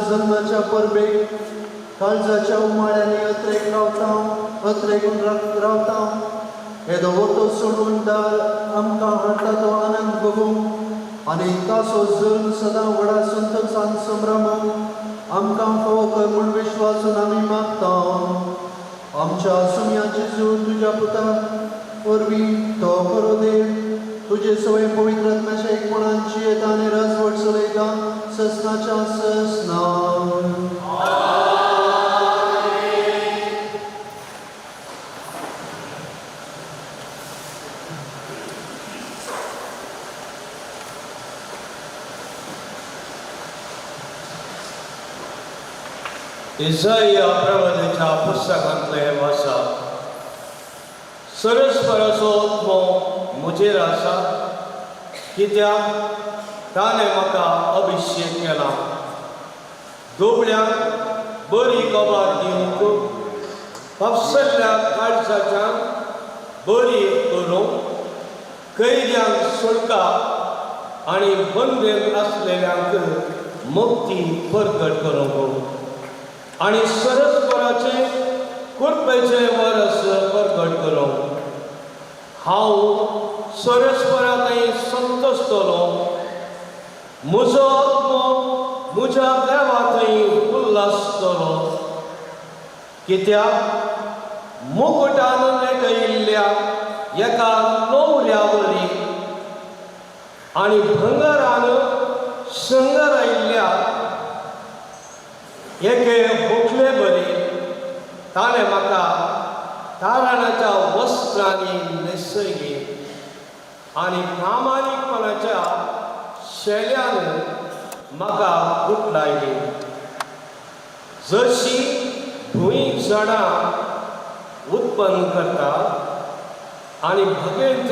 जन्माच्या परबेक काळजाच्या उमाळ्यांनी अत्रेक अत्रेकून रावता येदो वतो सोडून दार आमकां हाडटा तो आनंद भोगूंक आनी तासो जल्म सदां व्हडा संतोशान संभ्रमूंक आमकां फावो कर म्हूण विश्वासून आमी मागता। आमच्या सुमयाची जूळ तुज्या पुता वरवीं तो बरो देव तुजे सवय पवित्र आत्म्याच्या एकपणांची येता आनी राजवट चलयता ससनाच्या ससना। इसाया प्रवादीच्या पुस्तकांतले वाचा सरस्वराचो आत्मो म्हजेर आसा कित्याक ताणें म्हाका अभिशेक केला दोबड्यांक बरी कबार दिवंक पावसल्ल्या काळजाच्यान बरी करूंक कैद्यांक सुटका आनी बंदेन आसलेल्यांक मुक्ती परगट करूंक आनी सरस्वराचे कृपेचे वर्स परगट करूंक हांव सरस्वरांतय संतोशतलो म्हजो आत्मो म्हज्या देवांतय उल्हासतलो कित्याक मुकुटान लेटयिल्ल्या एका न्हवऱ्या वरी आनी भंगारान शंगरायिल्ल्या एके होखले बरी ताणें म्हाका तारणाच्या वस्त्रांनी न्हेसयली आनी प्रामाणीकपणाच्या शेल्यान म्हाका गुटलायली जशी भुंय झाडां उत्पन्न करता आनी भगेंत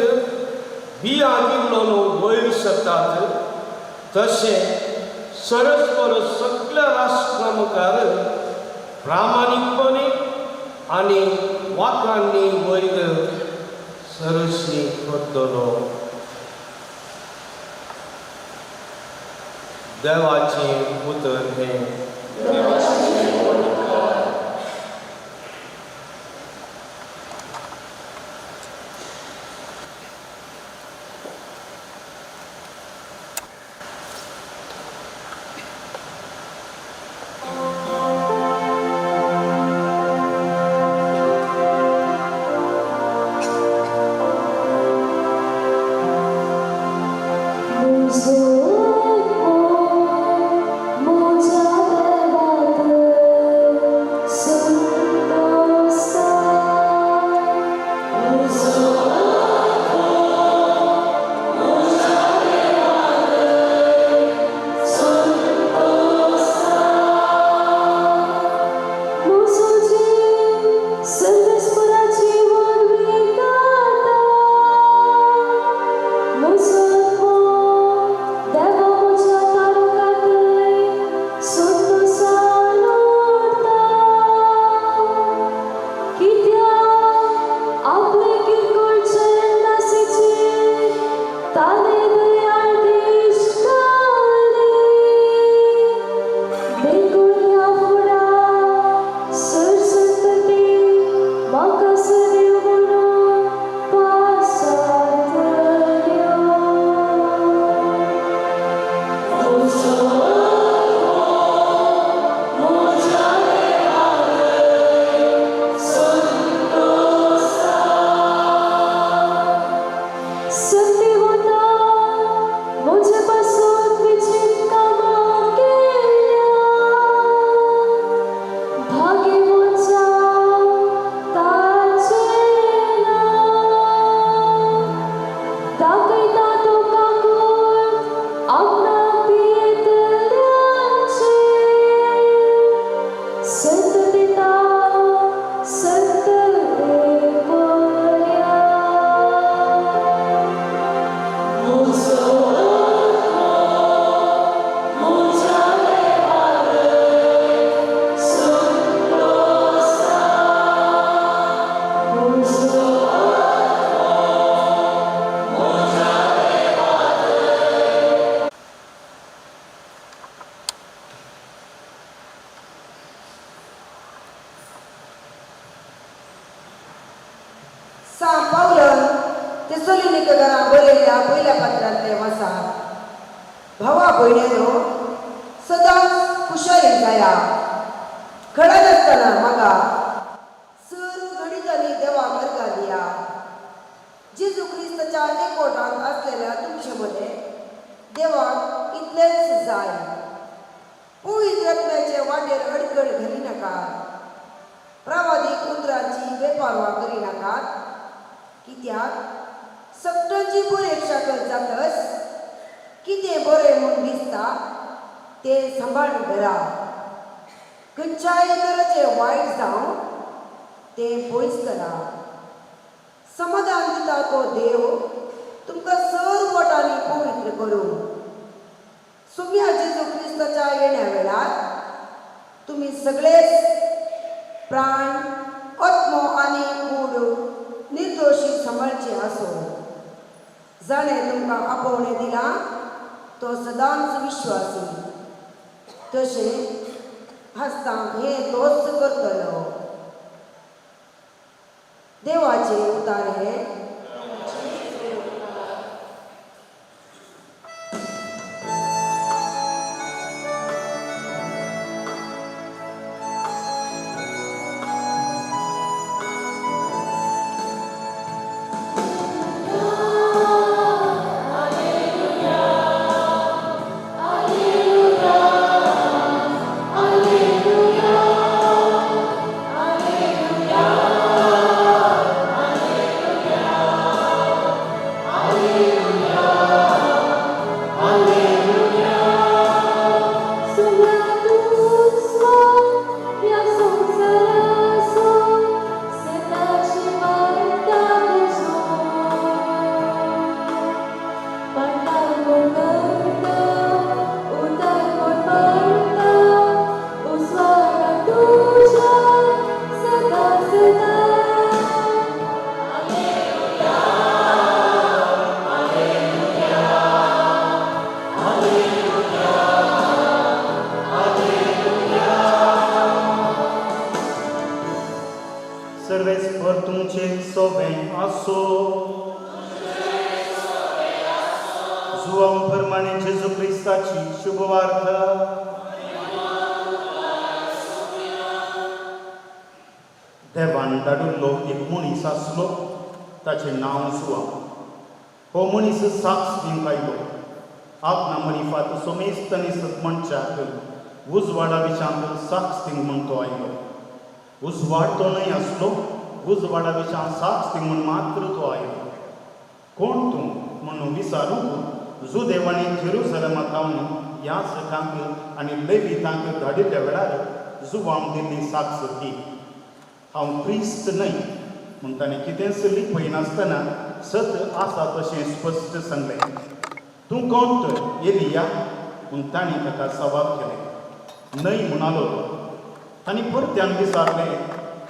बियां किल्लोन वयर सरतात तशें सरस्वर सगळ्या राष्ट्रां मुखार प्रामाणीकपणी आनी वाकांनी वयर सरशी करतलो। देवाचें उतर हें Moja तेसलोनिकेकारा बरयल्ल्या पयल्या पत्रांतले वाचा. भावा भयण्यांनो, सदांच खुशाली जाया. खडत आसतना म्हाका सर्व घडीतली देवा मार्गा दिया. जेजू क्रिस्ताच्या एकवटांत असलेल्या तुमचे मध्ये देवाक इतलेच जाय. पवित्र आत्म्याचे वाटेर अडखळ घाली नाकात. प्रावादीक उतरांची बेपारवा करी नाकात. कित्याक सगळ्यांची परीक्षा जातच कितें बरें म्हूण दिसता तें सांबाळून धरा. खंयच्याय तरेचे वायट जावं तें पयस करा. समाधान दिता तो देव तुमकां सर्व वटांनी पवित्र करूं. सुम्या जेजू क्रिस्ताच्या येण्या वेळार तुमी सगळेच प्राण, आत्मो आनी कूड निर्दोशी सांबाळचे आसो. जाणें तुमकां आपोवणें दिलां तो सदांच विश्वासी. तशें हासता हें तोच करतलो. देवाचे उतार हे. देवान धाडिल्लो एक मनीस आसलो, ताचें नांव सुवा. हो मनीस साक्ष दिवंक आयलो. आपणा मनीफात सोमेस्तनी मनशाक उजवाडा विशांत साक्ष दिवंक म्हूण तो आयलो. उजवाड तो न्हय आसलो, उजवाडा विशां साक्ष दिवंक म्हूण मात्र तो आयलो. कोण तूं म्हणून विचारूंक जो देवानी जेरुसलेमांत रावन ह्या सकांक आनी लेवितांक धाडिल्ल्या वेळार जुवांक दिल्ली साक्ष ही. हांव क्रिस्त न्हय म्हूण ताणें कितेंच लिपयनासतना सत आसा तशें स्पश्ट सांगलें. तूं कोण तर एलिया म्हूण ताणें ताका सवाल केलें. न्हय म्हणालो. ताणें परत्यान विचारलें,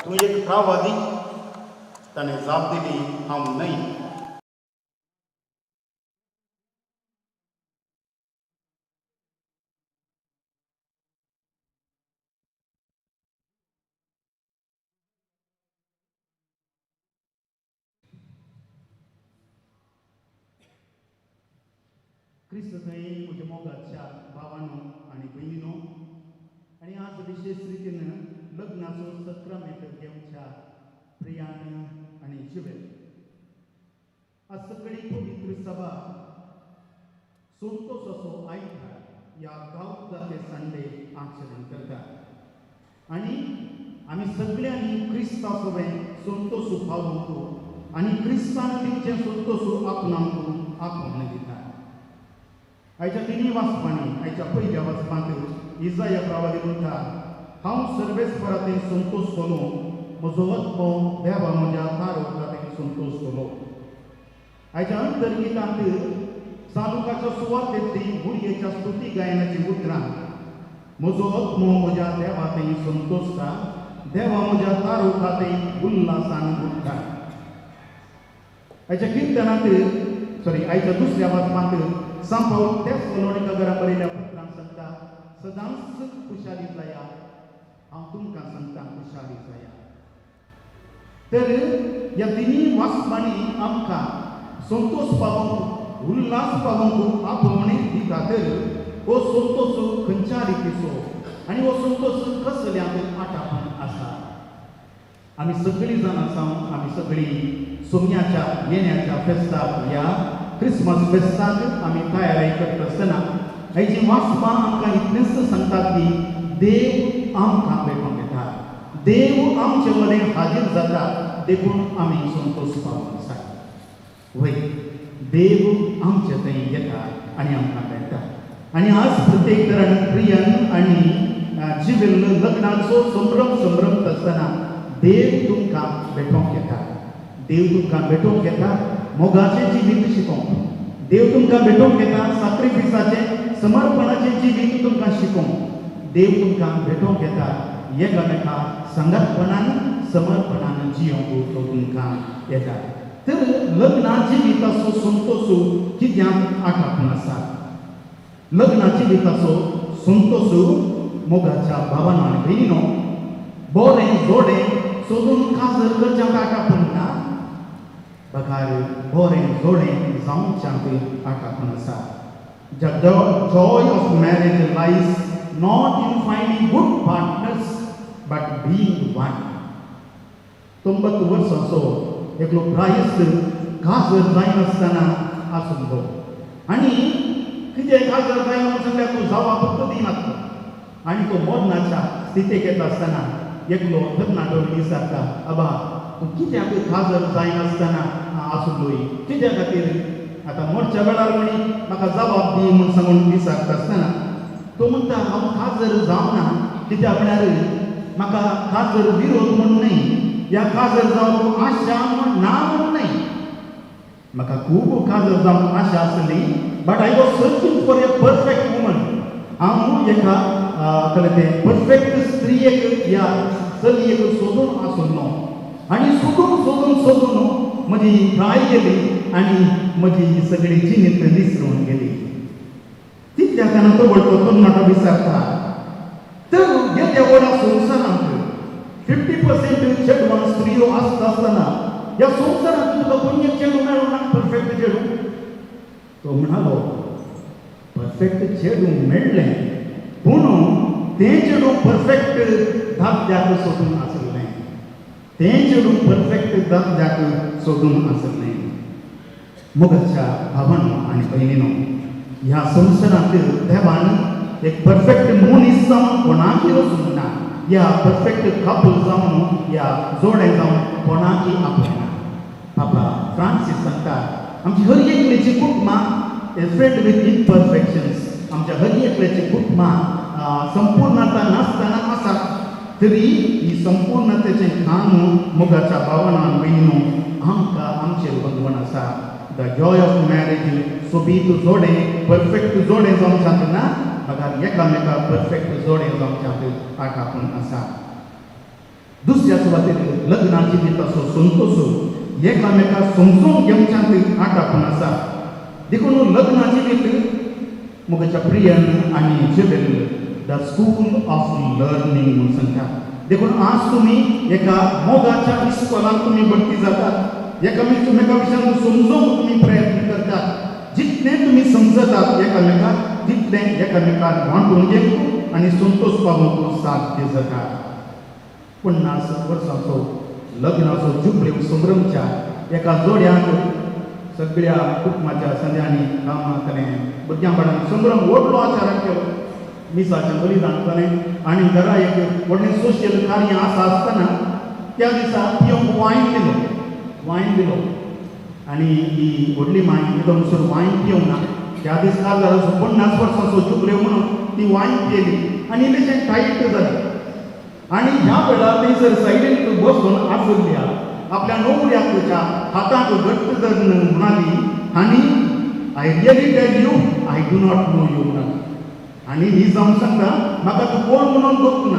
तूं एक प्रावादी? ताणें जाप दिली, हांव न्हय. क्रिस्त थंय म्हज्या मोगाच्या भावांनो आनी भयणीनो, आनी आज विशेष रितीन लग्नाचो 17 घेवच्या प्रियान आनी ज्युवेल. आज सगळी पवित्र सभा संतोषाचो आयतार ह्या गांवकाले संडे आचरण करता. आनी आमी सगळ्यांनी क्रिस्ताचोवें संतोष पावूंक आनी क्रिस्तान तेंचें संतोष आपणावंक आपोवणें दिता. आयच्या तिनी वाचपांनी आयच्या पयल्या वाचपांत इजाया प्रावादी म्हणटा, हांव सर्वेस्परातें संतोष केलो, म्हजो आत्मो देवा म्हज्या तारकातें संतोष केलो. आयच्या अंतर्गितांत सालुकाच्या सुवातेंतली बुरयेच्या स्तुती गायनाची उतरां, म्हजो आत्मो म्हज्या देवातें संतोषता, देवा म्हज्या तारकातें उल्हासान उठता. आयच्या कीर्तनांत आयच्या दुसऱ्या वाचपांत सांपावल तेसलोनिकेकारा बरयल्ल्या पत्रांत सांगता, सदांच खुशाली जाया. हांव तुमकां सांगता, खुशाली जाया. तर ह्या तिनी वाचपांनी आमकां संतोष पावंक उल्हास पावंक आपोवणे ही खातीर हो संतोष खंयच्या रितीचो आनी हो संतोष कसल्याक आटापण आसा. आमी सगळीं जाण आसा आमी सगळीं सोम्याच्या येण्याच्या फेस्ताक या क्रिसमस फेस्ताक आमी तयारी करता आसतना हेजी वाचपां आमकां इतलेंच सांगतात की देव आमकां भेटोवंक येता, देव आमचे मदें हाजीर जाता देखून आमी संतोष पावूंक जाय. वय देव आमचे थंय येता आनी आमकां मेळटा. आनी आज प्रत्येक तरान प्रियन आनी जिवेल लग्नाचो संभ्रम संभ्रमत आसतना देव तुमकां भेटोवंक येता. देव तुमकां भेटोवंक येता मोगाचें जिवीत शिकोवंक. देव तुमकां भेटोवंक येता सॅक्रिफिसाचें समर्पणाचें जिवीत तुमकां शिकोवंक. देव तुमकां भेटोवंक येता एकामेकाक संगतपणान समर्पणान जियोवंक तो तुमकां येता. तर लग्ना जिविताचो संतोष कित्याक आटापून आसा. लग्ना जिविताचो संतोष मोगाच्या भावांनो आनी भयणीनो बरें जोडें सोदून काजर करच्याक आटापून ना, बकार बरें जोडें जावच्याक आटापून आसा. The joy of marriage lies not in finding good partners but being one. 90 वर्सांचो एकलो प्रायस्त काजर जायनासतना आसलो आनी कितें काजर जायना म्हूण सांगल्यार तूं जवाब दिनात आनी तो मरणाच्या स्थितीक येता आसतना एकलो तरणाटो विचारता आबा तूं कित्याक काजर जायनासतना आसलोय कित्या खातीर आतां मरच्या वेळार म्हणी म्हाका जबाब दी म्हूण सांगून विचारता आसतना तो म्हणटा हांव काजर जावना कित्याक म्हळ्यार म्हाका काजर विरोध म्हूण न्हय या काजर जावंक आशा म्हूण ना म्हूण न्हय. म्हाका खूब काजर जावंक आशा आसली but I was searching for a perfect woman. हांव एका तें परफेक्ट स्त्रियेक या चलयेक सोदून आसलो आनी सोदून सोदून सोदून म्हजी प्राय गेली आनी म्हजी सगळी जिणेत निसरून गेली. तितल्या तेन्ना तो व्हडलो तरणाटो विचारता तर गेल्या व्हडा संवसारांत 50% चेडवां स्त्रियो आसता आसतना ह्या संवसारांत तुका कोणी एक चेडूं मेळूं ना परफेक्ट चेडूं. तो म्हणालो परफेक्ट चेडूं मेळ्ळें पूण तें चेडूं परफेक्ट दादल्याक सोदून आसलें. तें चेडूं परफेक्ट दादल्याक सोदून आसलें. मोगाच्या भावांनो आनी भयणीनो ह्या संवसारांत देवान एक परफेक्ट मनीस जावन कोणाकय वचूंक ना. या परफेक्ट कपल जावन या जोडें जावन कोणाकय आपयना. पापा फ्रांसीस सांगता आमची हर एकल्याची कुटुंबां इज फिल्ड विथ इम्परफेक्शन्स. आमच्या हर एकल्याची कुटुंबां संपूर्णता नासतना आसा तरी ही संपूर्णतेचें काम मोगाच्या भावांनो आनी भयणीनो आमकां आमचेर बंदवण आसा. द जॉय ऑफ मॅरेज सोबीत जोडें परफेक्ट जोडें जावंक ना बकार एकामेकाक परफेक्ट जोडें जावच्याक आटापून आसा. दुसऱ्या सुवातेर लग्नाची जिविताचो संतोष एकामेकाक समजून घेवच्याक आटापून आसा. देखून लग्ना जिवीत मोगाच्या प्रियन आनी जिवेल द स्कूल ऑफ लर्निंग म्हूण सांगता. देखून आज तुमी एका मोगाच्या इस्कॉलांत तुमी भरती जातात. एकामेका विशयान समजूंक तुमी प्रयत्न करतात. जितलें तुमी समजतात एकामेकाक तितलें एकामेकाक वांटून घेवंक आनी संतोष पावोवंक साध्य जाता. 50 वर्सांचो लग्नाचो जुबल्यो संभ्रमच्या एका जोड्याक सगळ्या कुटुंबाच्या संध्यांनी कामां जालें. भुरग्यांपणान संभ्रम व्हडलो आचाराक केलो. मिसाचें बलिदान जालें आनी घरा एक व्हडलें सोशियल कार्य आसा आसतना त्या दिसा पियोंक वायन दिलो आनी ही व्हडली माय न्हिदोंगसर वायन पिवंक ना. त्या दीस काजाराचो 50 वर्सांचो जुबल्यो म्हणून ती वायन पियेली आनी इल्लेशें टायट जालें. आनी ह्या वेळार थंयसर सायडीन बसून आसल्या आपल्या न्हवऱ्याक तुज्या हाताक घट्ट धरून म्हणाली आनी I really tell you I do not know you म्हणाली. आनी ही जावन सांगता म्हाका तूं कोण म्हणून बघूंक ना.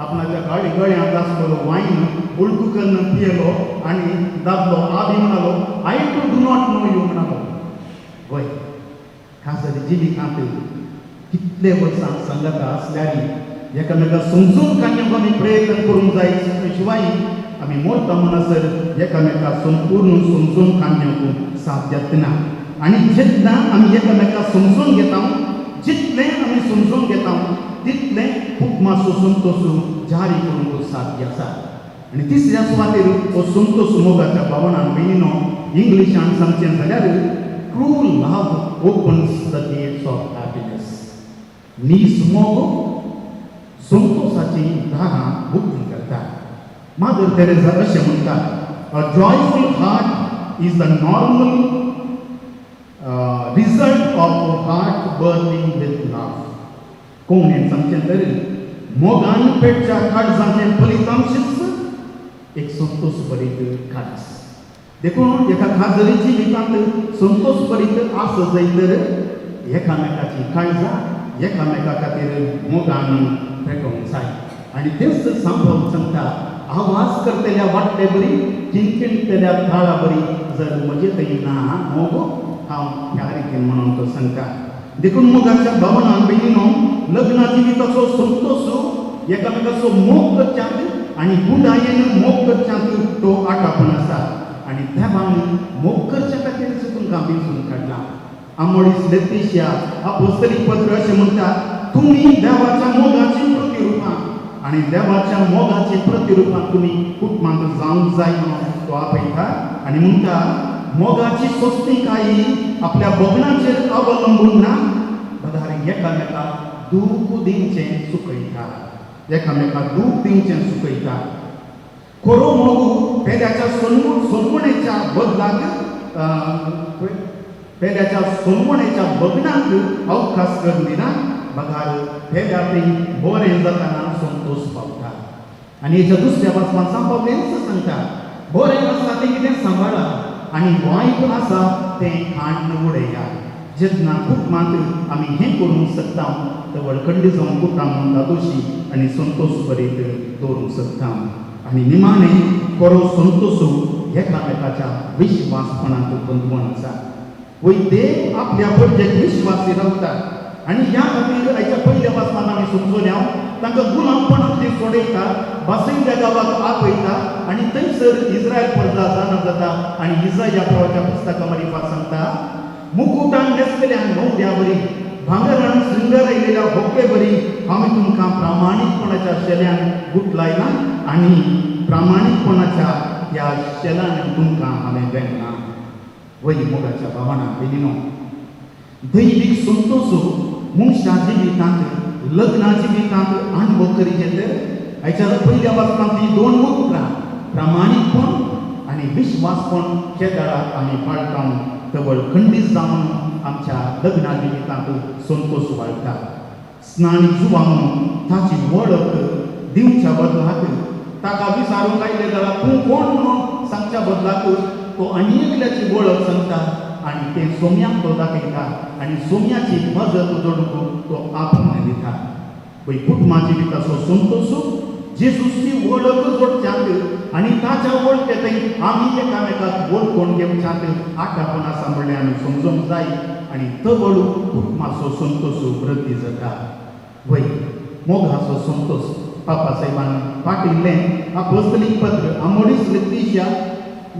आपणाच्या गळ्यांत आसलेलो वायन उलटूकन पियेलो आनी दादलो आदी म्हणालो I do not know you म्हणालो. वय खासरी जिवितांत कितले वर्सां संगता आसल्यारी एकामेकाक समजून घेवंक आमी प्रयत्न करूंक जाय शिवाय आमी मोठा म्हणसर एकामेकाक संपूर्ण समजून काडण्याक साध्य ना आनी जेन्ना आमी एकामेकाक समजून घेता जितलें आमी समजून घेता तितलें खूब मातसो संतोश जारी करूंक साध्य आसा आनी तिसऱ्या सुवातेर हो संतोश मोगाच्या भावनान बेगिनो इंग्लिशान सांगचें जाल्यार true love opens the gates of happiness निसमोग संतोषाची दारां उगडून करता मादर तेरेसा अशें म्हणटा a joyful heart is the normal result of a heart burning with love कोणें सांगचें तर मोगान पेटच्या काळजाचें फलितांशच एक संतोष भरीत काळज देखून एका खाजरी जिवितांत संतोष भरीत आस जायतर एकामेकाची काळजां एकामेका खातीर मोगान पेटोवंक जाय आनी तेच सांभळून सांगता आवाज करतल्या वाटले बरी किणकिणतल्या ताळा बरी जर म्हजे थंय ना मोग हांव ह्या रितीन म्हणून तो सांगता देखून मोगाच्या भावनान बेगिनो लग्ना जिविताचो संतोष एकामेकाचो मोग करच्यात आनी बुडायेन मोग करच्यात तो आटापण आसा आनी देवान मोग करच्या खातीरच तुमकां वेंचून काडला आमोडीस लेतिशिया अपोस्तलीक पत्र अशें म्हणटा तुमी देवाच्या मोगाची प्रतिरुपां आनी देवाच्या मोगाची प्रतिरुपां तुमी कुटुंबांत जावंक जाय म्हणून तो आपयता आनी म्हणटा मोगाची सोंसणीकाय आपल्या भोगणाचेर अवलंबून ना बदार एकामेकाक दूख दिवचें सुकयता एकामेकाक दूख दिवचें सुकयता खरो मोग पेल्याच्या सोनवणेच्या बदलाक पेल्याच्या सोनवणेच्या भोगणाक अवकाश करून दिना बघार पेल्या ते बरें जाताना संतोष पावता आनी हेच्या दुसऱ्या वाचपान सांगपाक सांगता बरें आसा तें कितें सांबाळा आनी वायट आसा तें खाण उडया जेन्ना कुटुंबांत आमी हें करूंक शकता तर वळखंडी जावन कुटुंबांत दोशी आनी संतोष भरीत दवरूंक शकता आनी निमाणें खरो संतोश एकामेकाच्या विश्वासपणांत बंदवण आसा वय देव आपल्या भुरग्याक विश्वासी रावता आनी ह्या खातीर हाच्या पयल्या वाचपान आमी समजोल्या तांकां गुलामपणांतली सोडयता बासयल्या गांवाक आपयता आनी थंयसर इस्रायल प्रजा जाणा जाता आनी इसाया प्रवाच्या पुस्तका मारिफा सांगता मुकुटान न्हेसलेल्या नवऱ्या बरी भांगरान श्रृंगार आयिल्ल्या होके बरी हांवें तुमकां प्रामाणीकपणाच्या शेल्यान गुटलायला आनी प्रामाणीकपणाच्या ह्या शेल्यान तुमकां हांवें वेंगला वय मोगाच्या भावना बेगिनो दैवीक संतोष मनशा जिवितांत लग्ना जिवितांत अनुभव करीत येते हाच्या पयल्या वाचपांतली दोन उतरां प्रामाणीकपण आनी विश्वासपण केदाराक आमी पाळटां तवळ खंडीत जावन आमच्या लग्ना जिवितांत संतोष वाळटा स्नान जुवांक ताची वळख दिवच्या बदलाक ताका विचारूंक आयले जाल्यार तूं कोण म्हणून सांगच्या बदलाक तो आनी एकल्याची वळख सांगता आनी तें सोम्याक तो दाखयता आनी सोम्याची मजत जोडूंक तो आपणान दिता पळय कुटुंबा जिविताचो संतोष जेजूची वळख जोडच्यात आनी ताच्या वळखेंत आमी एकामेकाक वळखून घेवच्यात आटापण आसा म्हणलें आमी समजूंक जाय आनी तो वळू कुटुंबाचो संतोष वृद्धी जाता वय मोगाचो संतोष पापा साहेबान पाटिल्लें अपोस्तलीक पत्र आमोडीस लेतिशिया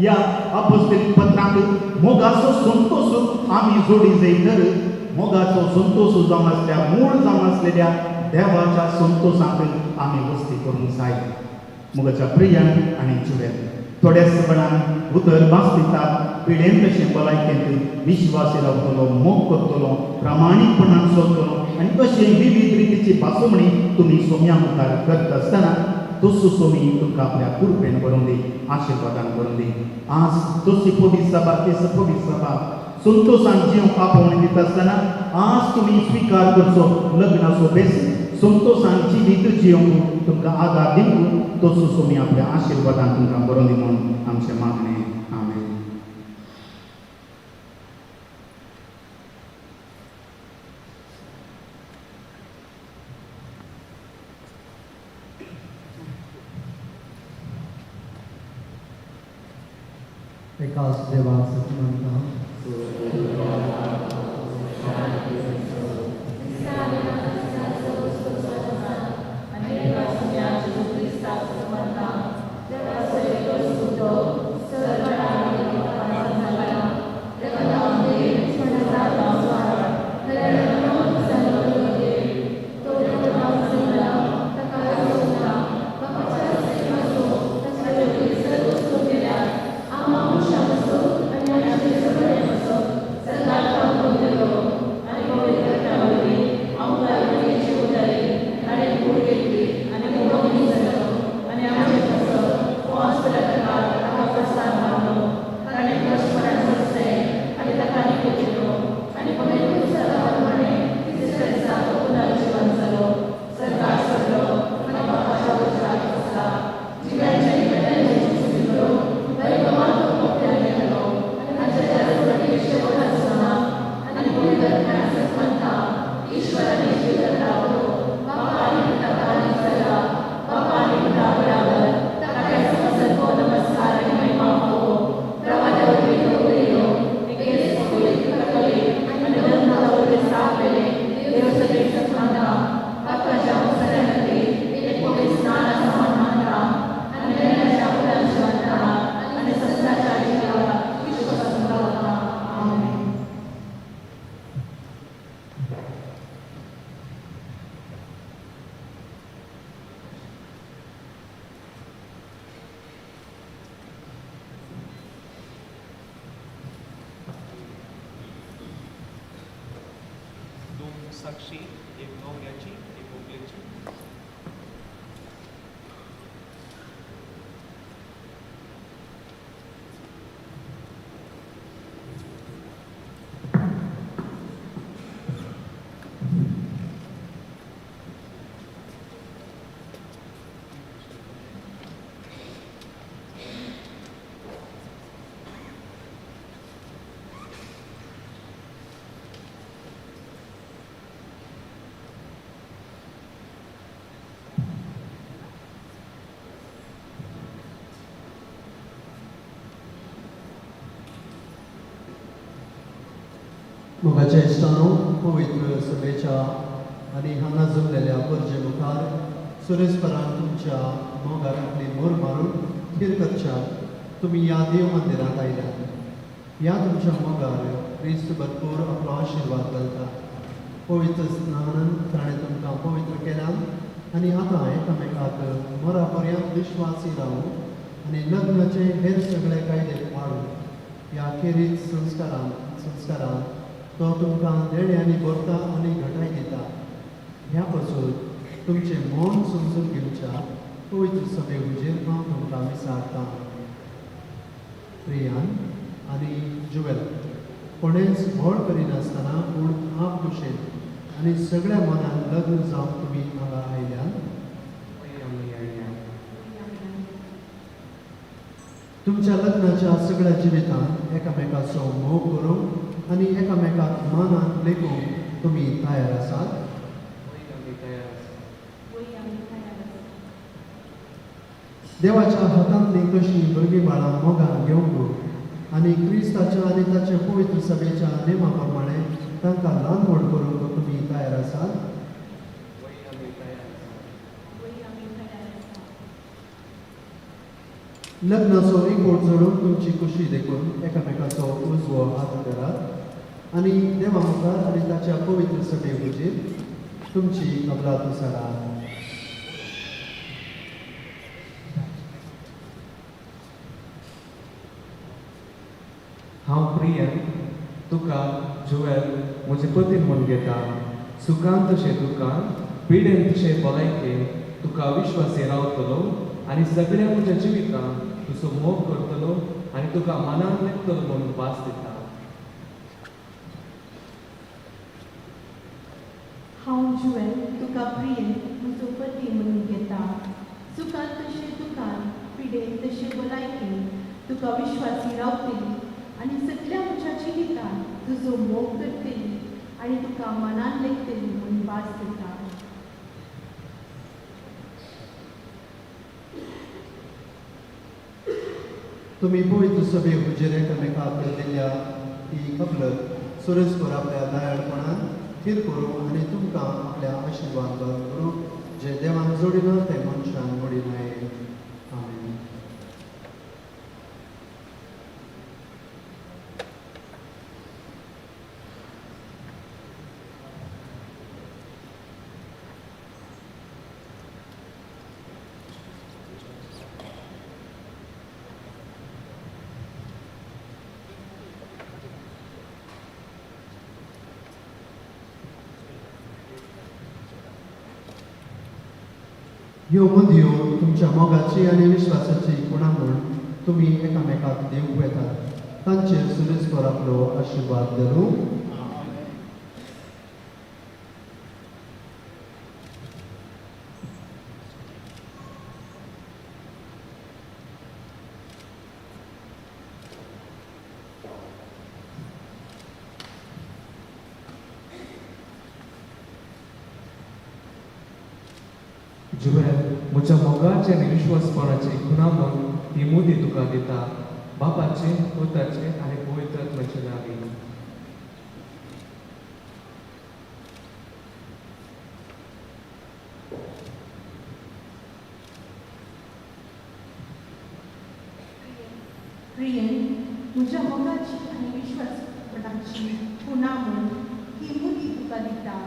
या अपोस्तलीक पत्रांत मोगाचो संतोष आमी जोडी जायतर मोगाचो संतोष जावन आसल्या मूळ जावन आसलेल्या देवाच्या संतोषांत आमी वस्ती करूंक जाय मोगाच्या प्रियान आनी जुवेल थोड्याच वेळान उतर भास दितात पिडेन तशें भलायकेंत विश्वासी रावतलो मोग करतलो प्रामाणीकपणान चलतलो आनी अशें विविध रितीची पासवणी तुमी सोम्या मुखार करता आसतना तसो सोमी तुमकां आपल्या कुरपेन भरून दी आशिर्वादान भरून दी आज तशी पवीत सभा केस पवीत सभा संतोषान जीव आपोवन दिता आसतना आज तुमी स्विकार करचो लग्नाचो बेस संतोषान जिवीत जियोंक तुमकां आदार दिवंक तसो सोमी आपल्या आशिर्वादान तुमकां भरून दी म्हणून आमचें मागणें आमेन. एकाच देवाचं म्हणता Amen. साक्षी, एक नवऱ्याची, एक व्हंकलेची. मोगाच्या इश्टानो पवित्र सभेच्या आनी हांगा जमलेल्या परजे मुखार सुरेशपरान तुमच्या मोगार आपली मोर मारून थीर करच्यात तुमी ह्या देव मंदिरांत आयल्यात. ह्या तुमच्या मोगार क्रिस्त भरपूर आपलो आशिर्वाद घालता. पवित्र स्नानान ताणें तुमकां पवित्र केल्यात आनी आतां एकामेकाक मरा पर्यंत विश्वासी रावूं आनी लग्नाचे हेर सगळे कायदे पाळून ह्या खेरीत संस्कारान तो तुमकां देण्यांनी भरता आनी घटाय दिता. ह्या पासून तुमचे मन समजून घेवच्या पवित्र सभे हुजेर हांव तुमकां विसारतां. प्रियान आनी जुवेल कोणेच व्हड करिनासतना पूण आप कुशेन आनी सगळ्या मनान लग्न जावन तुमी हांगा आयल्यात. तुमच्या लग्नाच्या सगळ्या जिवितांत एकामेकाचो मोग करूंक आनी एकामेकाक मनान लेखूंक तुमी तयार आसात. देवाच्या हातांतली कशी भुरगीं बाळां मोगान घेवंक आनी क्रिस्ताच्या आनी ताच्या पवित्र सभेच्या नेमा प्रमाणे तांकां ल्हान व्हड करूंक तुमी तयार आसात. लग्नाचो एकवट जोडून तुमची खुशी देखून एकामेकाचो उजवो हात धरात आनी देवा मुखार आनी ताच्या पवित्र सभे हुजेर तुमची कबलात विसारात. हांव प्रियन तुका जुवेल म्हजे पतीन म्हूण घेता. सुखान तशें दुखान, पिडेन तशें भलायकेन तुका विश्वासी रावतलो आनी सगळ्या म्हज्या जिवितांत तुजो मोग करतलो आनी तुका मनान लेखतलो म्हणून वास दिता. हांव जुवेल तुका प्रियन म्हजो पती म्हणून घेता. सुखान तशें दुखान, पिडेन तशें भलायकेन तुका विश्वासी रावतली आनी सगळ्या म्हज्या जिवितांत तुजो मोग करतली आनी तुका मनान लेखतली म्हणून वास दिता. तुमी पवित्र सभे हुजेर एकामेकाक दिल्या ही कबलत सुरेशपर आपल्या दयाळपणान थीर करूं आनी तुमकां आपल्या आशिर्वाद करूं जे देवान जोडिना ते मनशान मोडिनाय. आमीन. ह्यो मुदयो तुमच्या मोगाची आनी विश्वासाची खुणा म्हूण तुमी एकामेकाक दिवंक येतात. तांचेर सुरेशपर आपलो आशिर्वाद धरूं. जुवेल म्हज्या मोगाचे आनी विश्वासपणाचे खुणा म्हूण ही मुदी तुका दिता. बापाचे, पुताचे आनी पवित्र आत्म्याचे नांवान. प्रियन म्हज्या मोगाची आनी विश्वासपणाची खुणा म्हूण ही मुदी तुका दिता.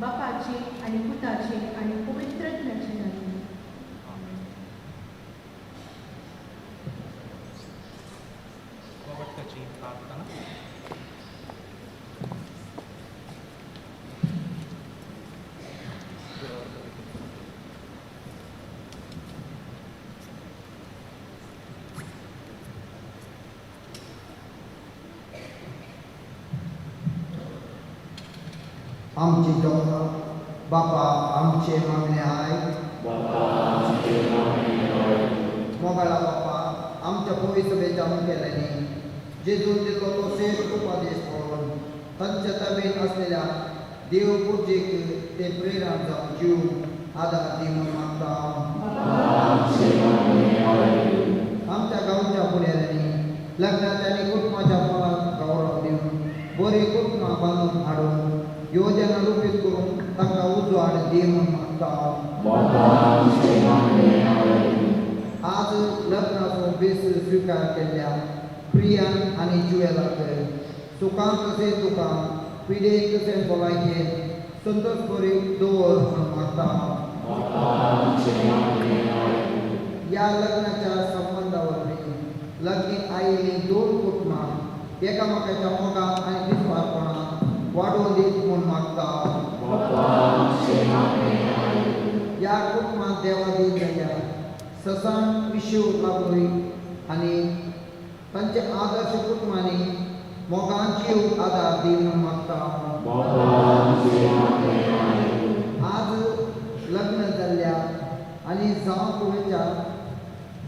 बापाचे आनी पुताचे आनी पवित्र आत्म्याचे नांवान. प्रार्थना. आमची जेवणां बापा आमचे मागणे आय मोगाळा बापा आमच्या पवित्र सभेच्या मुखेल्यांनी जेजून दिलो तो श्रेष्ठ उपदेश पळोवन तांच्या ताब्यात असलेल्या देव पुजेक ते प्रेरण जावन जीव आदार दी म्हणून मागता आमच्या गांवच्या फुड्यांनी लग्नाच्या आनी कुटुंबाच्या फळाक गौरव दिवन बरी कुटुंबां बांदून हाडून योजना रूपीत करून तांकां उजवाड दी म्हणून मागता आज लग्नाचो बेस स्वीकार केल्ल्या प्रियान आनी जुवेलाक सुखान कशें दुखान पिडेक कशें भलायकेन संतोष बरी दवर म्हणून मागता या लग्नाच्या संबंधा वरवीं लगीन आयिल्लीं दोन कुटुंबां एकामेकाच्या मोगान आनी विस्वासपणान वाडोवन दीत म्हूण मागता या कुटुंबांत देवादी जाल्या ससाण विशू लागलोय आनी तांचे आदर्श कुटुंबांनी मोगांची आदार दी म्हूण मागता आज लग्न जाल्ल्या आनी जावंक वयच्या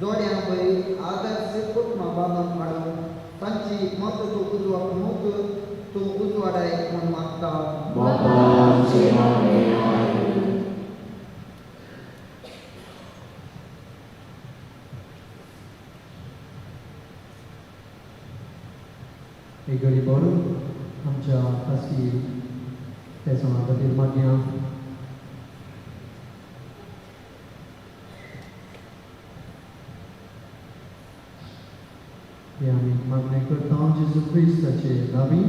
जोड्यां पळय आदर्श कुटुंबां बांदून हाडून तांची मत तूं उजवाड तूं उजवाडाय म्हूण मागता एक घडी पळोवन आमच्या खासगी त्या सणा खातीर मागया हे आमी मागणे करता जेजू क्रिस्ताचे नांवी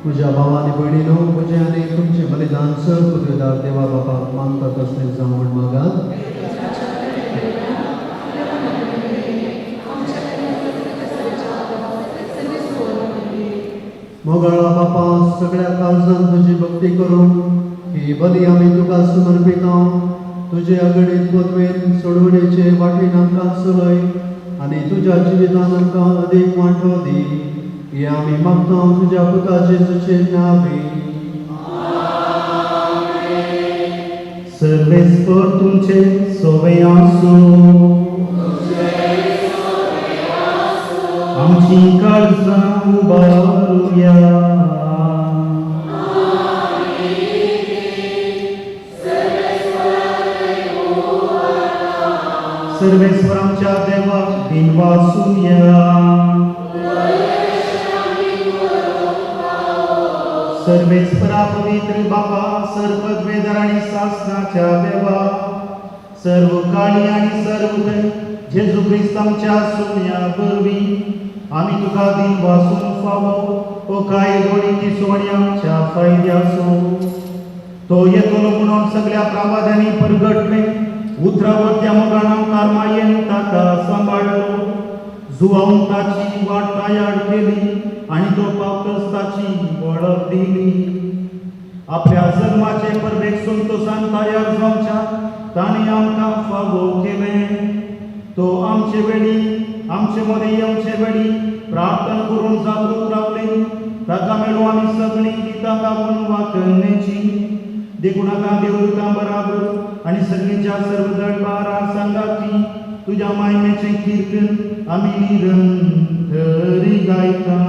म्हज्या भावांनी भयणीनो, म्हजें आनी तुमचें बलिदान चड पदवेदार देवा बापाक मानता तसलें जावं म्हण मागात. मोगाळा बापा, सगळ्या काळजान तुजी भक्ती करून ही बली आमी तुका समर्पिता. तुजे अगणीत पदवेन सोडवणेचे वाटेन आमकां चलय आनी तुज्या जिवितान आमकां अदीक वांटो दी. हे आमी मागता तुज्या पुता जेजूचे नांवे. सर्वेस्पर तुमचे सोवे आसूं. आमची काळजां उबारूया. सर्वेस्वर आमच्या देवाक दिनवासूया. सर्वेस्परा पवित्र बापा, सर्वपदवेदार आणि शासनाच्या देवा, सर्व काळी आणि सर्व जेजू ख्रिस्त आमच्या सोन्या बरवी आम्ही तुका दिन वासून फावो. ओ काय दोडी ती सोणी आमच्या फायद्याचो. तो येतलो म्हणून सगळ्या प्रवाद्यांनी परगटले. उतरावत्या मोगान कारमायेन ताका सांबाळलो. जुवाऊन ताची वाट तयार केली आणि तो पावतस्ताची वळख दिली. आपल्या जन्माचे परवेक संतोषान तयार जावच्या ताणे आमकां फावो केले. तो आमचे वेळी आमचे मध्ये येवचे वेळी प्रार्थना करून जागरूक रावले. ताका मेळू आमी सगळी गितां गावून वाकणेची. देखुनाका देवदूतां बराबर आणि सगळीच्या सर्व दरबारा सांगाची तुझ्या मायमेचे कीर्तन आमी निरंतरी गायता.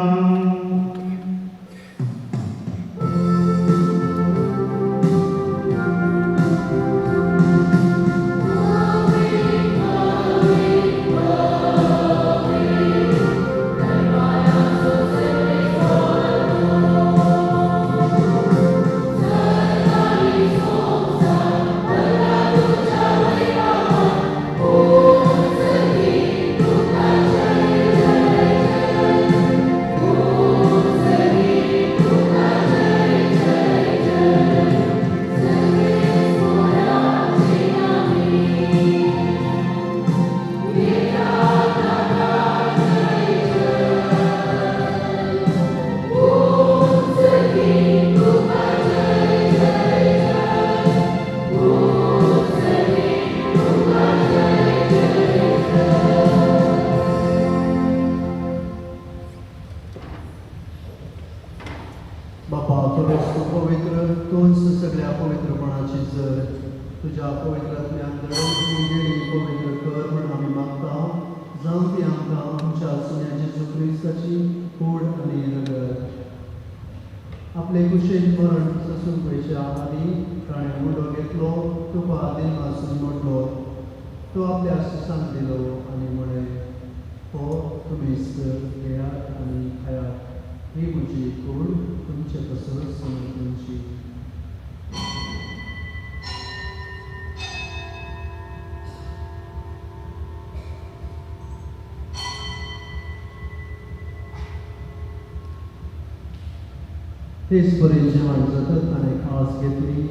तेच परी जेवण जातात आणि खास घेतली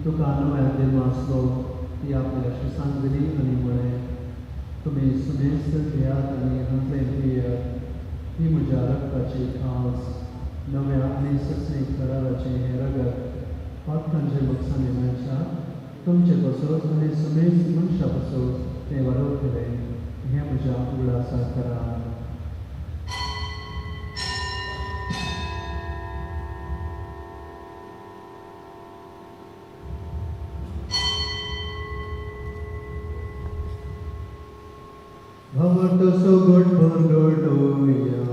तुका नव्या दिनवासलो ती आपल्या शिसांक दिली आनी म्हळें तुमी सुमेस्त घेयात आनी हांतले पियात. ही म्हज्या रक्ताची खास नव्या आनी ससणी कराराचे हे रगत पातकांचे बक्षांनी मनशा तुमचे बसोत आनी सुमेस्त मनशा बसोत ते वाडवतले. हे म्हज्या उगडासा करा. Hamar to so good for good oh yeah.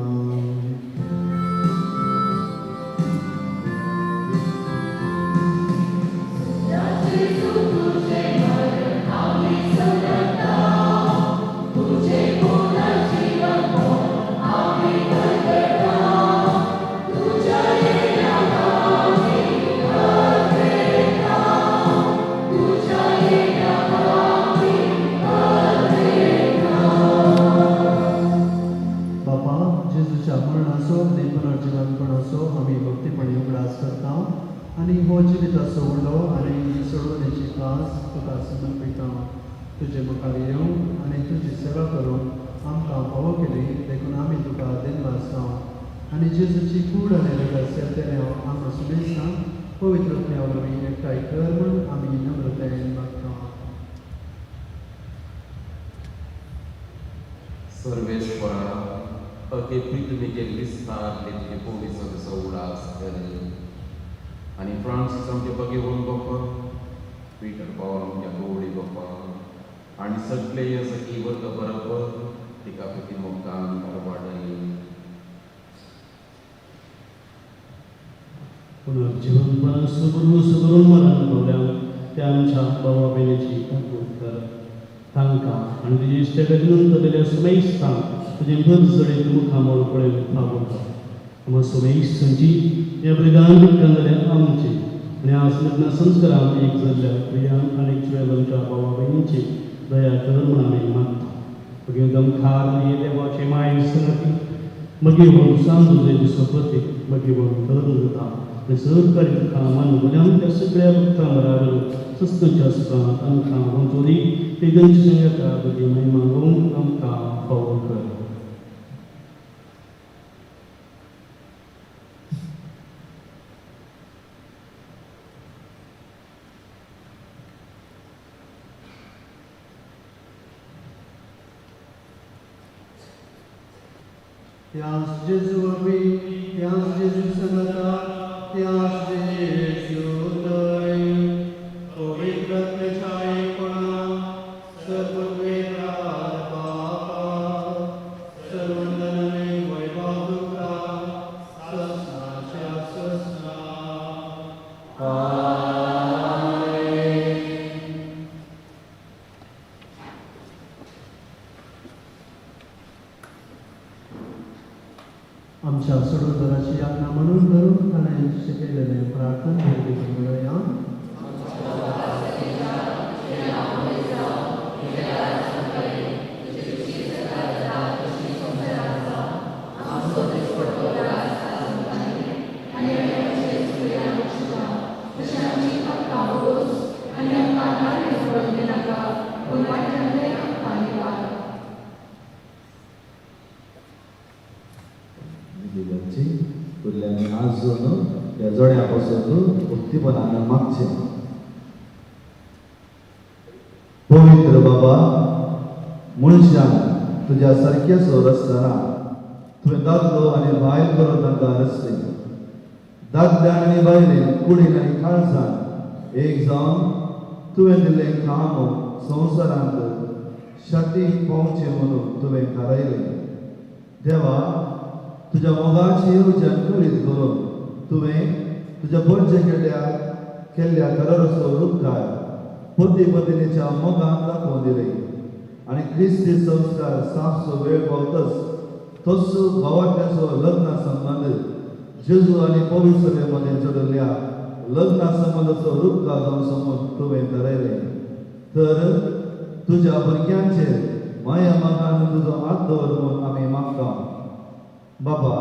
जिवनपणाचो आमी भक्तीपणी उगडास करता आनी हो जिविताचो उडलो आनी सोडवण्याची कास तुका समर्पिता. तुजे मुखार येवंक आनी तुजी सेवा करूंक आमकां फावो केली देखून आमी तुका दिनवासता आनी जेजूची कूड आनी रगत सेवतेने आमकां सुमेस्ता पवित्र आत्म्या एकठांय कर म्हूण आमी नम्रतायेन मागता. सर्वेश्वरा अगे पृथ्वीचे विस्तार तितले पवित्र उडास केले आनी फ्रांसीस आमचे भगवंत बाप्पा पीटर पावल आमच्या गवळी बाप्पा आनी सगळे सखी वर्ग बरोबर तिका प्रती मोगान वाडय. पुनर्जीवन सुबरून मरण पावल्या त्या आमच्या भावा बहिणीची अद्भुत कर तांकां आनी तुजे इश्टेक विनंत केल्या सुमेस्तांक तुजे बरजडीत मुखामोळ पळय फावो आम सुमेस्तांची ह्या भुरग्यांक विकन जाल्या आमची आनी आज लग्न संस्कारांत एक जाल्ल्या प्रियान आनी ज्वेल आमच्या भावा बहिणीची दया कर म्हूण आमी मागता. मागीर दमखार आनी देवाचे माय संगती मागीर हो सांजुले दिसो प्रतीक मागीर हो धर्म जाता आनी सहकारी तुका मानवल्या आमच्या सगळ्या भक्तां बराबर सस्तच्या सुखांत आमकां वंचोदी तेगंच संगता तुजी महिमा गावंक आमकां फावो कर. Tias Jesu abi, tias Jesu sanata, tias Jesu dai. Pavitra Tejai Pana, Sarvadveda Baba, Sarvandaname Vaibhavuka, Sasna Chya Sasna. आमच्या सोडवणाराची आज्ञा म्हणून धरून आणि शिकलेले प्रार्थना मिळूया. उरल्याने आज जो ह्या जोड्या पासून भक्तीपणान मागचे. पवित्र बाबा मनशान तुज्या सारक्या सोर आसतना तुवें दादलो आनी बायल करून तांकां रचले. दादल्या आनी बायलेन कुडीन आनी काळजान एक जावन तुवें दिल्लें काम संवसारांत शांतीक पावचें म्हणून तुवें थारायलें. देवा तुझ्या मोगाची येवजण करीत करून तुवें तुज्या बळचे केल्ल्या कराराचो उपकार पती पत्नीच्या मोगान दाखोवन दिले आनी क्रिस्ती संस्कार साफसो वेळ पावतच तसो भावात्याचो लग्न संबंध जेजू आनी पवित्र मदें जोडल्या लग्न संबंधाचो उपकार जावन समोर तुवें थारायलें. तर तुज्या भुरग्यांचेर माया मोगान तुजो हात दवर म्हूण आमी मागता. बाबा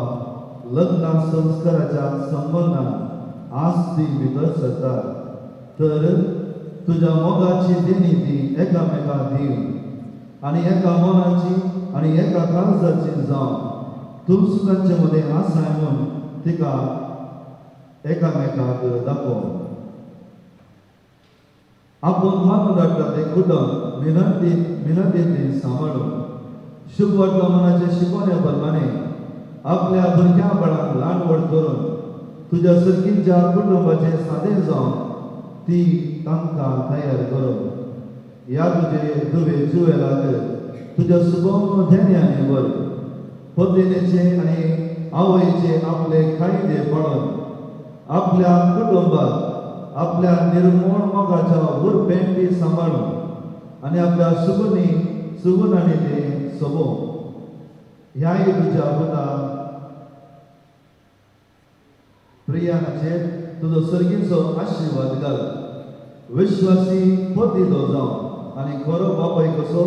लग्न संस्काराच्या संबंधान आस्ती भितर सरता तर तुज्या मोगाची देणी ती एकामेकाक दिवन आनी एका मनाची आनी एका काळजाची जावन तूं सुखांचे मदें आसाय म्हूण तिका एकामेकाक दाखोव. आपूण मागून धाडटा तें कुटुंब मिनतीन सांबाळून शुभ वर्तमानाचे शिकवणे प्रमाणे आपल्या भुरग्या बाळांक ल्हान व्हड करून तुज्या सर्गीच्या कुटुंबाचे सादें जावन ती तांकां तयार करप. ह्या तुजे धुवे जुवेलाक तुज्या सुभम धेन्याने वर पत्नीचे आनी आवयचे आपले कायदे पाळून आपल्या कुटुंबाक आपल्या निर्मळ मोगाच्या उरपेंटी सांबाळून आनी आपल्या सुगुणांनी ते सोबोवंक. ह्याय तुज्या पुता प्रियानाचेर तुजो सर्गीचो आशिर्वाद घाल. विश्वासी पती तो जावन आनी खरो बापाय कसो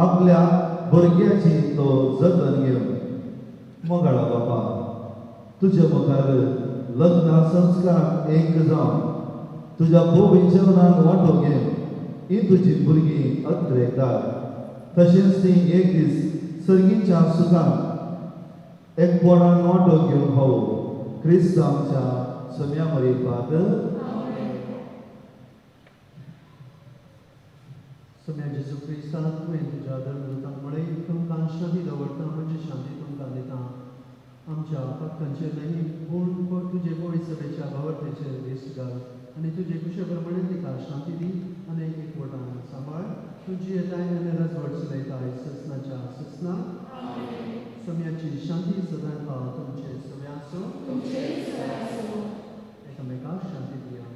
आपल्या भुरग्याची तो जतन घेवन. मोगाळा बापा तुझ्या मुखार लग्न संस्कार एक जावन तुझ्या भोवी जेवणाक वांटो घे ही तुजी भुरगीं अत्रेकार तशेंच ती एक दीस सर्गीच्या सुखान एकपणान वांटो घेवन भाऊ क्रिस्त आमच्या सोम्या मरीपाद सोम्या जेजू क्रिस्ता तुवें तुज्या धर्मदूतांक म्हळें तुमकां शांती दवरता म्हणजे शांती तुमकां दिता आमच्या पक्कांचेर न्ही पूण तुजे बोळी सभेच्या भावर्थेचेर दिश्ट घाल आनी तुजे कुशे प्रमाणे तिका शांती दी आनी एकवटान सांबाळ तुजी येताय आनी राजवट चलयताय ससनाच्या ससना सोम्याची शांती सदां पाव तुमचे सगळे आसूं एकामेकाक शांती दिया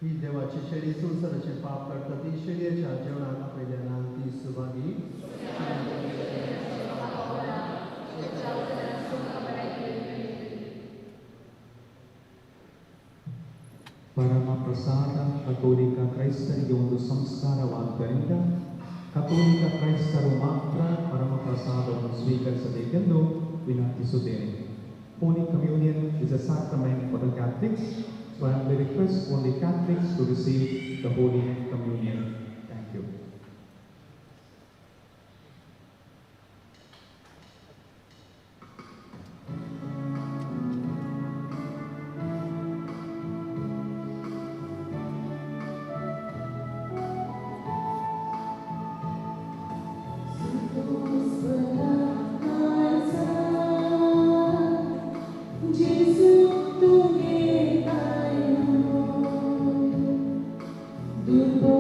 ही देवाची शेळी संसाराचे पाप काडटा ती शेळयेच्या जेवणाक आपयल्या ती सुभागी ಪರಮ ಪ್ರಸಾದ ಕಥೋಲಿಕ ಕ್ರೈಸ್ತರಿಗೆ ಒಂದು ಸಂಸ್ಕಾರವಾದ್ದರಿಂದ ಕಥೋಲಿಕ ಕ್ರೈಸ್ತರು ಮಾತ್ರ ಪರಮ ಪ್ರಸಾದವನ್ನು ಸ್ವೀಕರಿಸಬೇಕೆಂದು ವಿನಂತಿಸುತ್ತೇನೆ. Holy Communion is a sacrament for the Catholics, so I am the request only Catholics to receive the Holy Communion. Thank you. Durbo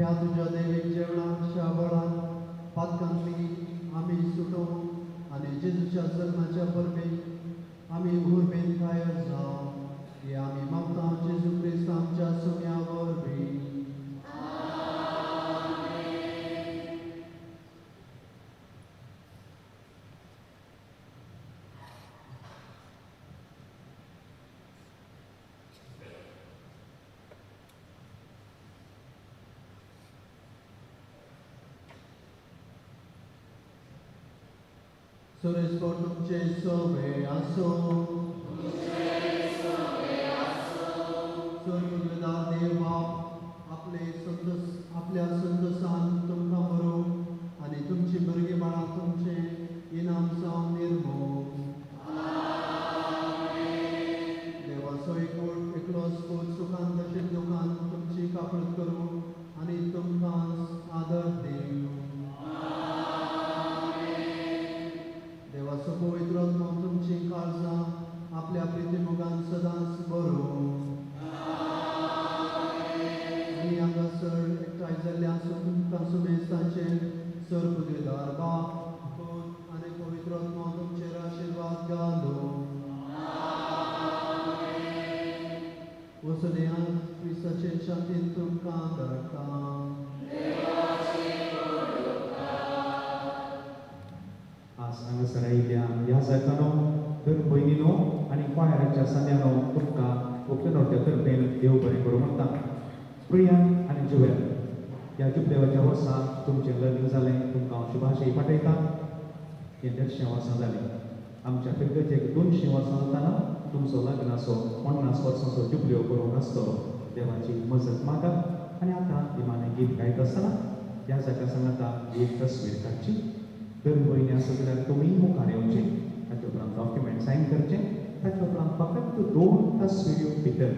ह्या तुझ्या दैवीक जेवणाच्या बळान पातकांतली आमी सुटो आनी जेजूच्या जल्माच्या परबेक आमी उर्बेन कायर जावं हे आमी मागता जेजू क्रिस्त आमच्या सुम्या वरवीं. Sorestor तुमचे सोबे असो. स्वर्गदार देव बाप आपल्या संतोषान तुमकां बरो आनी तुमची भुरगीं बाळां तुमचे इनाम जावन निर्मो. देवाचो एकलोच पूत सुखान तशेंच दुखान तुमची कापड करूं आनी तुमकां आदर दिवं. देवाचो पवित्र आत्मा तुमची काळजां आपल्या प्रितीमुगान सदांच बरो. आमी हांगासर एकठांय जाल्ले आसून तुमकां सुमेस्ताचे सर्वपुत्रदार बाप पूत आनी पवित्र आत्मा तुमचेर आशिर्वाद घालो. वसुदेवान क्रिस्ताचे शांतीन तुमकां धाडटा. आज हांगासर आयिल्ल्या ह्या जायतानो तर भयणीनो आनी पायराच्या सद्यानो तुमकां ओके नोट्या तर्फेन देव बरें करूं म्हणटा. प्रियान आनी जुवेल ह्या जुबदेवाच्या वर्सा तुमचें लग्न जालें तुमकां हांव शुभाशय पाठयतां. हें 150 वर्सां जालीं. आमच्या पिर्गजेक 200 वर्सां जाताना तुमचो लग्नाचो 50 वर्सांचो जुबल्यो करूंक आसतलो. देवाची मजत मागात आनी आतां इमाने गीत गायत आसतना ह्या जाका सांगाता एक तस्वीर काडची. दर म्हयन्या आसा जाल्यार तुमी मुखार येवचें. ताचे उपरांत डॉक्युमेंट सायन करचें. ताचे उपरांत फकत 2 तस्विऱ्यो भितर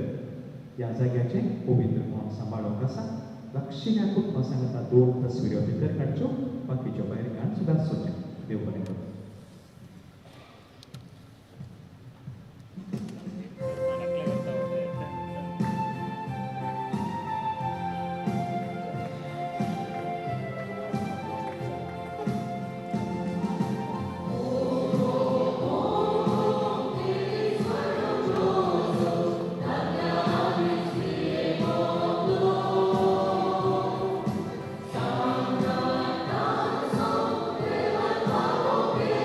ह्या जाग्याचें पवित्र कोण सांबाळोवंक आसा. लक्षिण्या कुटुंबा सांगता 2 तस्विऱ्यो भितर काडच्यो. बाकीच्यो भायर घाण सुद्दां सोडचें. देव बरें करूं. Dewa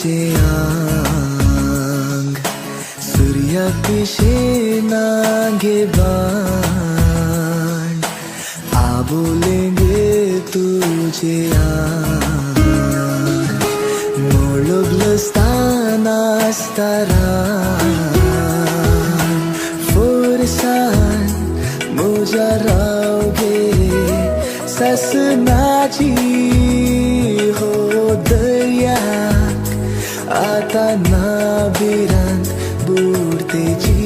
तुझे आंग सूर्या पिशेना घेबान आबोलेंगे तुझे आंग मोळगलस्ताना स्तारान फोरसान मोजा रावगे ससनाची हो दर्याक आता नाबिरांत बुडतेची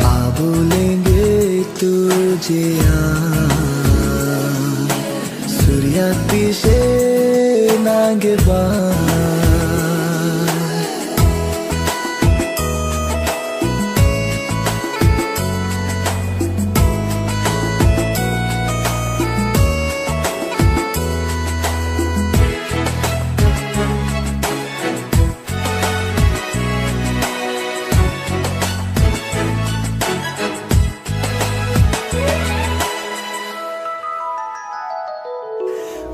आबोलेंगे तुझे आंग सूर्या पिशे नागेबान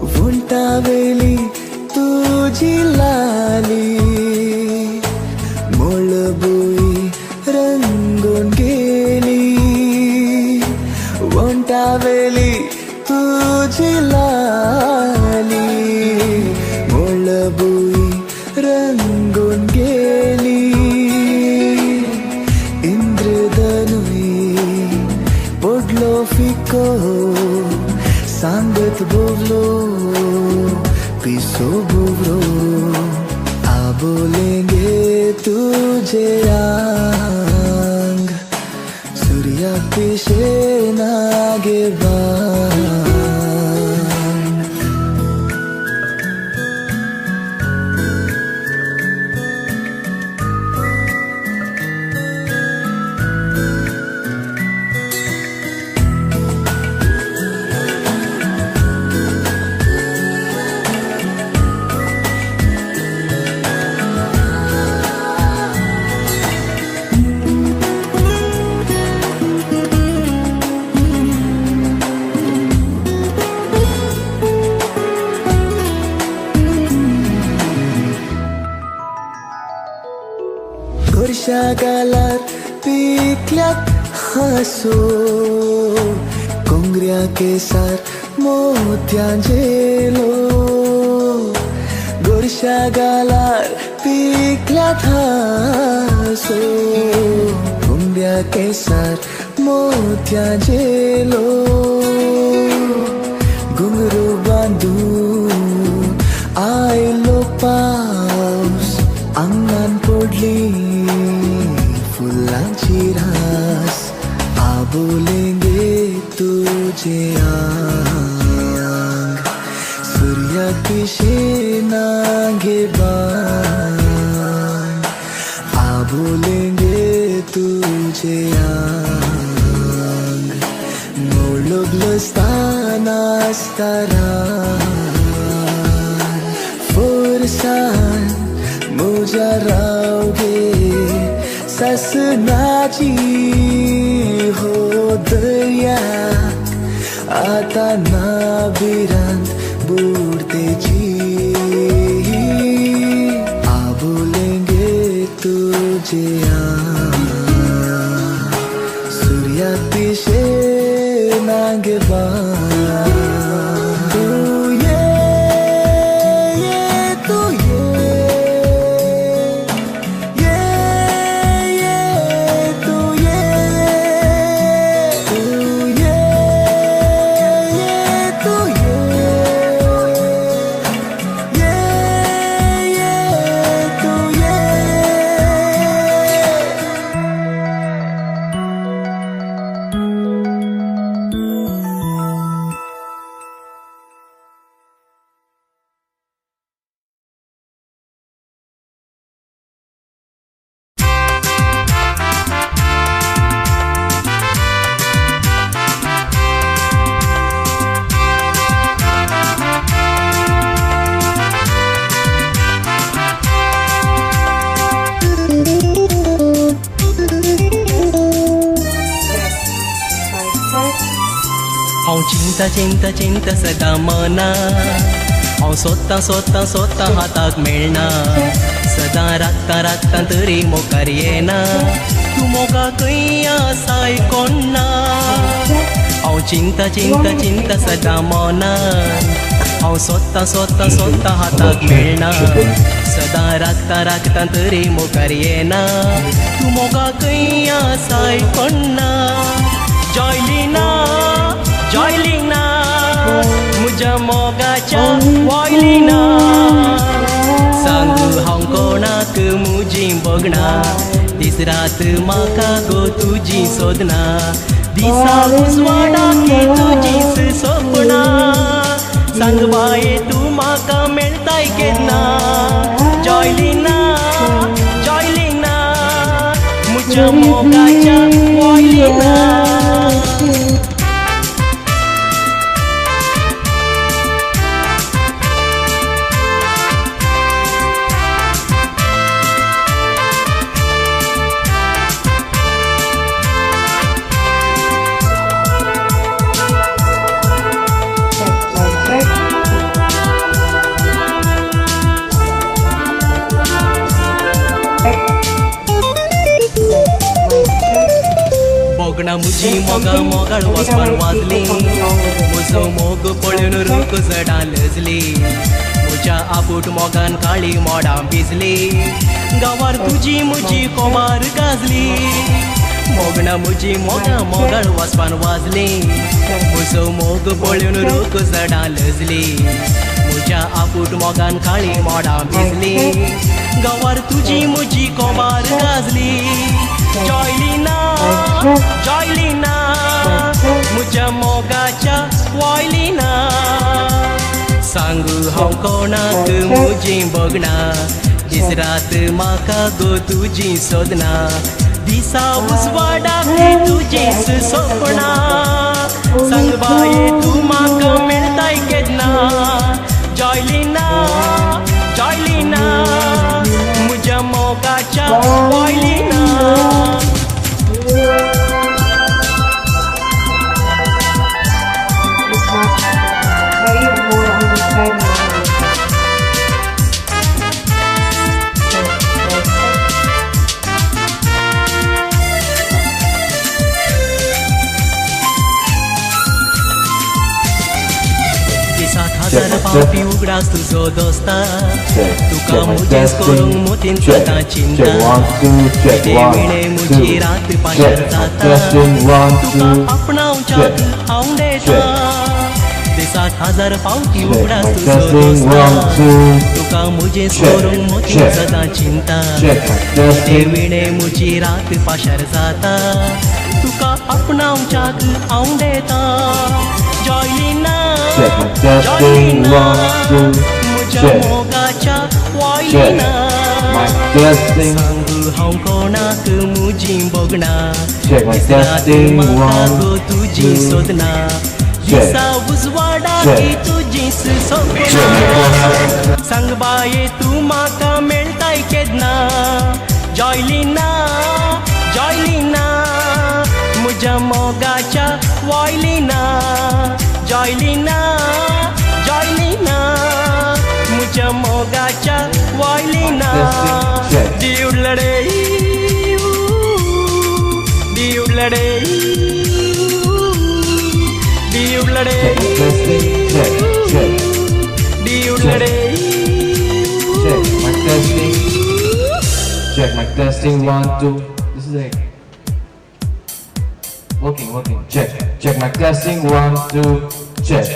वंटावेली तुझी लाली मोळबुई रंगून गेली वंटावेली तुझी लाली मोळबुई रंगून गेली इंद्रधनुई पडलो फिको सांगत बोवलो पिसो बोवलो आबोलेंगे तुझे आंग सूर्या पिशे नागेबान गोरशा गालार पिकल्यात हासो कोंगऱ्या केसार मोत्यांजेलो गोरशा गालार पिकल्यात हासो कोंगऱ्या केसार मोत्यांजेलो घुंगरू बांधून आयलो पावस आंगणान पडली फुलांची रास आबोलेंगे तुझे आंग सूर्या पिशे नागेबान आबोलेंगे तुझे आंग मोळगलस्ताना स्तारान फोरसान मोजा रावगे ससनाची हो दर्याक आता नाबिरांत बुडतेची आबोलेंगे तुझे आंग सूर्या पिशे नागेबान चिंता चिंता चिंता सदा मना हांव सोदता सोदता सोदता हाताक मेळना सदां राखता राखता तरी मोकार येना तूं मोगाकय आसाय कोणना हांव चिंता चिंता चिंता सदां मौनान हांव सोदता सोदता सोदता हाताक मेळना सदां राखता राखता तरी मोकार येना तूं मोगाकय आसाय कोणना जॉयलिना जॉयलिना म्हज्या मोगाच्या वॉयलिना सांगू हांव कोणाक म्हजी बगना दीस रात म्हाका गो तुजी सोदना दिसा उजवाडा की तुजीच सोपना सांग बाये तूं म्हाका मेळटाय केन्ना जॉयलिना जॉयलिना म्हज्या मोगाच्या वॉयलिना मुजी मोगा मोगाळ वचपान वाजली म्हजो मोग पळोवन रूख जडां लजली म्हज्या आपूट मोगान काळी मोडां भिजली गांवार तुजी म्हजी कोमार गाजली मोगणा म्हजी मोगा मोगाळ वचपान वाजली म्हजो मोग पळोवन रूख जडां लजली म्हज्या आपूट मोगान काळी मोडां भिजली गांवार तुजी म्हजी कोमार गाजली जॉयलिना जॉयलिना म्हज्या मोगाच्या वॉयलिना सांगू हांव कोणाक म्हजी बगना दीस रात म्हाका गो तुजी सोदना दिसा उजवाडा की तुजीच सोपना सांग बाये तूं म्हाका मेळटाय केन्ना जॉयलिना जॉयलिना म्हज्या मोगाच्या वॉयलिना पावटी उगडास तुजो दोस्ता तुका मुजेस करूंक मोतीन जाता चिंता विणे म्हजी रात पाशार जाता तुका आपणावच्याक हांव देता ते 7,000 पावटी उगडास तुजो दोस्ता तुका मुजेस करूंक मोतीन जाता चिंता विणे म्हजी रात पाशार जाता तुका आपणावच्याक हांव देता जॉयलिना जॉयलिना म्हज्या मोगाच्या वॉयलिना सांगू हांव कोणाक म्हजी बगना रात म्हाका गो तुजी सोदना दिसा उजवाडा की तुजीच सोपना सांग बाये तूं म्हाका मेळटाय केन्ना जॉयलिना जॉयलिना म्हज्या मोगाच्या वॉयलिना जॉयलिना जॉयलिना म्हज्या मोगाच्या वॉयलिना दिवडले दिवडले दिवडले दिवडले Check my testing 1 2 this is it working check my testing 1 2 check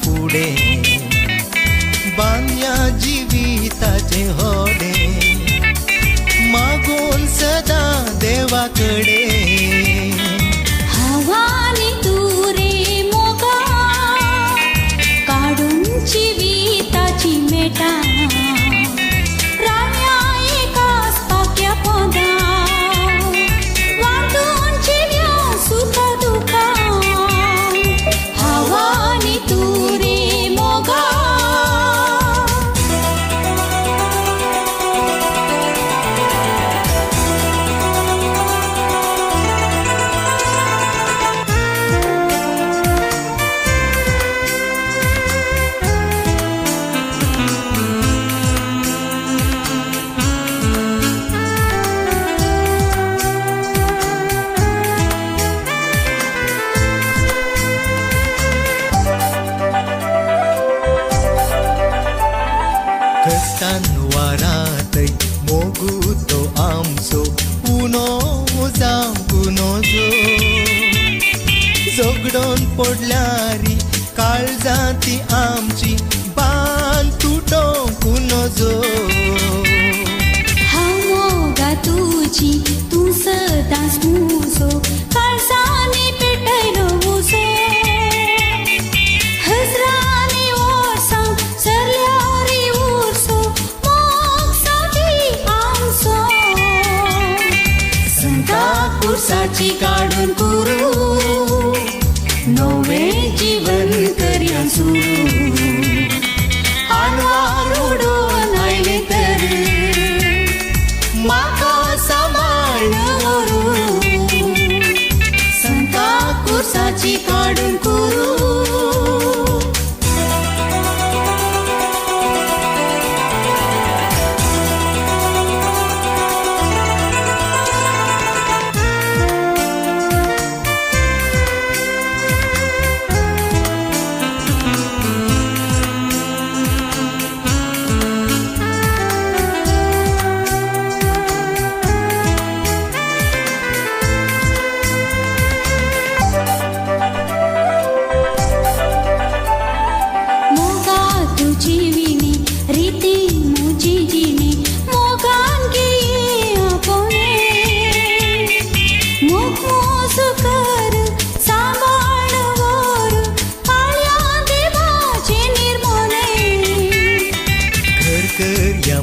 फुडे बांधया जिविताचे होडे मागून सदा देवाकडे हवानी तू रे मोगा काढून जिविताची मेटा राण्या एकाच पाक्या पोदा वाटून जिव्या सुख दुखा हवानी तू रे मोगा वारातय मोगू तो आमचो उनो जांकुनो जो जोगडोन पडल्यारी काळजांती आमची बांद तुटो कुनो जो मोगा तुझी तू सदांच मुजो काळजांनी पेटयलो उजो हजरांनी ओरसां सरल्यारी उरसो मोगसाची आमचो संता कुर्साची काढून कुरू नवे जीवन करया सुरू आनवार उडोन आयले तर माका सांभाळून संता कुर्साची काढून कुरू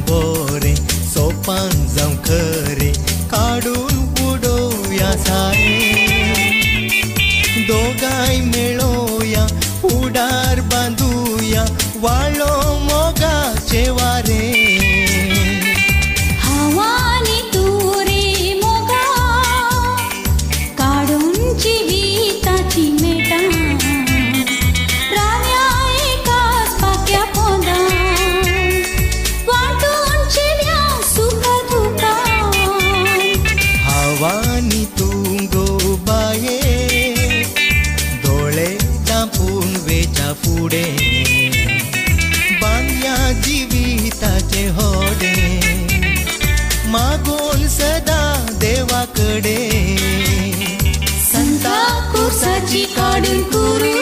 बोरे सोपान जावं खरे काढून उडोवया सारे दोगांय मेळोया उडार बांधुया वाळो मोगाचे वारे हवानी तू रे मोगा काढून जिविताची मेटा राण्या एकाच पाक्या पोदा वाटून जिव्या सुख दुखा हवानी तू गो बाये डोळे दापून वेच्या फुडे बांधया जिविताचे होडे मागून सदा देवाकडे संता कुर्साची काढून कुरू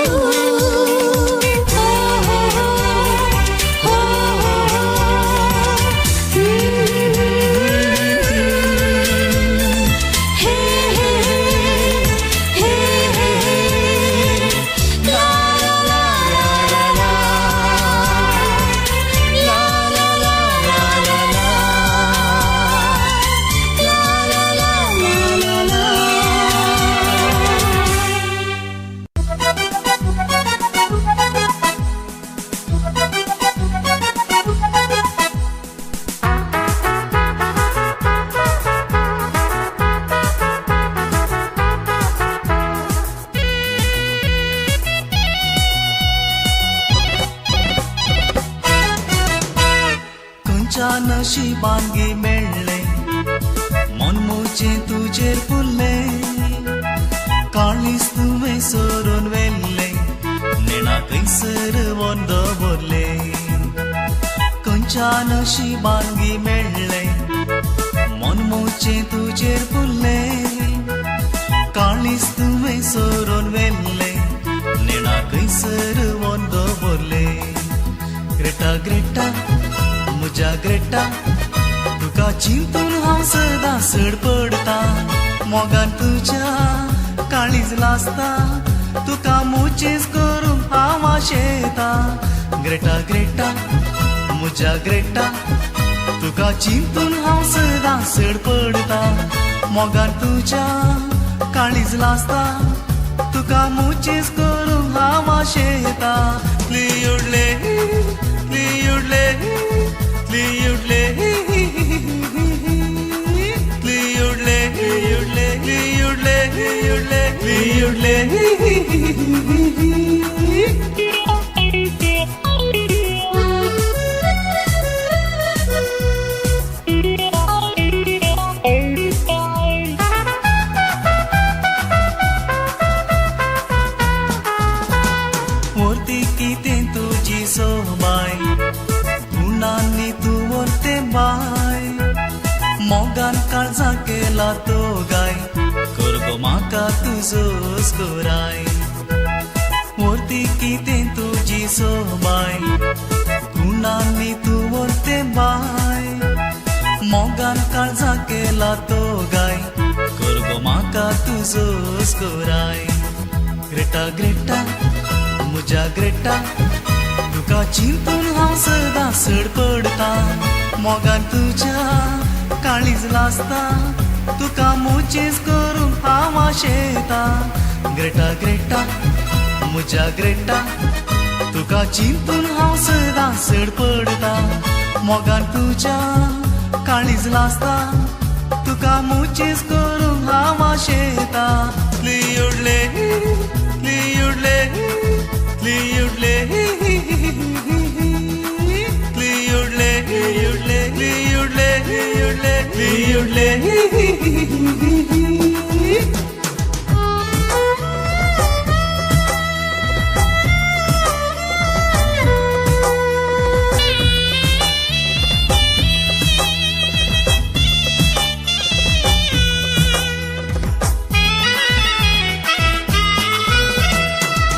नशिबांगी मेळ्ळे मनमोचे तुजेर फुल्ले काळीस तुवें सोरून वेल्ले नेणा खंयसर वंद भरले खंयच्या नशिबांगी मेळ्ळे मनमोचे तुजेर फुल्ले काळीस तुवें सोरून वेल्ले नेणा खंयसर वंद बोरले ग्रेटा ग्रेटा म्हज्या ग्रेटा तुका चिंतून हांव सदां सड पडता मोगान तुज्या काळीज लासता तुका मोचेस करून हांव आशेता ग्रेटा ग्रेटा म्हज्या ग्रेटा तुका चिंतून हांव सदां सड पडता मोगान तुज्या काळीज लासता तुका मोचेस करून हांव आशेता लियुडले लियुडले लियुडले लियुडले लियुडले लियुडले लियुडले लियुडले मोगान काळजा केला तो गाय करगो म्हाका तुजोच गोराय वरती कितें तुजी सोबाय गुणांनी तूं वरते बाय मोगान काळजा केला तो गाय करगो म्हाका तुजोच गोराय ग्रेटा ग्रेटा म्हज्या ग्रेटा तुका चिंतून हांव सदां सड पडता मोगान तुज्या काळीज लासता तुका मोचेस करून हांव आशेता ग्रेटा ग्रेटा म्हज्या ग्रेटा तुका चिंतून हांव सदां सड पडता मोगान तुज्या काळीज लासता तुका मोचेस करून हांव आशेता लियुडले लियुडले लियुडले लियुडले लियुडले लियुडले लियुडले लियुडले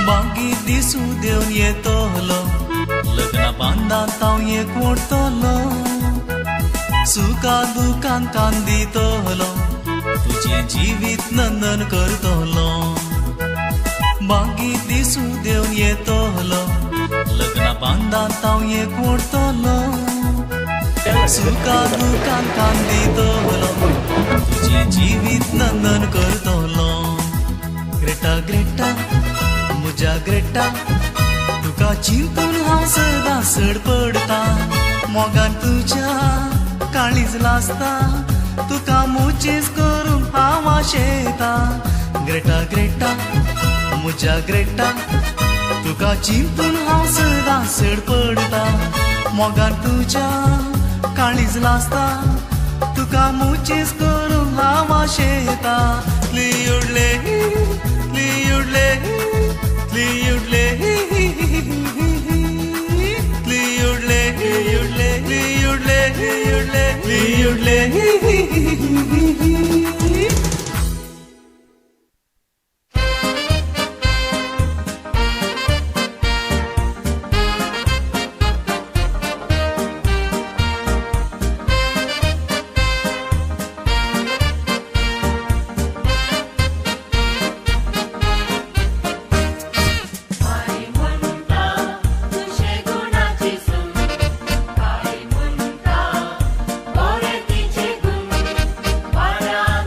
बागी दिसू देवन येतलो लग्ना बांदात हांव एकवटतलो सुखा दुखान कांदितलो तुझे जिवीत नंदन करतलो बागी दिसू देवन येतलो लग्ना बांदात हांव एकवटतलो सुखा दुखान कांदितलो तुझे जिवीत नंदन करतलो ग्रेटा ग्रेटा म्हज्या ग्रेटा तुका चिंतून हांव सदां सड पडता मोगान तुज्या काळीज लासता तुका मोचेस करून हांव आशेता ग्रेटा ग्रेटा म्हज्या ग्रेटा तुका चिंतून हांव सदां सड पडता मोगान तुज्या काळीज लासता तुका मोचेस करून हांव आशेता लियुडले लियुडले लियुडले लियुडले लियुडले लियुडले लियुडले लियुडले Para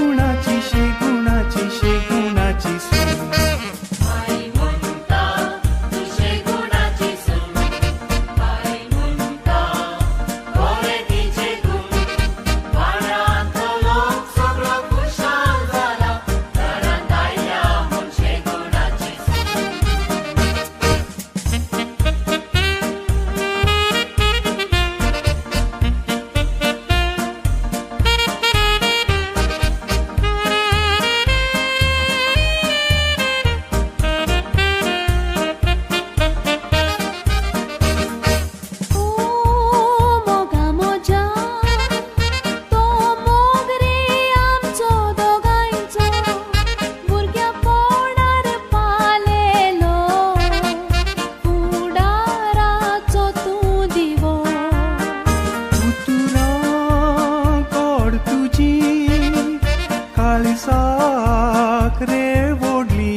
गुणाची शे गुणाची शे गुणाची सून आई म्हणता तुझे गुणाची सून आई म्हणता गोरे तिचे गुण वाड्यात लोक सगळं खुशाल झाला घरात आयल्या म्हणशे गुणाची सून ओ मोगा मोजा तो मोग रे आमचो दोगांयचो भुरग्या पोडार पालेलो फुडाराचो तूं दिवो उतुरा गोड तुजी काळीसाक रे ओडली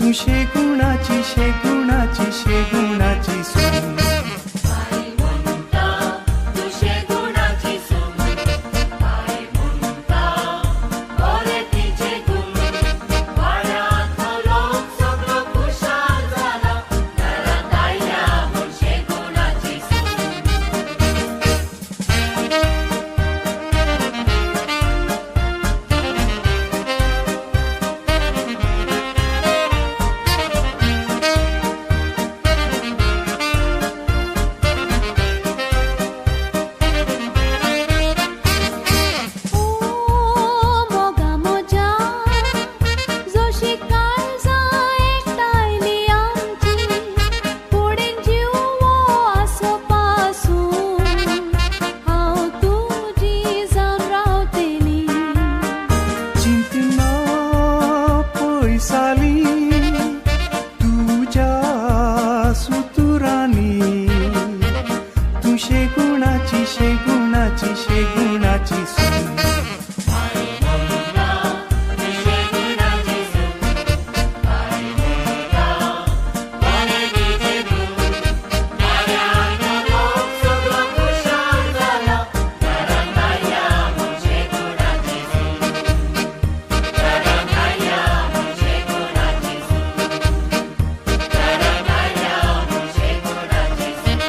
तू शे गुणाची शे गुणाची शे गुणाची सून आई म्हणता तुझे गुणाची सून आई म्हणता गोरे तिचे गुण वाड्यात लोक सगळं खुशाल झाला घरात आयल्या म्हणशे गुणाची सून ओ मोगा मोजा जोशी काळजा एकटायली आमची फुडें जीव वो आसो पासून हांव तुजी जावन रावतली चिंतना पयसाली तुझ्या सुतुरांनी तू शे गुणाची शे गुणाची शे गुणाची सून आई म्हणता तुझे गुणाची सून आई म्हणता गोरे तिचे गुण वाड्यात लोक सगळं खुशाल झाला घरात आयल्या म्हणशे गुणाची सून घरात आयल्या म्हणशे गुणाची सून घरात आयल्या म्हणशे गुणाची सून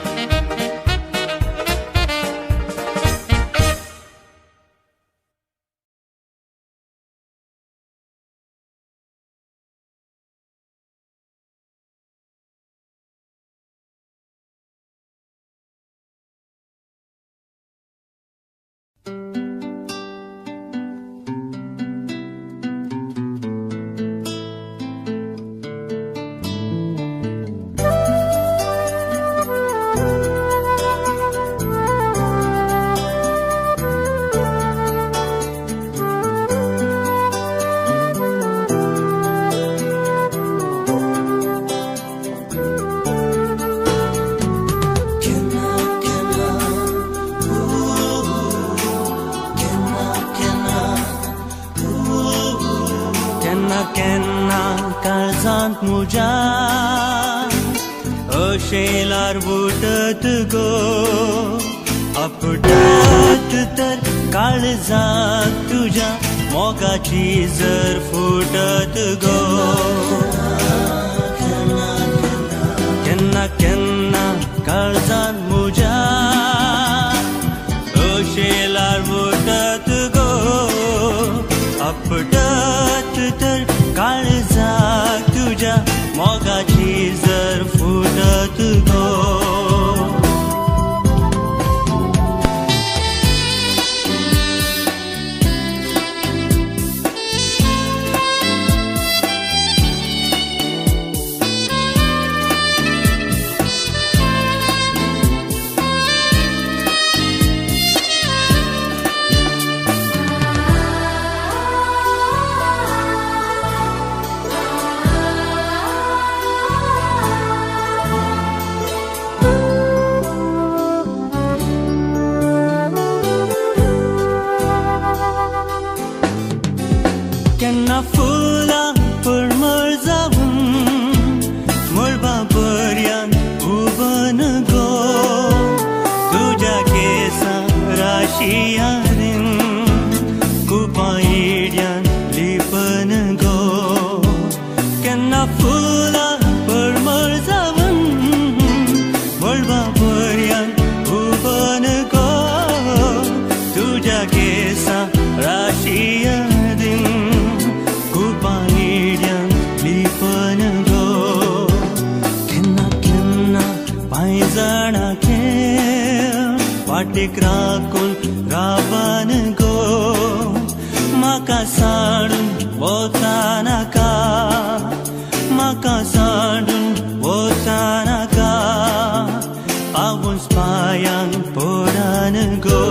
केन्ना केन्ना काळजांत म्हज्या अशेलार बुटत गो आपटत तर काळजांत तुज्या मोगाची जर फुटत गो केन्ना केन्ना काळजांत म्हज्या अशेलार बुटत गो आपटत तर काळजाक तुझ्या मोगाची जर फुटत गो केन्ना फुलां परमळ जावून मळबा पर्यंत उबन गो तुज्या केसां राशी हारीन खूब कुपायेड्यान लिपन गो केन्ना फुलां पळमळ जावन वळवा पर्यान उबन गो तुज्या केसां राशी यादीन कुपायेड्यान लिपन गो केन्ना केन्ना पांय जाणा वाटेक राखून राबान गो म्हाका सांडून वता नाका म्हाका सांडून वता नाका पावूस पांयांक पडान गो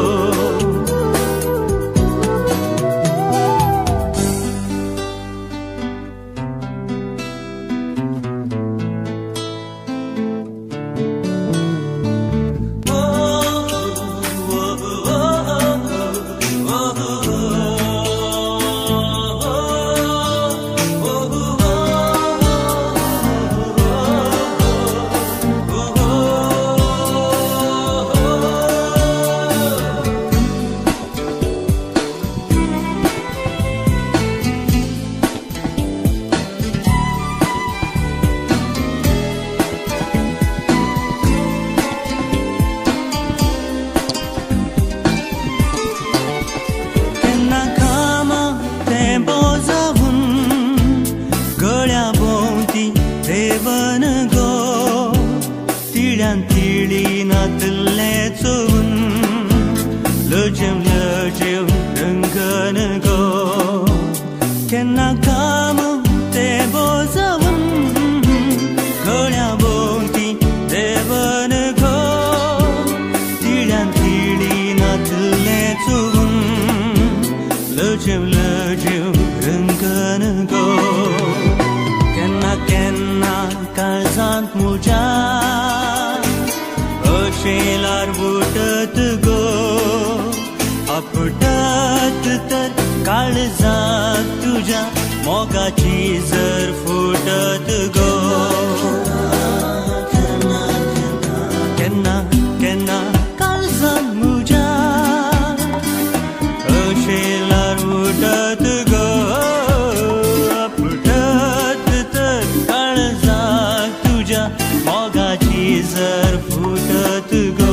शेलार बुटत गो आपटत तर काळजात तुझ्या मोगाची जर फुटत गो केन्ना केन्ना काळजात मुज्या शेलार बुटत गो आपटत तर काळजात तुझ्या मोगाची जर फुटत गो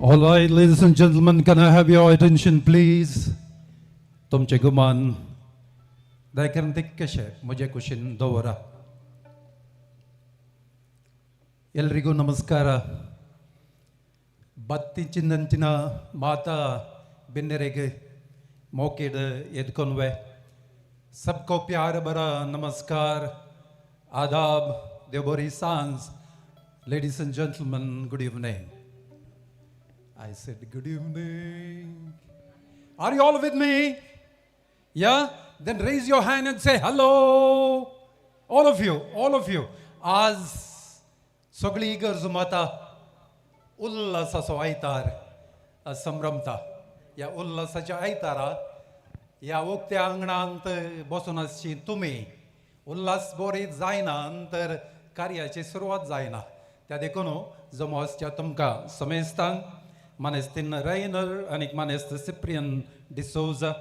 All right, ladies and gentlemen, can I have your attention, please? तुमचे गुमान दयकरण कशे म्हजे कुशीन दवरा. ಎಲ್ರಿಗೂ ನಮಸ್ಕಾರ. ಬತ್ತಿಚಿಂದಂಚಿನ ಮಾತಾ ಬಿನ್ನೆರೆಗೆ ಮೌಕೆದ ಎದ್ಕೊನ್ವೆ. सबको प्यार भरा नमस्कार, आदाब, देवबोरी सांस. Ladies and gentlemen, good evening. I said good evening. Are you all with me? Yeah? Then raise your hand and say hello. All of you, all of you. आज सगळी गरज माता उल्हासाचो आयतार संभ्रमता. ह्या उल्हासाच्या आयतारा ह्या उक्त्या आंगणांत बसून आसची तुमी उल्हास बरी जायना तर कार्याची सुरवात जायना. त्या देखून जमो आसच्या तुमकां समेस्तांक मानेस्तीन रेयनर आनी मानेस्त Cyprian D'Souza,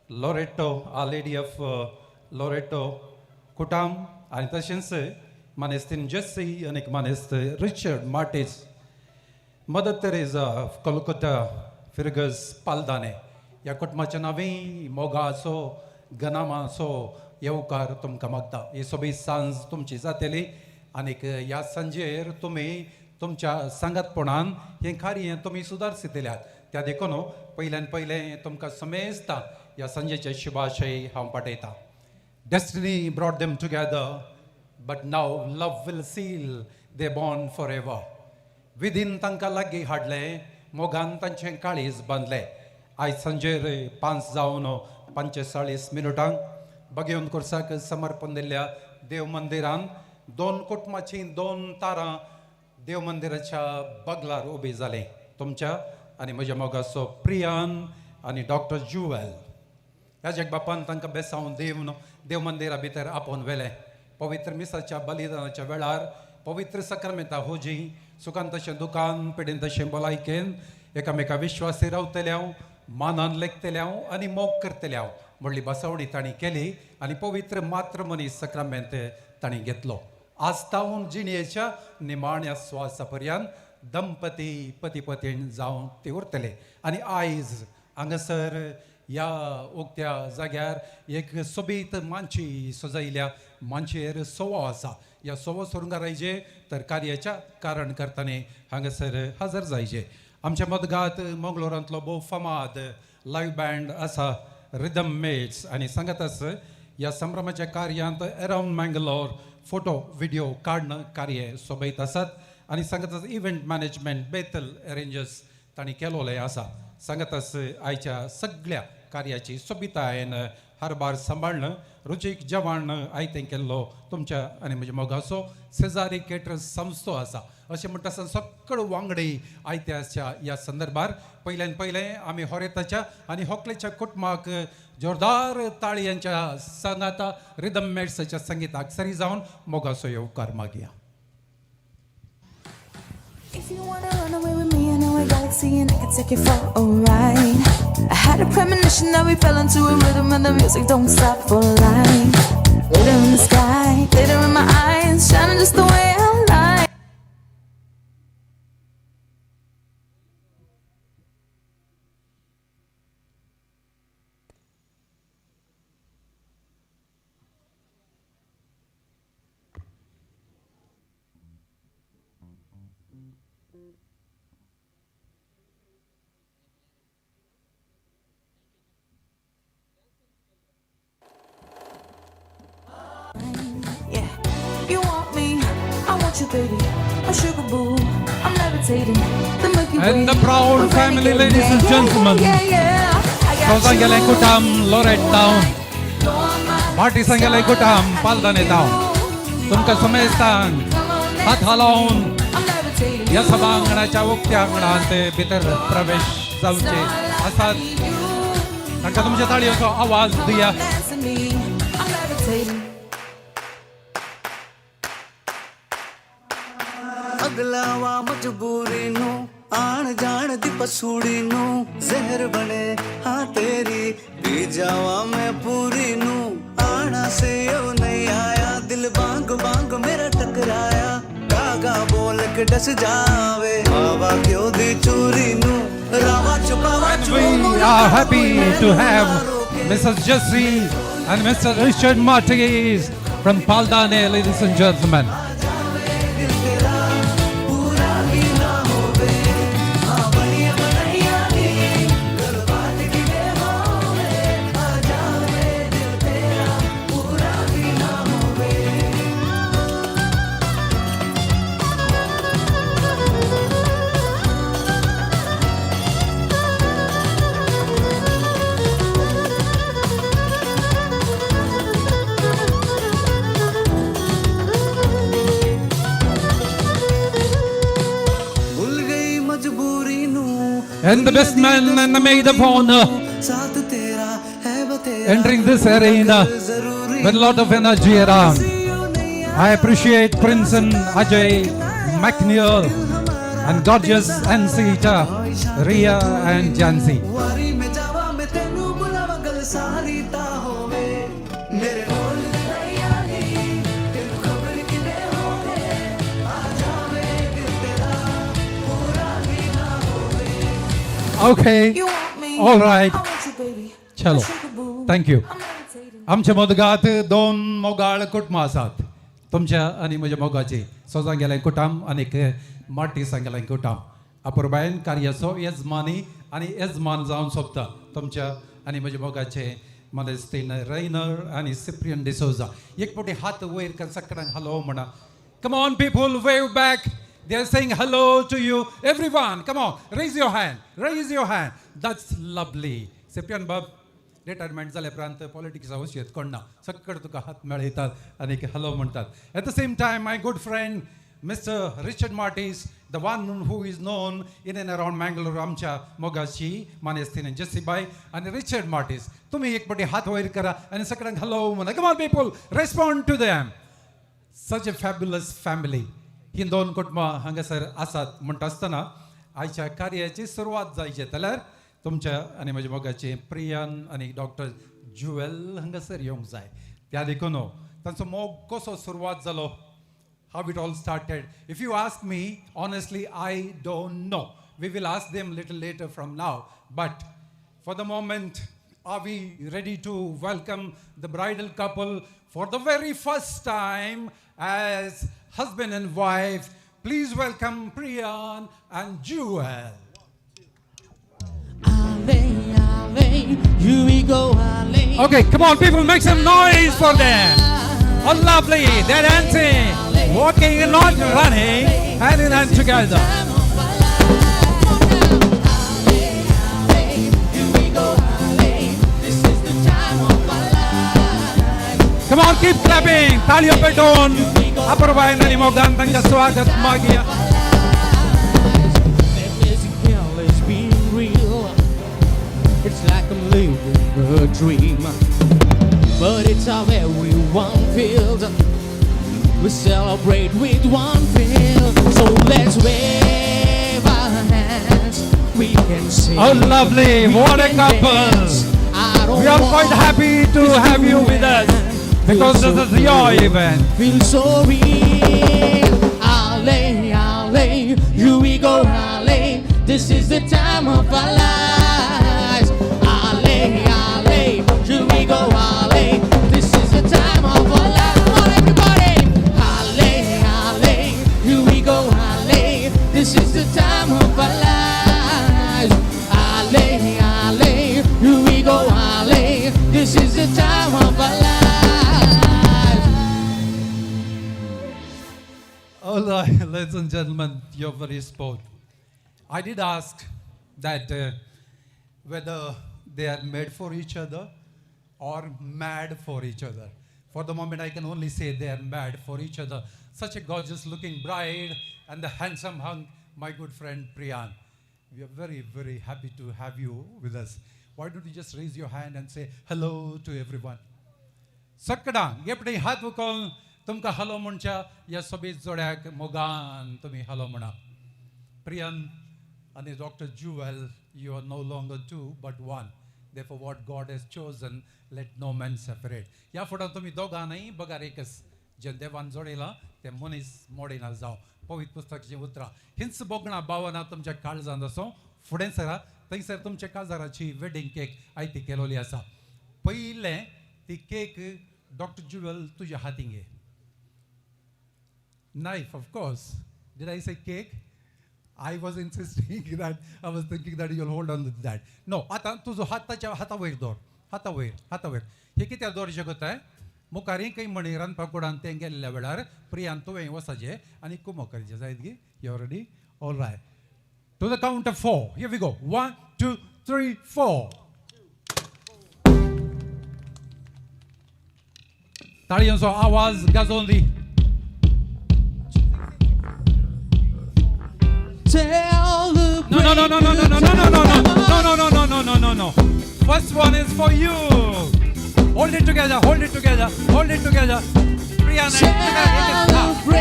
Loreto, our lady of Loreto कुटाम आनी तशेंच manestin Jessy and manest Richard Martis. Mother Teresa of Calcutta, Fergus Paldane. Yakutmacha navi, mogaso, ganamaso, येवकार तुमकां मागता ही सगळी सांज तुमची जातली आनीक ह्या सांजेर तुमी तुमच्या सांगातपणान हें कार्य तुमी सुदारसितल्यात त्या देखून पयल्यान पयलें तुमकां समेजता ह्या सांजेचे शुभाशय हांव पाठयतां. Destiny brought them together, but now love will seal their bond forever. विधीन तांकां लागीं हाडलें, मोगान तांचें काळीज बांदलें. आयज सांजेर 5:45 बगेवन कोर्साक समर्पण दिल्ल्या देव मंदिरान दोन कुटुंबाची दोन तारां देव मंदिराच्या बगलार उबी जालीं. तुमच्या आनी म्हज्या मोगाचो प्रियान आनी डॉक्टर ज्युवेल ह्या बापान तांकां बेसांव दिवन देव मंदिरा भितर आपोवन व्हेलें. पवित्र मिसाच्या बलिदानाच्या वेळार पवित्र सक्रमेंता होजी सुखान तशें दुखान पिडेन तशें भलायकेन एकामेका विश्वासी रावतल्याव मानान लेखतल्याव आनी मोग करतल्याव म्हणली बसवणी तांणी केली आनी पवित्र मात्र मनीस सक्रमेंत तांणी घेतलो. आस्तावून जिणयेच्या निमाण्या स्वासा पर्यंत दंपती पती पत्नीण जावन ते उरतले. आनी आयज हांगासर ह्या उक्त्या जाग्यार एक सोबीत मांची सजयल्या मांचेर सोवो आसा. ह्या सोवो सुरूंगार आयजे तर कार्याच्या कारण करताना हांगासर हजर जायचे. आमच्या मदगांत मंगलोरांतलो भोव फामाद लायव्ह बँड आसा रिदम मेट्स आनी सांगातच ह्या संभ्रमाच्या कार्यांत अरावंड मँगलोर फोटो व्हिडिओ काडणं कार्य सोबयत आसात आनी सांगातच इव्हेंट मॅनेजमेंट बेतल अरेंजर्स तांणी केलोलें आसा. सांगातच आयच्या सगळ्या कार्याची सोबितायेन हरबार सांबाळणं रुचीक जेवण आयतें केल्लो तुमच्या आनी म्हज्या मोगाचो सेजारी केटरर्स संस्थो आसा. अशें म्हणटा आसतना सक्कळ वांगडी आयत्याच्या ह्या संदर्भार पयल्यान पयलें आमी होरेताच्या आनी होकलेच्या कुटुंबाक जोरदार ताळयांच्या सांगाता रिदम मेट्साच्या संगीताक सरी जावन मोगाचो येवकार मागया. If you wanna run away with me, I know a galaxy and I can take you for a ride. I had a premonition that we fell into a rhythm and the music don't stop for life. Glitter in the sky, glitter in my eyes, shining just the way I like. You want me, I want you, baby. A sugar boo, I'm levitating. The Milky Way. And the proud family, ladies and gentlemen. From Angela Kutam, Lorette Town. Martis Angela Kutam, Paldane Town. तुमकां समेस्तान हात हालावन ह्या सभांगणाच्या उक्त्या अंगणांत भितर प्रवेश जावचे आसात. तांकां तुमच्या ताळयेचो आवाज दिया. अगलावा मजबूरी नू आण जान दी पसूड़ी नू जहर बने हाँ तेरी पी जावा मैं पूरी नू आना से यो नहीं आया दिल बांग बांग मेरा टकराया कागा बोल के डस जावे हवा क्यों दी चूरी नू रावा छुपावा We are happy to have Mrs. Jessy and Mr. Richard Martis from Paldane, ladies and gentlemen. And the best man and the maid of honor entering this arena with a lot of energy around. I appreciate Prince and Ajay, McNeil, and gorgeous Ansita, Ria and Jansi. Okay. You want me? All right. I want you, baby. चलो. Thank you. I'm meditating. आमच्या मोदगात दोन मोगाळ कुटुंब आसात. तुमच्या आणि म्हज्या मोगाची सोजांगेलें कुटुंब आनी मार्टीस सांगेलें कुटुंब. अपुरबायन कार्याचो येजमानी आनी येजमान जावन सोंपता तुमच्या आनी म्हज्या मोगाचे मॉडेस्टीन रेनर आनी सिप्रियन डिसोजा. एक पोटी हात वयर कर सगळ्यांक हॅलो म्हणा. Come on people, wave back. They are saying hello to you. Everyone, come on, raise your hand. Raise your hand. That's lovely. Cyprian Bab, retirement जाल्या उपरांत पॉलिटिक्सा वचयत कोणना सकड तुका हात मेळयतात आनी हॅलो म्हणटात. At the same time my good friend mister Richard Martin's, the one who is known in and around Mangalore, आमच्या मोगाची मानेस्तीन JC bye आनी Richard Martin's. तुम्ही एक पाटी हात वयर करा आनी सगळ्यांक हॅलो म्हणा. Come on people, respond to them. Such a fabulous family. ही दोन कुटुंबां हांगासर आसात म्हणटा आसतना आयच्या कार्याची सुरवात जायची जाल्यार तुमच्या आनी म्हज्या मोगाची प्रियान आनी डॉक्टर ज्युवेल हांगासर येवंक जाय. त्या देखून तांचो मोग कसो सुरवात जालो, how it all started. If you ask me honestly I don't know. We will ask them little later from now. But for the moment are we ready to welcome the bridal couple for the very first time as husband and wife. Please welcome Priyan and Jewel. Here we go, Okay, come on, people, make some noise for them. Oh, lovely. They're dancing, walking and not running, hand in hand together. Come on, keep clapping. Talia Peton. Aprobayan na ni Mogan tangga swagat magia. is being real. It's like I'm living a dream, but it's how everyone feels. We celebrate with one feel. So let's wave our hands. We can sing. Oh, lovely. What a couple. We are quite happy to have you with us because this is your event. Feel so real. Ale, ale, here we go, ale. This is the time of our lives. Ale, ale, here we go, ale. This is the time of our lives. Come on, everybody. Ale, ale, here we go, ale. This is the time of our lives. Ale, ale, here we go, ale. This is the time of our lives. All right, ladies and gentlemen, you're very sport. I did ask that whether they are made for each other or mad for each other. For the moment, I can only say they are mad for each other. Such a gorgeous looking bride and the handsome hunk, my good friend Priyan. We are very, very happy to have you with us. Why don't you just raise your hand and say hello to everyone? Sakada, yepdi hath vukol तुमका hello म्हणच्या या सोबीत जोड्याक मोगान तुम्ही hello म्हणा. Priyan and Dr. Jewel, you are no longer two but one. Therefore what God has chosen, let no man separate. या फुडां तुम्ही दोगांनी बगार एकच. जे देवान जोडयला ते मनीस मोडिना जावं. पवित्र पुस्तकाची उतरां. हिंच बोगणा भावना तुमच्या काळजांत आसूं. फुडें सरा थंयसर तुमच्या काजाराची वेडिंग केक आयती केलोली आसा. पयलें ती केक डॉक्टर ज्युवेल तुज्या हातीन घे. Knife, of course. Did I say cake? I was insisting that, I was thinking that you'll hold on to that. No, आता तुझो हाताच्या हातावयर दवर. हातावयर. हे कित्याक दवरचें कोताय? मुखारी खंय मणी रांदपाकुडान तें गेल्ल्या वेळार प्रियान तुवें वचचें आनी कुमो करचें. जायत गी? You ready? All right. To the count of 4. Here we go. 1, 2, 3, 4. ताळयांचो आवाज गाजोवन दी. Tell the No. First one is for you. Hold it together. Priyan,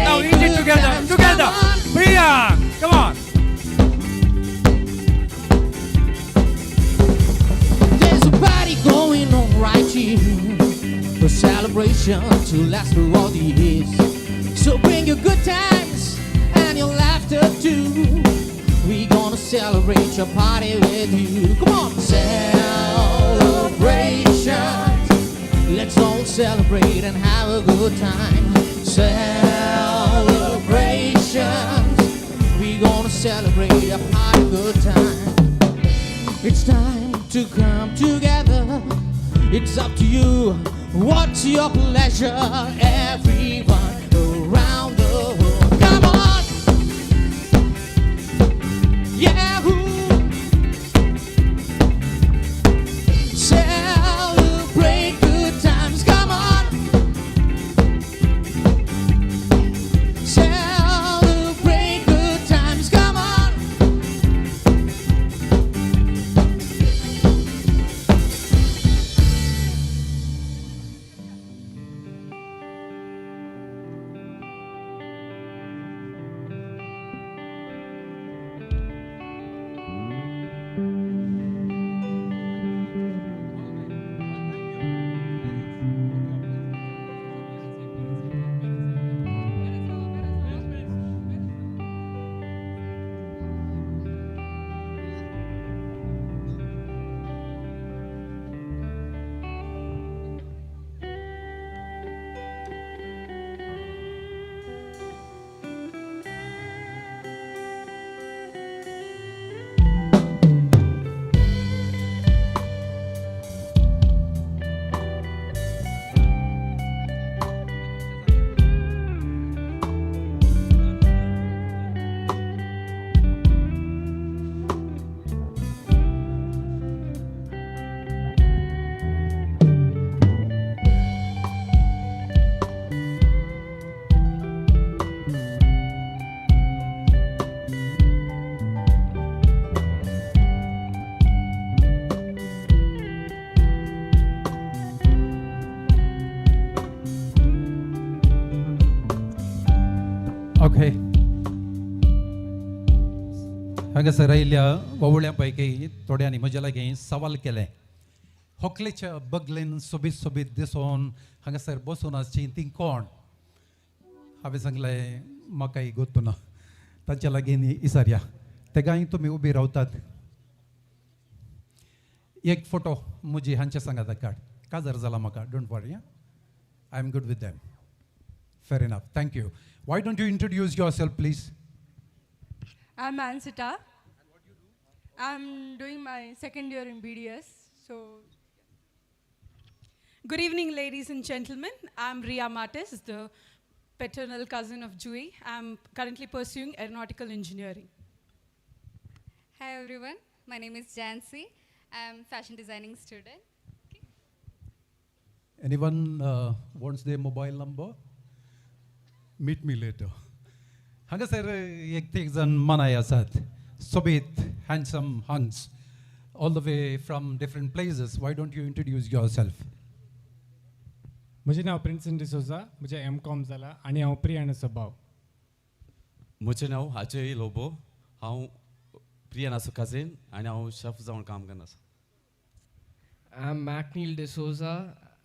now eat it together. Priyan, come on. There's a party going on right here. A celebration to last for all the years. So bring your good times and your laughter too. We gonna celebrate your party with you. Come on, celebrations. Let's all celebrate and have a good time. Celebrations. We gonna celebrate a party good time. It's time to come together. It's up to you. What's your pleasure? Everyone around the world. Come on. Yahoo! Celebrate good times. Come on. Celebrate good times. Come on. Okay हांगासर आयिल्ल्या ववळ्यांपैकी थोड्यांनी म्हजे लागीं सवाल केले होकलेच्या बगलेन सोबीत सोबीत दिसोन हांगासर बसून आसची ती कोण हांवें सांगलें म्हाकाय गोत्तू ना तांच्या लागीं इसारया तेगाय तुमी उबी रावतात एक फोटो म्हजी हांचे सांगात काड काजार जाला म्हाका don't worry I am good with them fair enough thank you Why don't you introduce yourself, please? I'm Ansita. I'm doing my second year in BDS. So, good evening, ladies and gentlemen. I'm Riya Martis, the paternal cousin of Jewel. I'm currently pursuing aeronautical engineering. Hi everyone, my name is Jessy. I'm fashion designing student. Anyone wants their mobile number? Meet me later. हांगासर एक जण मनाय आसात सोबीत handsome hunks all the way from different places. Why don't you introduce yourself? म्हजें नांव प्रिन्सन डिसोजा म्हजें M.Com जालां आनी हांव प्रियान सभाव म्हजें नांव अजय लोबो हांव प्रियानाचो कझिन आनी हांव शेफ जावन काम करना I'm McNeil D'Souza.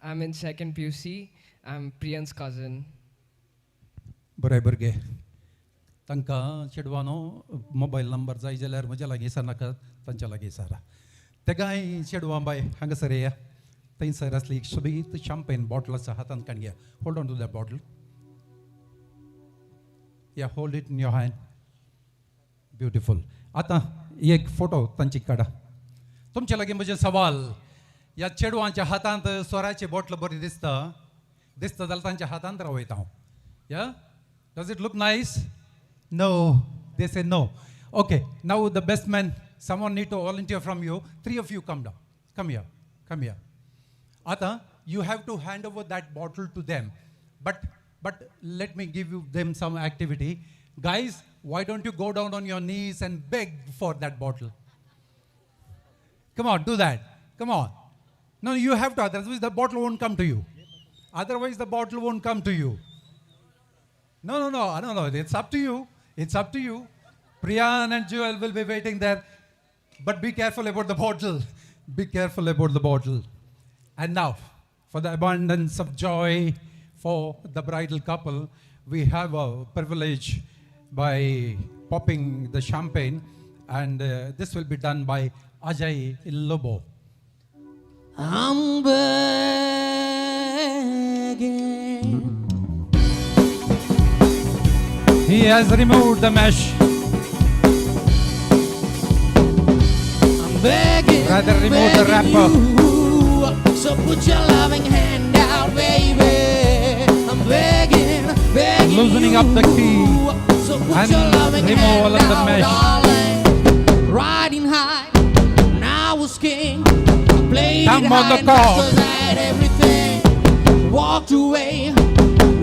I'm in second PUC. I'm Priyan's cousin. बरोबर गे तांकां चेडवानो मोबायल नंबर जाय जाल्यार म्हज्या लागीं इसनाकात तांच्या लागीं इसारा तेगाय चेडवां बाय हांगासर येया थंयसर आसली एक सोबीत शॅम्पेन बॉटल आसा हातांत काडून घे hold on to that bottle या hold it in your hand beautiful आतां एक फोटो तांची काडा तुमच्या लागीं म्हजे सवाल ह्या चेडवांच्या हातांत सोऱ्याची बॉटल बरी दिसता जाल्यार तांच्या हातांत रावयता हांव या Does it look nice? No. They say no. Okay. Now the best man, someone need to volunteer from you. 3 of you come down. Come here. Come here. Ata, you have to hand over that bottle to them. But let me give you them some activity. Guys, why don't you go down on your knees and beg for that bottle? Come on, do that. Come on. No, you have to. Otherwise the bottle won't come to you. Otherwise the bottle won't come to you. No. It's up to you. It's up to you. Priyan and Jewel will be waiting there. But be careful about the bottle. Be careful about the bottle. And now, for the abundance of joy for the bridal couple, we have a privilege by popping the champagne. And this will be done by Ajay Lobo. I'm begging. He has removed the mesh. I'm begging. Rather remove the wrapper. So put your loving hand out, baby. I'm begging, begging. Loosening up the key So put and your loving remove hand all of the out, mesh. darling. Riding high, now I was king. Played Thumb it on the high and cord. fast 'cause I had everything. Walked away,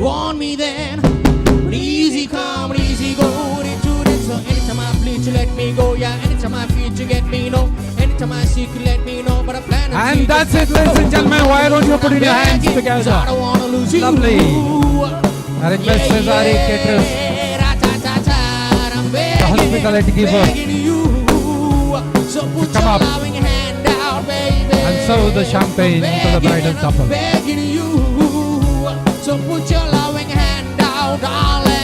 warned me then. But easy come, easy go. So anytime I bleed, you let me go. Yeah, anytime I feel, you get me. No, anytime I seek, you let me know. But I plan to And that's it, ladies and gentlemen. Why don't you put in your hands together? I don't wanna lose you. Lovely. I request Cesare Caterers, the hospitality giver, So put come your up loving hand out, baby. and serve the champagne to the bridal couple. Begging you. So put your loving hand out, darling.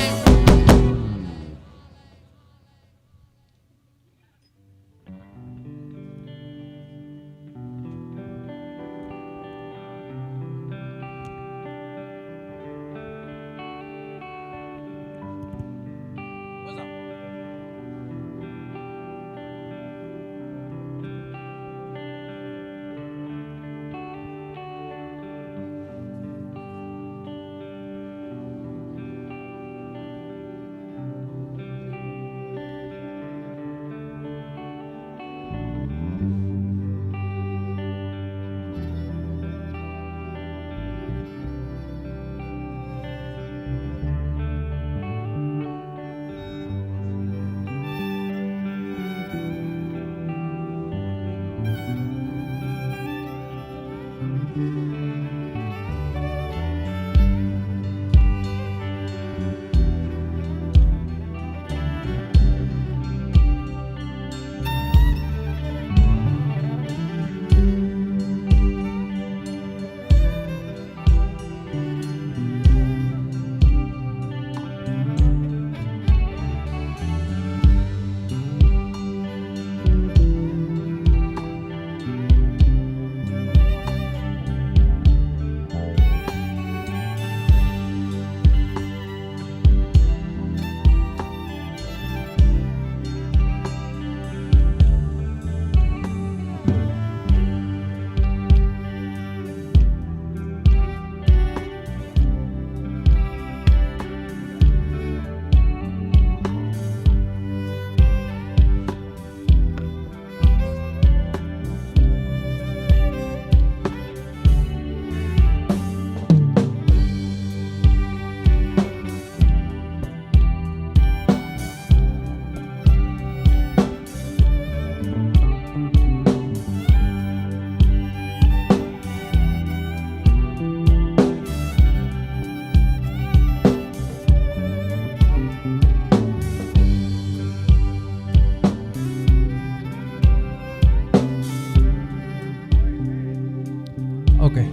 Okay.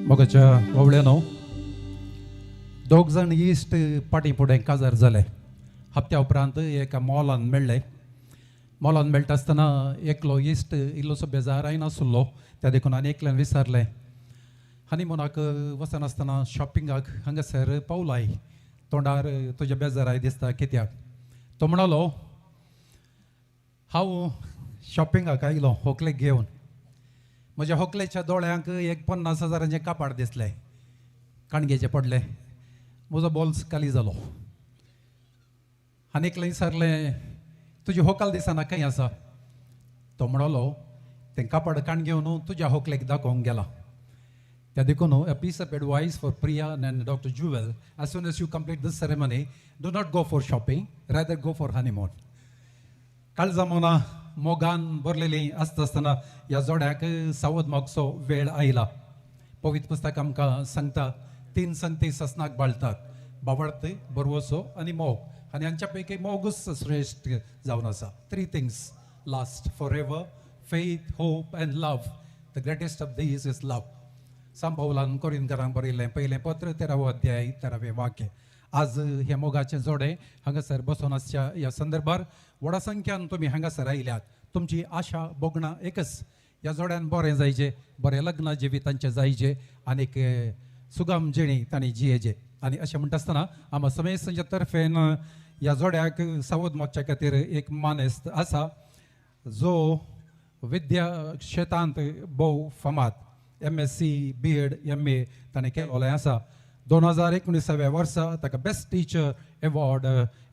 मोगाच्या ववळ्यानो दोग जाण इश्ट पाटी फुडें काजार जाले हप्त्या उपरांत एका मॉलान मेळ्ळे मॉलान मेळटा आसतना एकलो इश्ट इल्लोसो बेजार आसलो त्या देखून आनी एकल्यान विचारलें हनीमुनाक वचनासतना शॉपिंगाक हांगासर पावलाय तोंडार तुज्या बेजाराय दिसता कित्याक तो म्हणलो हांव शॉपिंगाक आयलो व्हंकलेक घेवन म्हज्या व्हंकलेच्या दोळ्यांक एक 50,000 कापाड दिसलें काणगेचे पडले म्हजो बॉल्स खाली जालो आनी एकलें विचारलें तुजी व्हंकल दिसना खंय आसा तो म्हणलो तें कापड काणगेवन तुज्या व्हंकलेक दाखोवंक गेला त्या देखून a piece of advice for Priyan and Dr. Jewel, as soon as you complete this ceremony, do not go for shopping, rather go for honeymoon. काळजामोना मोगान भरलेली आसतना ह्या जोड्याक सावध मोगचो वेळ आयला पवित्र पुस्तक आमकां सांगता 3 संगती ससनाक बाळतात बावळत बरवसो आनी मोग आनी हांच्या पैकी मोगूच श्रेश्ठ जावन आसा 3 things last forever, faith, hope and love. The greatest of these is love. सांत पौलान कोरिंथकारांक बरयलें पयलें पत्र 13 अध्याय 13वें वाक्य आज हे मोगाचे जोडे हांगासर बसून आसच्या ह्या संदर्भार व्हडा संख्यान तुमी हांगासर आयल्यात. तुमची आशा बोगणा एकच, ह्या जोड्यान बरें जायचे, बरें लग्न जिवी तांचे जायचे आनीक सुगम जिणी तांणी जियेचे. आनी अशें म्हणटा आसतना आमी समेस्तच्या तर्फेन ह्या जोड्याक सावध मागच्या खातीर एक मानेस्त आसा जो विद्या क्षेत्रांत भोव फामाद MSc B.Ed MA ताणें केलोलें आसा. 2019व्या वर्सा ताका बेस्ट टीचर एवॉर्ड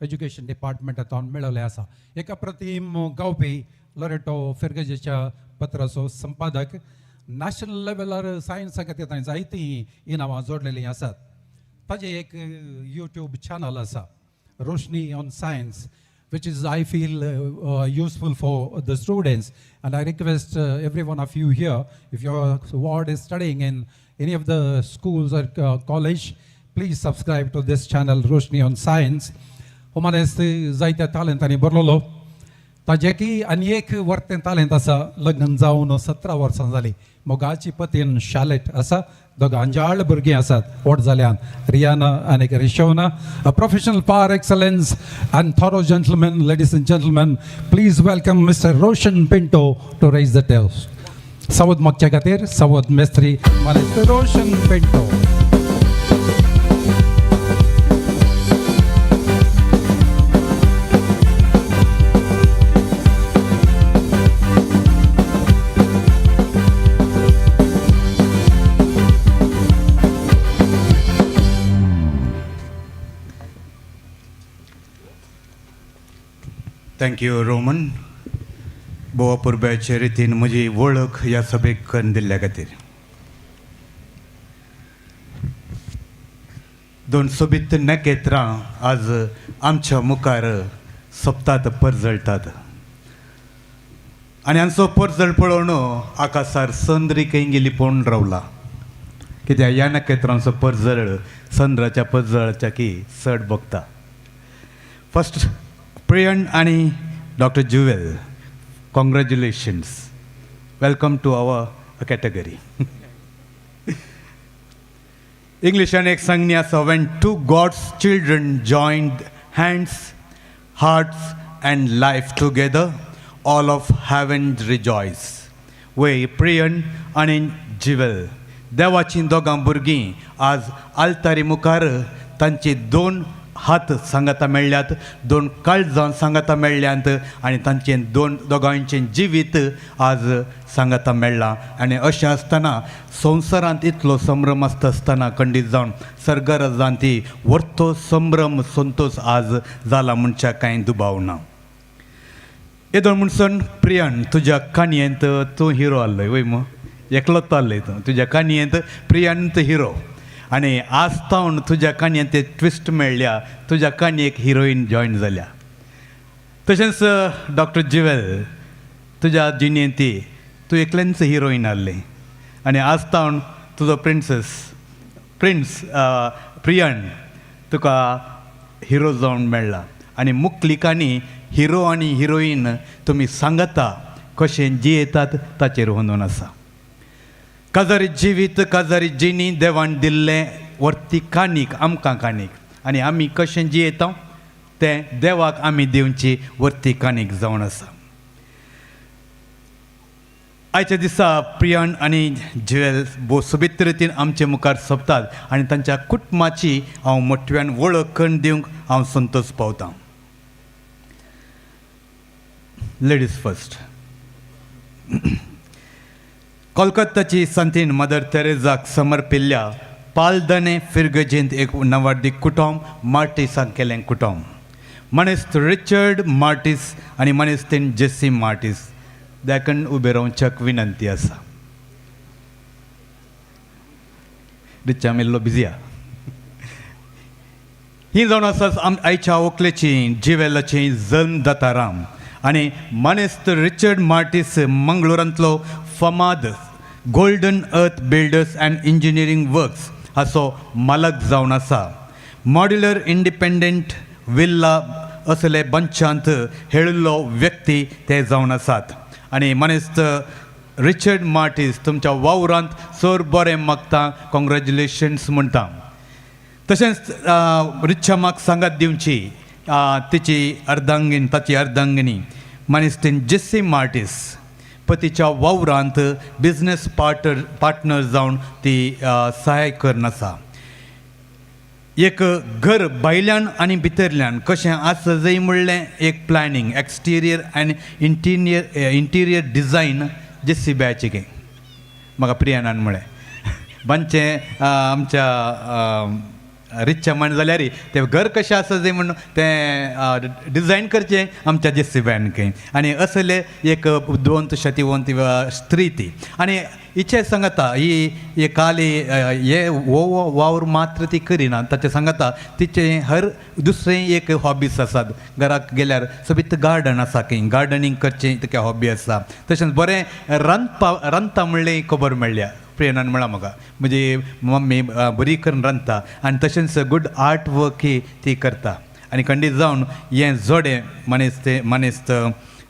एज्युकेशन डिपार्टमेंटांतून मेळिल्लें आसा. एक अप्रतीम गावपी लॉरेटो फेर्गेजेच्या पत्राचो संपादक. नॅशनल लेवलार सायन्सा खातीर ताणें जायतीं इनामां जोडलेलीं आसात. ताजें एक यूट्यूब चॅनल आसा Roshni on science, which is I feel useful for the students, and I request every one of you here, if your ward is studying in any of the schools or college, please subscribe to this channel Roshni on Science. Humanist जायत्या तालंतांनी बरलोलो. ताजेकी आनी एक वर्तें तालंत आसा. लग्न जावन 17 वर्सां जालीं. मोगाची पतीन शालेट आसा. दोगांजाळ भुरगीं आसात व्हड जाल्यान, रियाना आनी Rishona. A professional par excellence and thorough gentleman, ladies and gentleman, please welcome mister Roshan Pinto to raise the toast. सावध मागच्या खातीर सावध मेस्त्री mister Roshan Pinto. Thank you Roman. बोवा पुरब्याचे रितीन म्हजी वळख ह्या सभेक करून दिल्ल्या खातीर. दोन सोबीत नखेत्रां आज आमच्या मुखार सोंपतात, परजळटात. आनी हांचो परजळ पळोवन आकाशार संद्री केंगी लिपोवन रावला. कित्याक ह्या नखेत्रांचो परजळ चंद्राच्या परजळाच्या की चड भोगता. First Priyan and Dr. Jewel, congratulations. Welcome to our category. English and सांगणी आसा, when two God's children joined hands, hearts and life together, all of heaven rejoice. Way Priyan and Jewel, देवाची दोगां भुरगीं आज आल्तारी मुखार तांची दोन हात सांगाता मेळ्ळ्यात, दोन काळजां सांगाता मेळ्ळ्यांत आनी तांचे दोगांचें जिवीत आज सांगाता मेळ्ळां. आनी अशें आसतना संवसारांत इतलो संभ्रम आसता आसतना खंडीत जावन सर्गराजांती वर्तो संभ्रम संतोश आज जाला म्हणच्या कांय दुबाव ना. येदोळ म्हणसर प्रियान, तुज्या काणयेंत तूं हिरो आसलोय वय मो, एकलोच आसलय तूं. तुज्या काणयेंत प्रियान हिरो आनी आज तावन तुज्या काणयेंत ते ट्विस्ट मेळ्ळ्या, तुज्या काणयेक हिरोईन जॉयन जाल्या. तशेंच डॉक्टर ज्युवेल, तुज्या जिणेंत तूं एकल्याच हिरोईन आसलें आनी आज तावन तुजो प्रिन्स प्रियान तुका हिरो जावन मेळ्ळा. आनी मुख्लिकांनी हिरो आनी हिरोईन तुमी सांगता कशें जियेतात ताचेर होंदून आसा. काजारी जिवीत, काजारी जिणी देवान दिल्लें वर्ती काणीक आमकां काणीक, आनी आमी कशें जियेता तें देवाक आमी दिवची वर्ती काणीक जावन आसा. आयच्या दिसा प्रियान आनी ज्युवेल भोव सोबीत रितीन आमचे मुखार सोंपतात आनी तांच्या कुटुंबाची हांव मोठव्यान वळख करून दिवंक हांव संतोश पावतां. Ladies first. कोलकाताची संतीन मदर तेरेजाक समर्पिल्ल्या पालदने फिर्गजेंत एक नवार्दीक कुटुंब मार्टिसाक केलें कुटुंब. मनेस्त रिचर्ड मार्टिस आनी मनेस्तीन जेसी मार्टिस. देखून उबे रावच्याक विनंती आसा. रिचा मेल्लो बिजी आहा. ही जावन आसा आयच्या व्हंकलेची ज्युवेलाची जल्मदाता आनी मनेस्त रिचर्ड मार्टिस मंगळुरांतलो फामाद गोल्डन अर्थ बिल्डर्स अँड इंजिनियरींग वर्क्स हाचो मालक जावन आसा. मॉड्युलर इंडिपेंडंट विल्ला असले बंचांत हेळिल्लो व्यक्ती ते जावन आसात. आनी मनेस्त रिचर्ड मार्टिस तुमच्या वावरांत चड बरें मागता, कॉंग्रॅच्युलेशन्स म्हणटा. तशेंच रिच्छामाक सांगात दिवची तिची अर्धांगीण ताची अर्धांगिनी मनीसतीन जेसी मार्टिस पतीच्या वावरांत बिझनेस पार्टनर जावन ती सहाय करन आसा. एक घर भायल्यान आनी भितरल्यान कशें आसा जाय म्हणलें एक प्लॅनिंग एक्सटिरियर आनी इंटिरियर डिझायन जेसी बॅचे गे म्हाका प्रियानान म्हळें बांदचें आमच्या रिच्चा म्हण जाल्यार ते घर कशें आसा जें म्हणून तें डिझायन करचें आमच्या जेसी बॅनके आनी असले एक उद्वंत शतिवंत स्त्री ती आनी हिचे सांगता ही काली हे वो वावर मात्र ती करिना ताचे सांगता तिचे हर दुसरें एक हॉबीज आसात. घराक गेल्यार सोबीत गार्डन आसा खंय गार्डनींग करचें तिका हॉबी आसा. तशेंच बरें रांदता म्हणलें खबर मेळ्ळ्या प्रियनान म्हळां म्हाका म्हणजे मम्मी बरी करून रांदता आनी तशेंच गुड आर्ट वर्क ही ती करता. आनी खंडीत जावन हें जोडें मनीस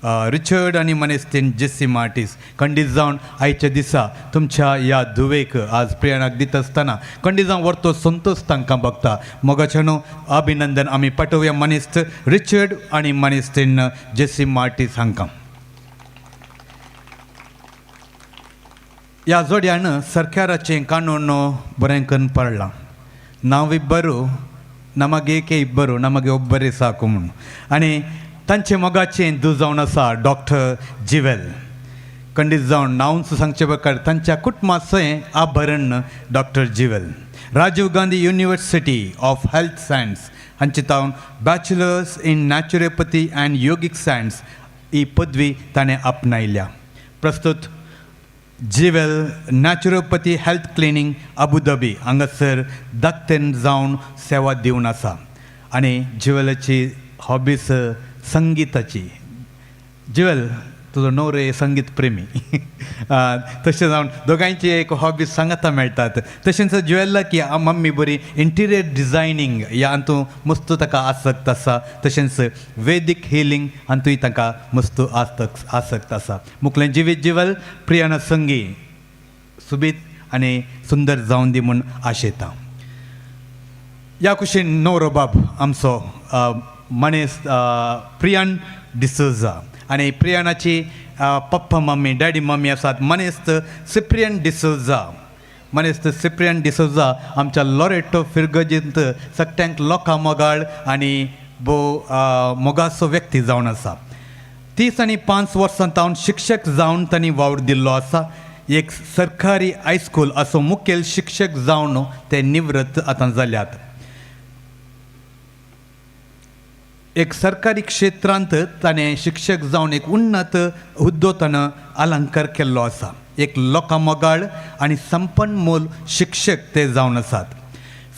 रिचर्ड आनी मनीसतीन जेसी मार्टिस खंडीत जावन आयच्या दिसा तुमच्या ह्या धुवेक आज प्रियानाक दिता आसतना खंडीत जावन व्हरतो संतोष तांकां बघता. मोगाचें अभिनंदन आमी पाठोवया मनीस रिचर्ड आनी मनीसतीन जेसी मार्टिस हांकां. ह्या जोड्यान सरकाराचें कानून बरें करून पडलां. नांव इब्बरू नमगेके इब्बरू नमगे ಒಬ್ಬರೇ ಸಾಕು म्हणून आनी तांचे मोगाचें धू जावन आसा डॉक्टर जिवेल. खंडीत जावन नांव सांगचे प्रकार तांच्या कुटुंबाचें आभरण doctor Jewel. Rajiv Gandhi university of health science हांचे तावन bachelors in naturopathy and yogic science ही पदवी ताणें आपणायल्या. प्रस्तुत Jewel naturopathy health clinic Abu Dhabi हांगासर धाकटेन जावन सेवा दिवन आसा. आनी जिवेलाची हॉबीज संगीताची. जिवेल तुजो न्हवरे संगीत प्रेमी तशें जावन दोगांयची एक हॉबीज सांगता मेळटात. तशेंच जिवेला की मम्मी बरी इंटिरियर डिझायनींग ह्या हातूं मस्त ताका आसक्त आसा. तशेंच वेदीक हिलींग हातूंय ताका मस्त आसक्त आसा. मुखलें जिवेल प्रियाना संगी सुबीत आनी सुंदर जावन दी म्हूण आशेता. ह्या कुशीन न्हवरो बाब आमचो मनीस प्रियान डिसोजा आनी प्रियानाची पप्पा मम्मी डॅडी मम्मी आसात मनीस सिप्रियन डिसोजा. मनीस सिप्रियन डिसोजा आमच्या लॉरेटो फिरगजींत सगट्यांक लोकां मोगाळ आनी मोगाचो व्यक्ती जावन आसा. 30 आनी 5 वर्सां तावन शिक्षक जावन तांणी वावर दिल्लो आसा. एक सरकारी हायस्कूल असो मुखेल शिक्षक जावन ते निवृत्त आतां जाल्यात. एक सरकारी क्षेत्रांत ताणें शिक्षक जावन एक उन्नत हुद्दो ताणें अलंकार केल्लो आसा. एक लोकां मोगाळ आनी संपन्नमोल शिक्षक ते जावन आसात.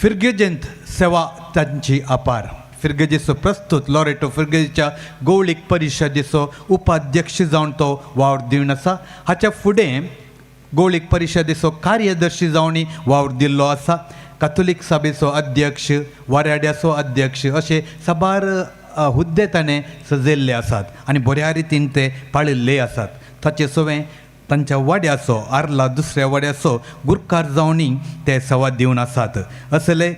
फिरगेजेंत सेवा तांची अपार. फिरगेजेचो प्रस्तुत लॉरेटो फिरगेजेच्या गौळीक परिशदेचो उपाध्यक्ष जावन तो वावर दिवन आसा. हाच्या फुडें गौळीक परिशदेचो कार्यदर्शी जावनी वावर दिल्लो आसा. कॅथोलीक सभेचो अध्यक्ष वाऱ्याड्याचो अध्यक्ष अशे साबार हुद्दे ताणें सजयल्ले आसात आनी बऱ्या रितीन ते पाळिल्ले आसात. ताचे सवें तांच्या वाड्याचो आर्ला दुसऱ्या वाड्याचो गुरकार जावनी ते सेवा दिवन आसात. असले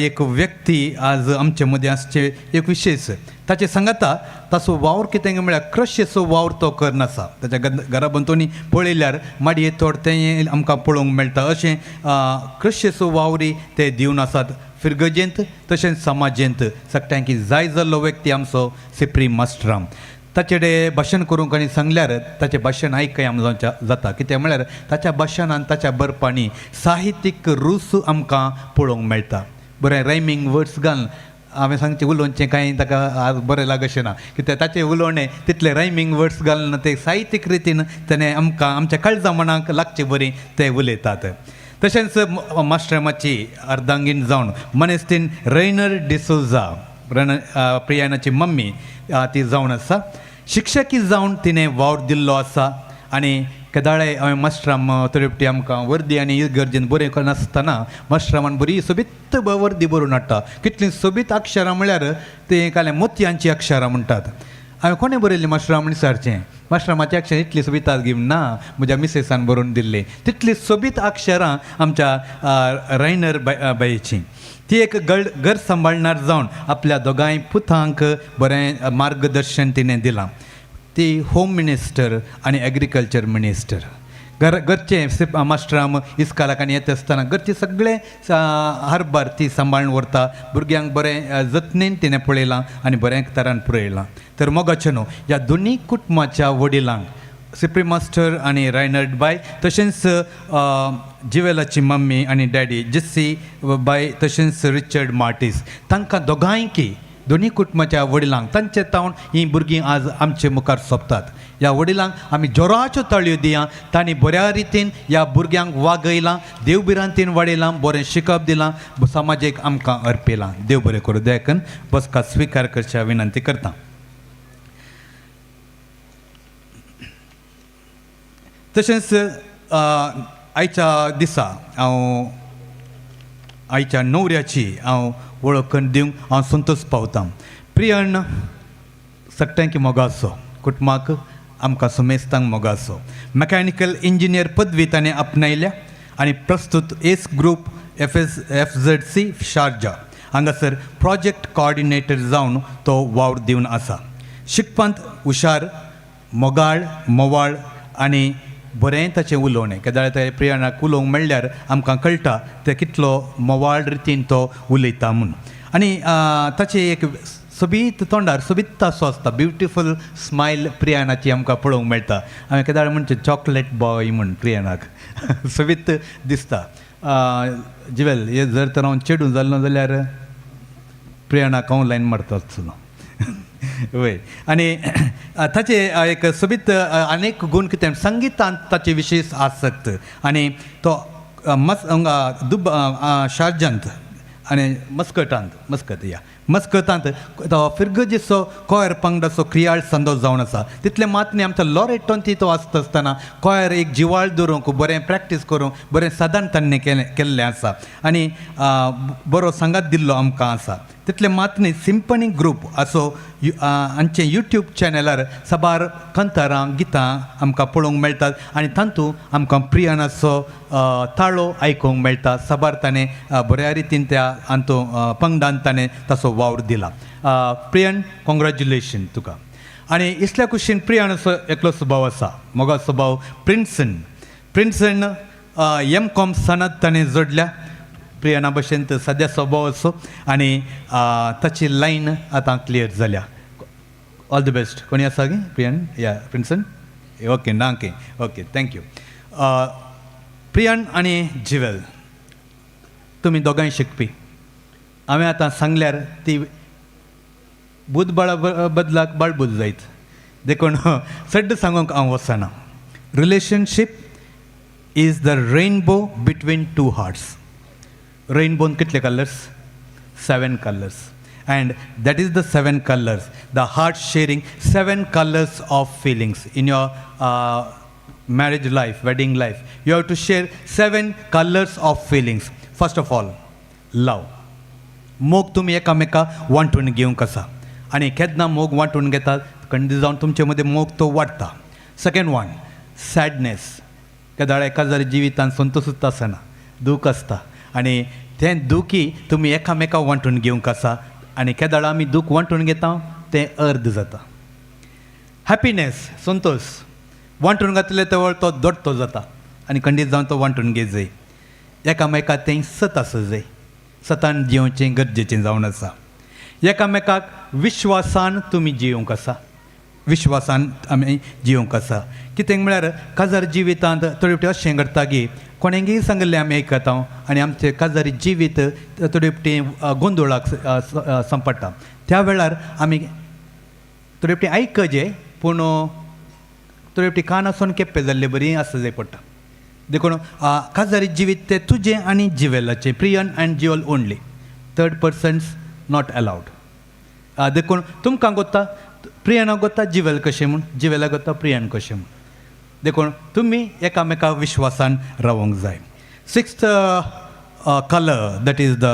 एक व्यक्ती आज आमचे मदीं आसचे एक विशेश. ताचे सांगता ताचो वावर कितें म्हळ्यार क्रशेचो वावर तो करनासा. ताच्या घराबंतोनी पळयल्यार माडये तोड तें आमकां पळोवंक मेळटा. अशें क्रशेचो वावरी ते दिवन आसात फिरगजेंत तशेंच समाजेंत. सगट्यांकी जाय जाल्लो व्यक्ती आमचो सिप्री मास्टराम. ताचे कडेन भाशण करूंक आनी सांगल्यार ताचें भाशण आयकय आमच्या जाता. कित्याक म्हळ्यार ताच्या भाशणान ताच्या बरपांनी साहित्यीक रूस आमकां पळोवंक मेळटा. बरें रायमींग वर्ड्स घालून हांवें सांगचें उलोवचें कांय ताका बरें लागचें ना. कित्याक ताचें उलोवणें तितलें रायमींग वर्ड्स घालून ते साहित्यीक रितीन ताणें आमकां आमच्या काळजा मनाक लागचें बरी ते उलयतात. तशेंच मास्टरामाची अर्धांगीण जावन मनीसतीन रेनर डिसोजा प्रियानाची मम्मी ती जावन आसा. शिक्षकी जावन तिणें वावर दिल्लो आसा. आनी केदाळे हांवें मास्टराम तरेपटी आमकां वर्दी आनी गरजेन बरें नासतना मास्टरामान बरी सोबीत वर्दी बरोवन हाडटा. कितलीं सोबीत अक्षरां म्हळ्यार तें काले मोतयांची अक्षरां म्हणटात. हांवें कोणें बरयल्लें मास्टरा म्हण विचारचें. मास्टर म्हाजे अक्षर इतली सोबीत आस गिम ना, म्हज्या मिसेसान बरोवन दिल्ली. तितली सोबीत अक्षरां आमच्या रायनर बायेचीं. ती एक घर सांबाळणार जावन आपल्या दोगांय पुतांक बरें मार्गदर्शन तिणें दिलां. ती होम मिनिस्टर आनी एग्रीकल्चर मिनिस्टर. घरचे मास्टराम इस्कालाक आनी येता आसतना घरचे सगळे हारबार ती सांबाळून व्हरता. भुरग्यांक बरें जतनेन तिणें पळयलां आनी बरें तरान पुरयलां. तर मोगाचें न्हू, ह्या दोनी कुटुंबाच्या वडिलांक सिप्री मास्टर आनी रायनर्ड बाय, तशेंच जिवेलाची मम्मी आनी डॅडी जेसी बाय, तशेंच रिचर्ड मार्टीस, तांकां दोगांयकी दोनी कुटुंबाच्या वडिलांक तांचे तावन हीं भुरगीं आज आमचे मुखार सोंपतात. ह्या वडिलांक आमी जोराच्यो ताळयो दिया. तांणी बऱ्या रितीन ह्या भुरग्यांक वागयलां, देवबिरांतीन वाडयलां, बरें शिकप दिलां, समाजीक आमकां अर्पिलां. देव बरें करूं. देखून बसका स्विकार करच्या विनंती करता. तशेंच आयच्या दिसा आयच्या णवऱ्याची हांव वळख दिवंक हांव संतोश पावतां. प्रियन सगळ्यांक मोगासो, कुटुंबाक आमकां सुमेस्तांक मोगासो. मॅकॅनिकल इंजिनियर पदवी ताणें आपणायल्या आनी प्रस्तुत एस ग्रुप FZC शारजा हांगासर प्रोजेक्ट कोऑर्डिनेटर जावन तो वावर दिवन आसा. शिकपांत हुशार, मोगाळ, मोवाळ आनी बरें ताचें उलोवणें. केदाळ ते प्रियानाक उलोवंक म्हणल्यार आमकां कळटा ते कितलो मोवाळ रितीन तो उलयता म्हूण. आनी ताची एक सोबीत तोंडार सोबीत तासो आसता. ब्युटिफूल स्मायल प्रियानाची आमकां पळोवंक मेळटा. हांवें केदाळ म्हणचें चॉकलेट बॉय म्हूण प्रियानाक सोबीत दिसता. जिवेल हे जर तर हांव चेडूं जाल्लो जाल्यार प्रियानाक हांव लायन मारतालो वय. आनी ताचे एक सोबीत अनेक गूण कितें संगीतांत ताचे विशेश आसक्त. आनी तो शारजांत आनी मस्कटांत तो फिरगजीचो कॉयर पंगडाचो क्रियाळ संदो जावन आसा. तितले मात न्ही आमच्या लॉरेटोन ती तो आसता आसतना कॉयर एक जिवाळ दवरूंक बरें प्रॅक्टीस करूंक बरें साधन ताणें केल्लें आसा. आनी बरो सांगात दिल्लो आमकां आसा. तितले मात न्ही सिंपनी ग्रूप असो हांचे यूट्यूब चॅनलार साबार कंतारां गितां आमकां पळोवंक मेळटात. आनी तातूंत आमकां प्रियानाचो ताळो आयकूंक मेळटा. साबार ताणें बऱ्या रितीन त्या हातूंत पंगडान ताणें ताचो वावर दिला. प्रियन, कॉंग्रॅच्युलेशन तुका. आनी इतल्या कुशीन प्रियानाचो एकलो स्वभाव आसा, मोगा स्वभाव. प्रिन्सन M.Com सनत ताणें जोडल्या. प्रियाना भशेन सद्या स्वभाव असो आनी ताची लायन आतां क्लियर जाल्या. All the best. कोणी आसा गे प्रियन? या प्रिन्सन. ओके नाके. Okay thank you. प्रियन आनी जिवेल तुमी दोगांय शिकपी. हांवें आतां सांगल्यार ती बुधबाळा बदलाक बाळबूद जायत देखून सड्ड सांगूंक हांव वचना. Relationship is the rainbow between two hearts. रेनबोन कितले colours? 7 colours. And that is the 7 colors. The heart sharing 7 colors of feelings in your marriage life, wedding life. You have to share 7 colors of feelings. First of all, love. मोग तुम्ही एकामेका वांटून घेवंक आसा आनी केन्ना मोग वांटून घेतात खंडी जावन तुमचे मदें मोग तो वाडटा. Second one, sadness. केदाळ एका जर जिवितांत संतोषूच आसना, दूख आसता आनी तें दुखी तुमी एकामेका वांटून घेवंक आसा आनी केदाळ आमी दूख वांटून घेता तें अर्द जाता. हॅपिनेस, संतोष वांटून घातले तेवळ तो दोडतो जाता आनी खंडीत जावन तो वांटून घे जाय. एकामेका तें सत आसूं जाय. सतान जिवचें गरजेचें जावन आसा. एकामेकाक विश्वासान तुमी जिवंक आसा. विश्वासान आमी जिवंक आसा. कितें म्हळ्यार काजार जिवितांत थोडे फावटी अशें घडटा की कोणेंगेय सांगलें आमी आयकता आनी आमचें काजारी जिवीत थोडे फावटी गोंदोळाक संपडटा. त्या वेळार आमी थोडे फावटी आयकचें पूण थोडे फावटी कान आसून केप्पे जाल्ले बरी आसा जाय पडटा. देखून काजारी जिवीत तें तुजें आनी जिवेलाचें. Priyan and Jewel only. Third persons not allowed. देखून तुमकां गोत्ता प्रियनाक गोत्ता जिवेल कशें म्हूण, जिवेलाक गोत्ता प्रियन कशें म्हूण. देखून तुमी एकामेका विश्वासान रावंक जाय. Sixth colour that is the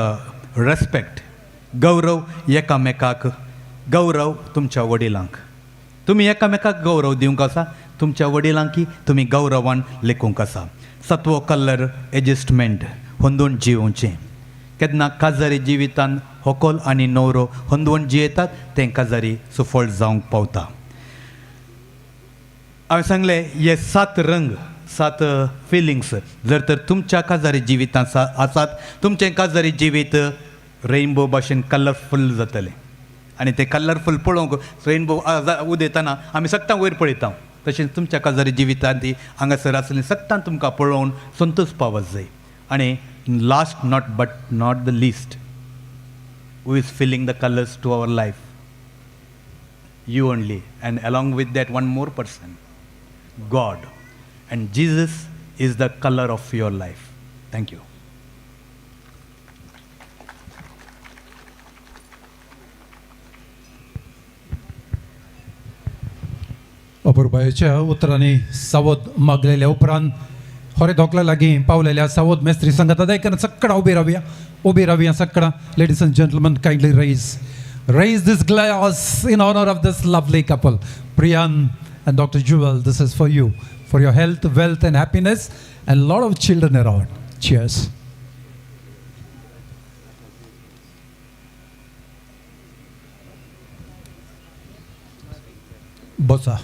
respect. गौरव एकामेकाक. गौरव तुमच्या वडिलांक. तुम्ही एकामेकाक गौरव दिवंक आसा, तुमच्या वडिलांकी तुम्ही गौरवान लेखूंक आसा. 7वो कलर एडजस्टमेंट, होंदून जिवोवचें. केन्ना काजारी जिवितान व्हंकल आनी न्हवरो होंदून जियेतात तें काजारी सुफळ जावंक पावता. हांवें सांगलें हे 7 रंग, 7 फिलिंग्स जर तर तुमच्या काजारी जिवितांत आसात, तुमचें काजारी जिवीत रेनबो भाशेन कलरफूल जातलें. आनी तें कलरफूल पळोवंक रेनबो उदेताना आमी सगळ्यां वयर पळयता. तशेंच तुमच्या काजारी जिवितांत ती हांगासर आसलें सगळ्यां तुमकां पळोवन संतोश पावत जाय. आनी last but not the least, who is filling the colours to our life? You only. And along with that, one more person, God. And Jesus is the color of your life. Thank you. अपुरबायेच्या उतरांनी सावध मागलेल्या उपरांत होरे दोकला लागीं पावलेल्या सावध मेस्त्री संगता दायकन सक्कडा उबी रावया सक्कडा. Ladies and gentleman, kindly raise this glass in honor of this lovely couple, Priyan and Dr. Jewel. This is for you, for your health, wealth and happiness, and a lot of children around. Cheers. Bossa.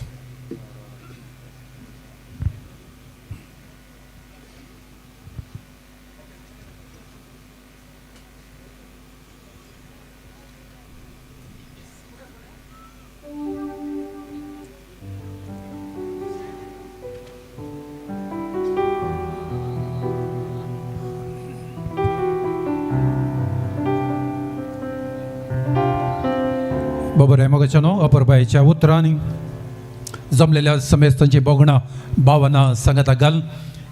बरोबर आहे. मगाच्यानो अपुरबायेच्या उतरांनी जमलेल्या समेस्तांची बोगणा भावना सांगता घाल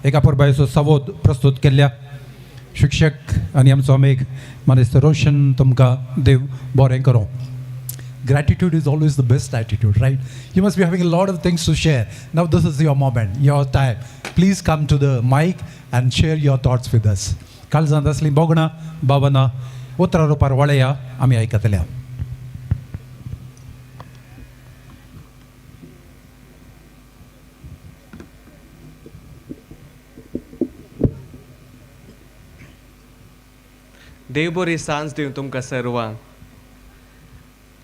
एक अपुरबायेचो संवाद प्रस्तुत केल्ल्या शिक्षक आनी आमचो अमेक मानेस्त रोशन तुमकां देव बरें करूं. Gratitude is always the best attitude, right? You must be having a lot of things to share. Now this is your moment, your time. Please come to the mic and share your thoughts with us. काळजांत असली बोगणा भावना उतरा रुपार वळया आमी आयकतल्या. देव बरी सांज दिवन तुमकां सर्वांक.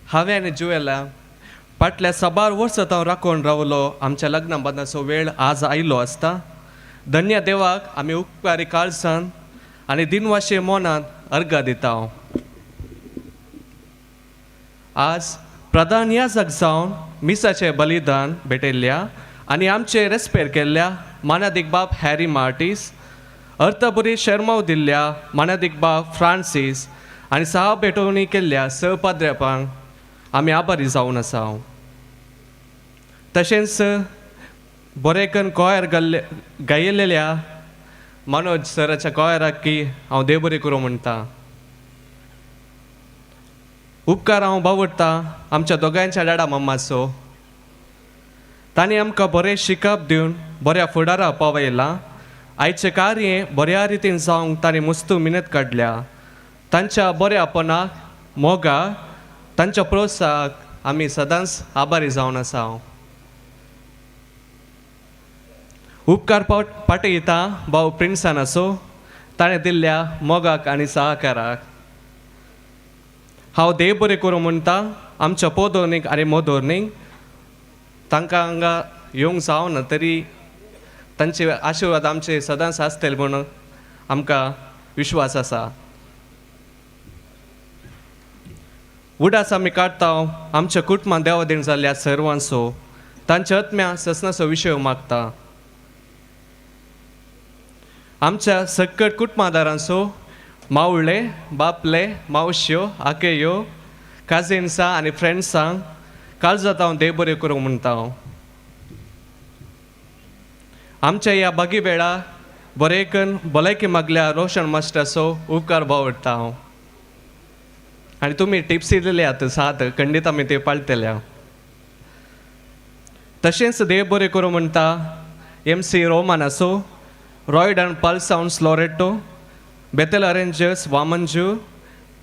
हांवें आनी जुवेला फाटल्या 12 वर्सां हांव राखून रावलो. आमच्या लग्ना बंदाचो वेळ आज आयलो आसता. धन्य देवाक आमी उपकारी काळजान आनी दिनवाशे मोनान अर्घ दिता. आज प्रधान याजक जावन मिसाचें बलिदान भेटयल्ल्या आनी आमचे रेस्पेर केल्ल्या मानादीक बाब हॅरी मार्टीस, अर्थबरी शर्मा दिल्ल्या मानादीक बाब फ्रांसीस आनी साहा भेटोवणी केल्ल्या सहपाद्रेपांक आमी आभारी जावन आसा. तशेंच बरेकन कोयर गायिल्ल्या मनोज सराच्या कोयराक की हांव देव बरें करूं म्हणटा. उपकार हांव बावडटा आमच्या दोगांयच्या डॅडा मम्माचो. तांणी आमकां बरें शिकप दिवन बऱ्या फुडारा पावयलां. आयचें कार्य बऱ्या रितीन जावंक तांणी मस्तू मिनत काडल्या. तांच्या बऱ्यापणाक मोगा तांच्या प्रोत्साहाक आमी सदांच आभारी जावन आसा. उपकार पाटयता भाव प्रिन्सानाचो ताणें दिल्ल्या मोगाक आनी सहकाराक. हांव देव बरें करूं म्हणटा आमच्या पोदोनीक आनी मोदोरणीक. तांकां हांगा येवंक जावना तरी तांचे आशिर्वाद आमचे सदांच आसतले म्हणून आमकां विश्वास आसा. उडास आमी काडटा आमच्या कुटुंबान देवादीण जाल्ल्या सर्वांचो. तांच्या आत्म्या ससनाचो विशय मागता. आमच्या सकट कुटुंबादारांचो, मावळे, बापले, मावश्यो, आकेयो, काजिन्सां आनी फ्रेंड्सांक काळजांत हांव देव बरें करूं म्हणटा. आमच्या ह्या बागी वेळा बरेकन भलायकी मागल्या रोशन मास्टराचो उपकार बावडटा हांव. आनी तुमी टिप्सी दिल्यात 7 खंडीत आमी ते पाळटल्या. तशेंच देव बरें करूं म्हणटा MC रोमानाचो, रॉयड आनी Pal sounds Loreto, Bethel arrangers Vamanjoor,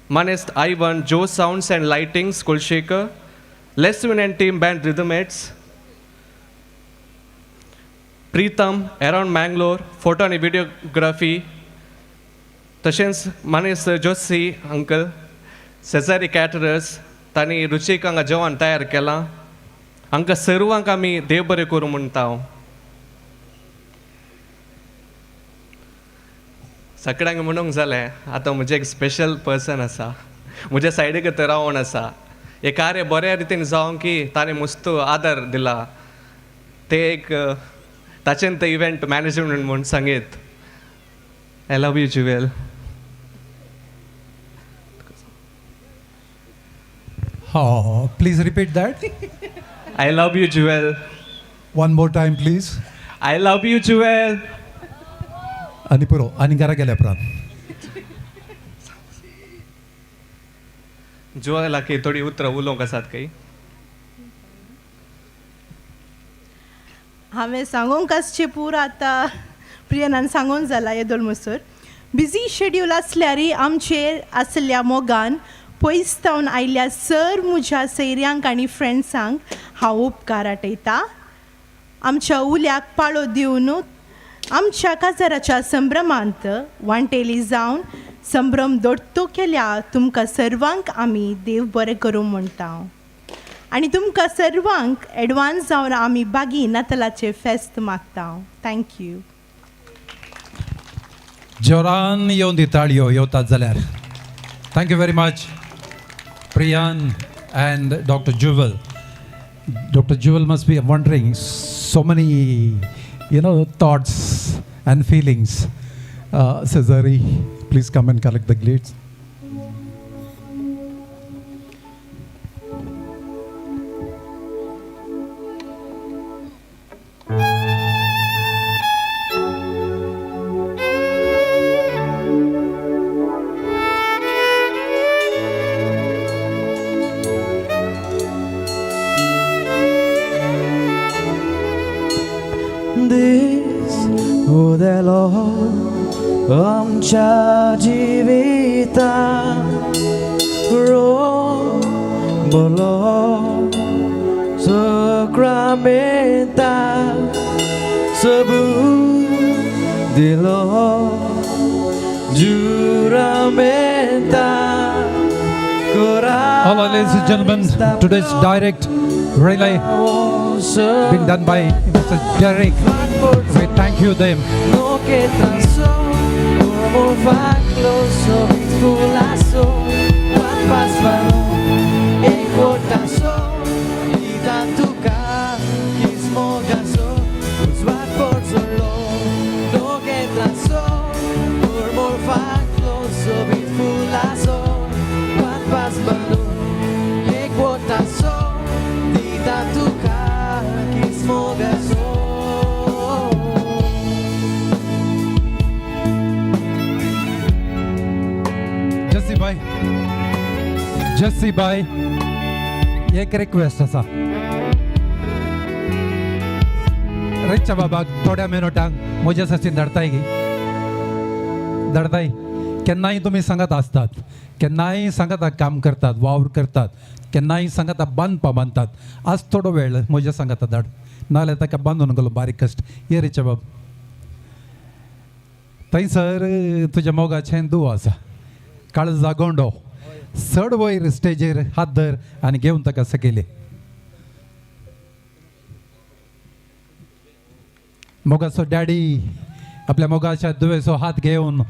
मानेस्त Ivan, Jo sounds and lightings Kulshekar, Leswin and team band Rhythmates, Pritam around Mangalore photo आनी व्हिडिओग्राफी, तशेंच मानेस जोशी अंकल, सेजारी कॅटरर्स तांणी रुचीक हांगा जेवण तयार केलां. हांकां सर्वांक आमी देव बरें करूं म्हणटा. हांव सगळ्यांक म्हणूंक जालें. आतां म्हजें एक स्पेशल पर्सन आसा, म्हज्या सायडीक रावून आसा. हे कार्य बऱ्या रितीन जावं की ताणें मस्त आदार दिला. ते एक ताचें ते इव्हेंट मॅनेजमेंट म्हूण सांगीत. I love you Jewel. Oh, please repeat that. I love you, Jewel. One more time, please. I love you, Jewel. आणि पुरो आणि घरा गेल्या प्राण. ज्युवेला की थोडी उतरां उलोवंक आसात काही. हांवें सांगूंक आसचें पूर आतां प्रियनान सांगून जाला येदोळ म्हणसर. बिजी शेड्यूल आसल्यारय आमचेर आसल्या मोगान पयसतावन आयिल्ल्या सर म्हज्या सैऱ्यांक आनी फ्रेंड्सांक हांव उपकार आटयतां. आमच्या उल्याक पाळो दिवन आमच्या काजाराच्या संभ्रमांत वांटेली जावन संभ्रम दोट्टो केल्या तुमकां सर्वांक आमी देव बरें करूं म्हणटा. आनी तुमकां सर्वांक एडवान्स जावन आमी बागी नातलाचें फेस्त मागता. थँक्यू. जोरान येवन दिताळयो येवतात जाल्यार. Thank you very much Priyan and Dr. Jewel. Dr. Jewel must be wondering so many, thoughts and feelings. Cesare, please come and collect the glades. आमच्या जिवितांत रोबलो सक्रामेंता सबूत दिलो juramenta. Hello, ladies and gentlemen, today's direct relay being done by Mr. Derek. We thank you them. No que tan solo como facloso vinculazo guapas varón e cortazo y tanto caquismo gaso pues va por solo no que tan solo como facloso vinculazo guapas varón e cortazo y tanto caquismo gaso. Jessy bhai, एक request आसा. रिचा बाबाक थोड्या मिनटांक म्हज्या सचिन धाडटाय गी. धाडटाय. केन्नाय तुमी सांगात आसतात, केन्नाय सांगात काम करतात, वावर करतात, केन्नाय सांगात बांदतात. आज थोडो वेळ म्हज्या सांगात धाड, नाल्यार ताका बांदून गेलो बारीक कश्ट. ये रिचा बाब, थंयसर तुज्या मोगाचें दुव आसा, काळजा गोंडो. चड वयर स्टेजीर हात धर आनी घेवन ताका सकयले. मोगाचो डॅडी आपल्या मोगाच्या दुवेचो हात घेवन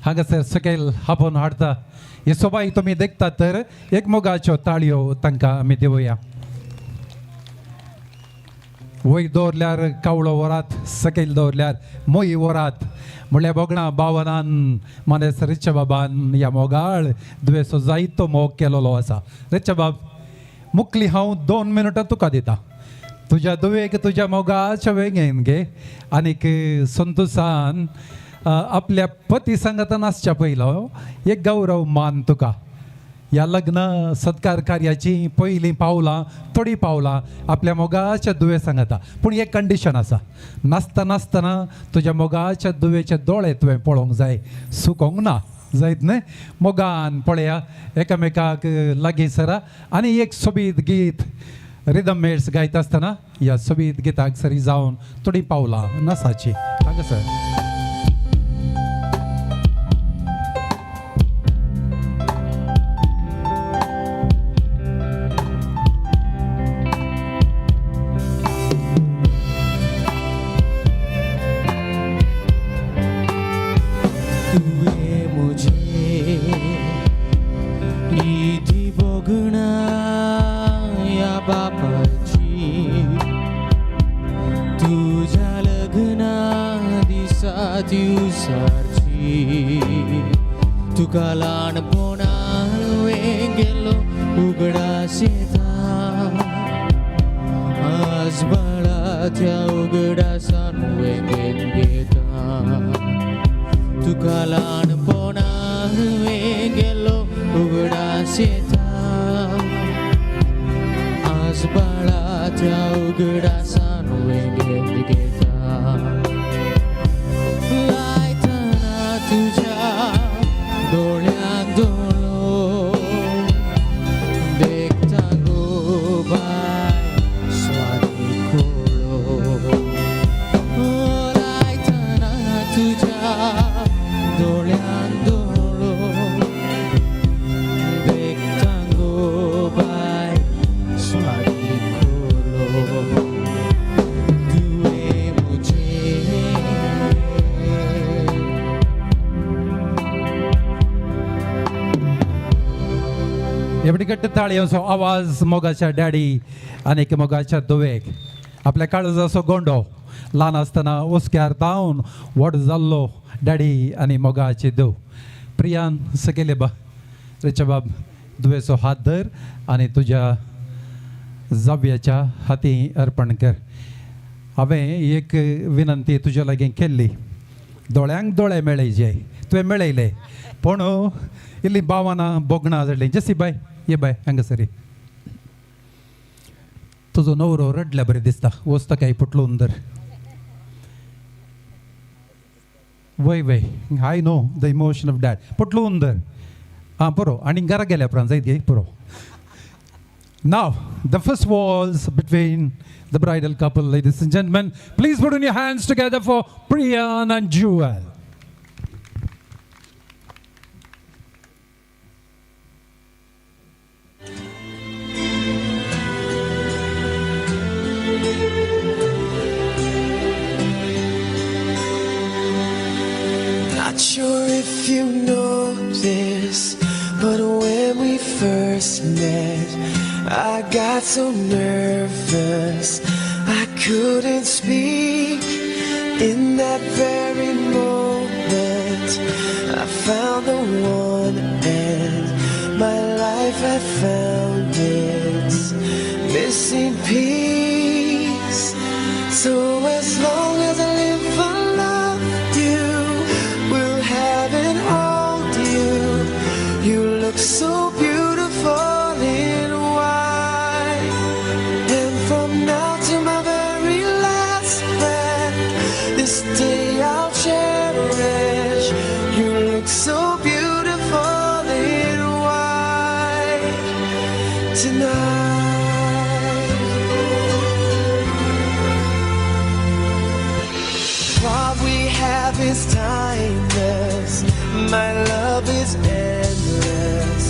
हांगासर सकयल हापोवन हाडटा. हे सोबाय तुमी देखतात तर एक मोगाच्यो ताळयो तांकां आमी दिवया. वयर दवरल्यार कावळो वरात, सकयल दवरल्यार मोई वरात. म्हणल्यार बोगणा भावनान मानेस रिचा बाबान ह्या मोगाळ दुवेचो जायतो मोग केलेलो आसा. रिचा बाब, मुखली हांव 2 मिनटां तुका दिता. तुज्या दुवेक तुज्या मोगाच्या वेगेन घे आनीक संतोषान आपल्या पती सांगात नासच्या पयलो एक गौरव मान तुका. ह्या लग्न सत्कार कार्याची पयलीं पावलां, थोडीं पावलां आपल्या मोगाच्या दुवे सांगता. पूण एक कंडिशन आसा, नासतना तुज्या मोगाच्या दुवेचे दोळे तुवें पळोवंक जाय, सुकोवंक ना. जायत न्ही मोगान पळया एकामेकाक लागीं सरा आनी एक सोबीत गीत रिदम मेट्स गायत आसतना ह्या सोबीत गिताक सरी जावन थोडी पावलां नसाची हांगासर तुका ल्हानपणान गेलो उगडास येता आज बाळा त्या उगडासान घेता तुका ल्हानपणान गेलो उगडास येता आज बाळा त्या उगडासान घेता लायतना तुझ्या दोळ्यांक दोळो देखता गो बाय स्वाती खोळो लायतना तुझ्या दोळ्यांक दोळो देखता गो बाय स्वाती खोलो तुवे मुझे एवढी घट्ट ताळयांचो आवाज मोगाच्या डॅडी आनी मोगाच्या धुवेक आपल्या काळजाचो गोंडो ल्हान आसतना ओसक्यार धांवन व्हड जाल्लो डॅडी आनी मोगाची धूव प्रियान सकयले बा रेच्या बाब धुवेचो हात धर आनी तुज्या जाव्याच्या हाती अर्पण कर हांवें एक विनंती तुज्या लागीं केल्ली दोळ्यांक दोळे मेळयचे तुवें मेळयले पूण इल्ली भावना बोगणां जाली जसी बाय ये बाय हांगासरी तुजो नवरो रडल्या बरें दिसता वस्त काय पुटलून धर वय वय I know the emotion of dad पुटलून धर हां पुरो आनी घरा गेल्या उपरांत जायत गे पुरो now the first waltz between the bridal couple ladies and gentleman please put in your hands together for Priyan and Jewel Not sure if you know this, but when we first met, I got so nervous I couldn't speak. In that very moment, I found the one, and my life had found its missing piece. So as long as I live, I love you. Will have and hold you. You look so beautiful in white. And from now to my very last breath, this day I'll cherish. You look so beautiful in white tonight. What we have is timeless. My love is endless.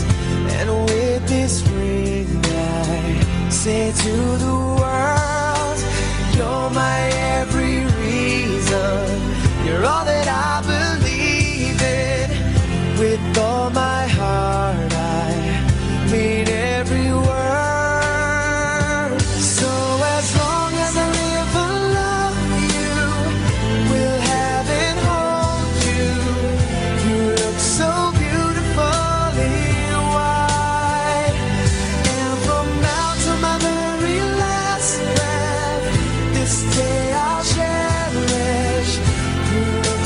And with this ring I say to the world, you're my every reason. You're all that I believe in. With all my heart I mean every word. So as long as I live, I love you. Will have and hold you. You look so beautiful in white. And from now to my very last breath, this day I'll cherish. You look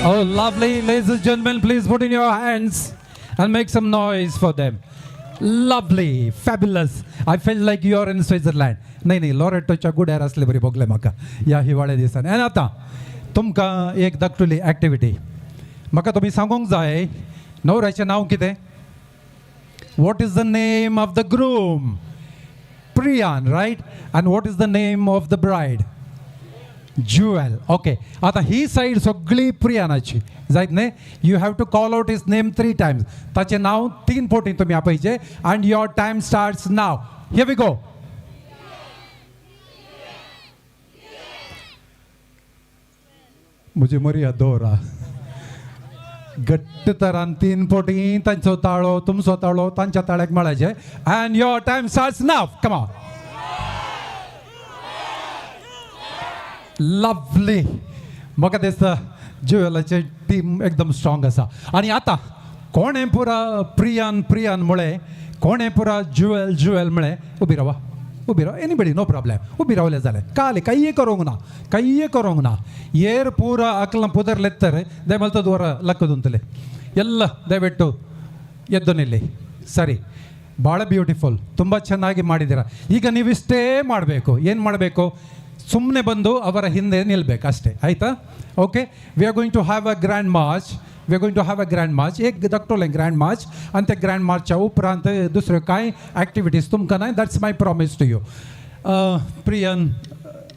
Oh, lovely. Ladies and gentlemen, please put in your hands and make some noise for them. Lovely, fabulous. I felt like you are in Switzerland. नाही लॉरेटोच्या गुड्यार असले बरी बघले म्हाका ह्या हिवाळ्या दिसान. आनी आतां तुमकां एक धाकटुली एक्टिविटी. म्हाका तुमी सांगूंक जाय न्हवऱ्याचें नांव कितें? What is the name of the groom? Priyan, right? And what is the name of the bride? Jewel. Okay. आता ही साईड सगळी प्रियानाची जायत न्ही. You have to call out his name 3 times. ताचें नांव 3 फावटी तुमी आपयचें. And your time starts now. Here we go. म्हजी मर्यादा दवरा. घट्ट तरान 3 फावटी तांचो ताळो तुमचो ताळो तांच्या ताळ्याक मेळाचे. And your time starts now. Come on. Lovely. म्हाका दिसता ज्युवेलाची टीम एकदम स्ट्रॉंग आसा. आनी आतां कोणें पुरा प्रियान प्रियान म्हळें कोणें पुरा ज्युवेल ज्युवेल म्हळें उबी रावा उबी राव. Anybody no problem. उबी रावले जालें काली कయ్యే करूंक ना कయ్యే करूंक ना. ಏರ್ ಪೂರ ಅಕ್ಕಲ ಪುದರ್ಲೆತ್ತಾರೆ ದಯಮಲ್ತ ದೂರ ಲಕ್ಕದುಂತಲೆ ಎಲ್ಲ ದಯವಿಟ್ಟು ಎದ್ದು ನಿಲ್ಲಿ. ಸರಿ, ಭಾಳ ಬ್ಯೂಟಿಫುಲ್, ತುಂಬ ಚೆನ್ನಾಗಿ ಮಾಡಿದ್ದೀರಾ. ಈಗ ನೀವಿಷ್ಟೇ ಮಾಡಬೇಕು. ಏನು ಮಾಡಬೇಕು? ಸುಮ್ಮನೆ ಬಂದು ಅವರ ಹಿಂದೆ ನಿಲ್ಲಬೇಕು ಅಷ್ಟೇ, ಆಯಿತಾ? Okay, we are going to have a grand march. We are going to have a grand march. एक धाकटोलें ग्रँड मार्च आनी त्या ग्रँड मार्चच्या उपरांत दुसऱ्यो कांय एक्टिविटीज तुमकां नाय. That's my promise to you. Priyan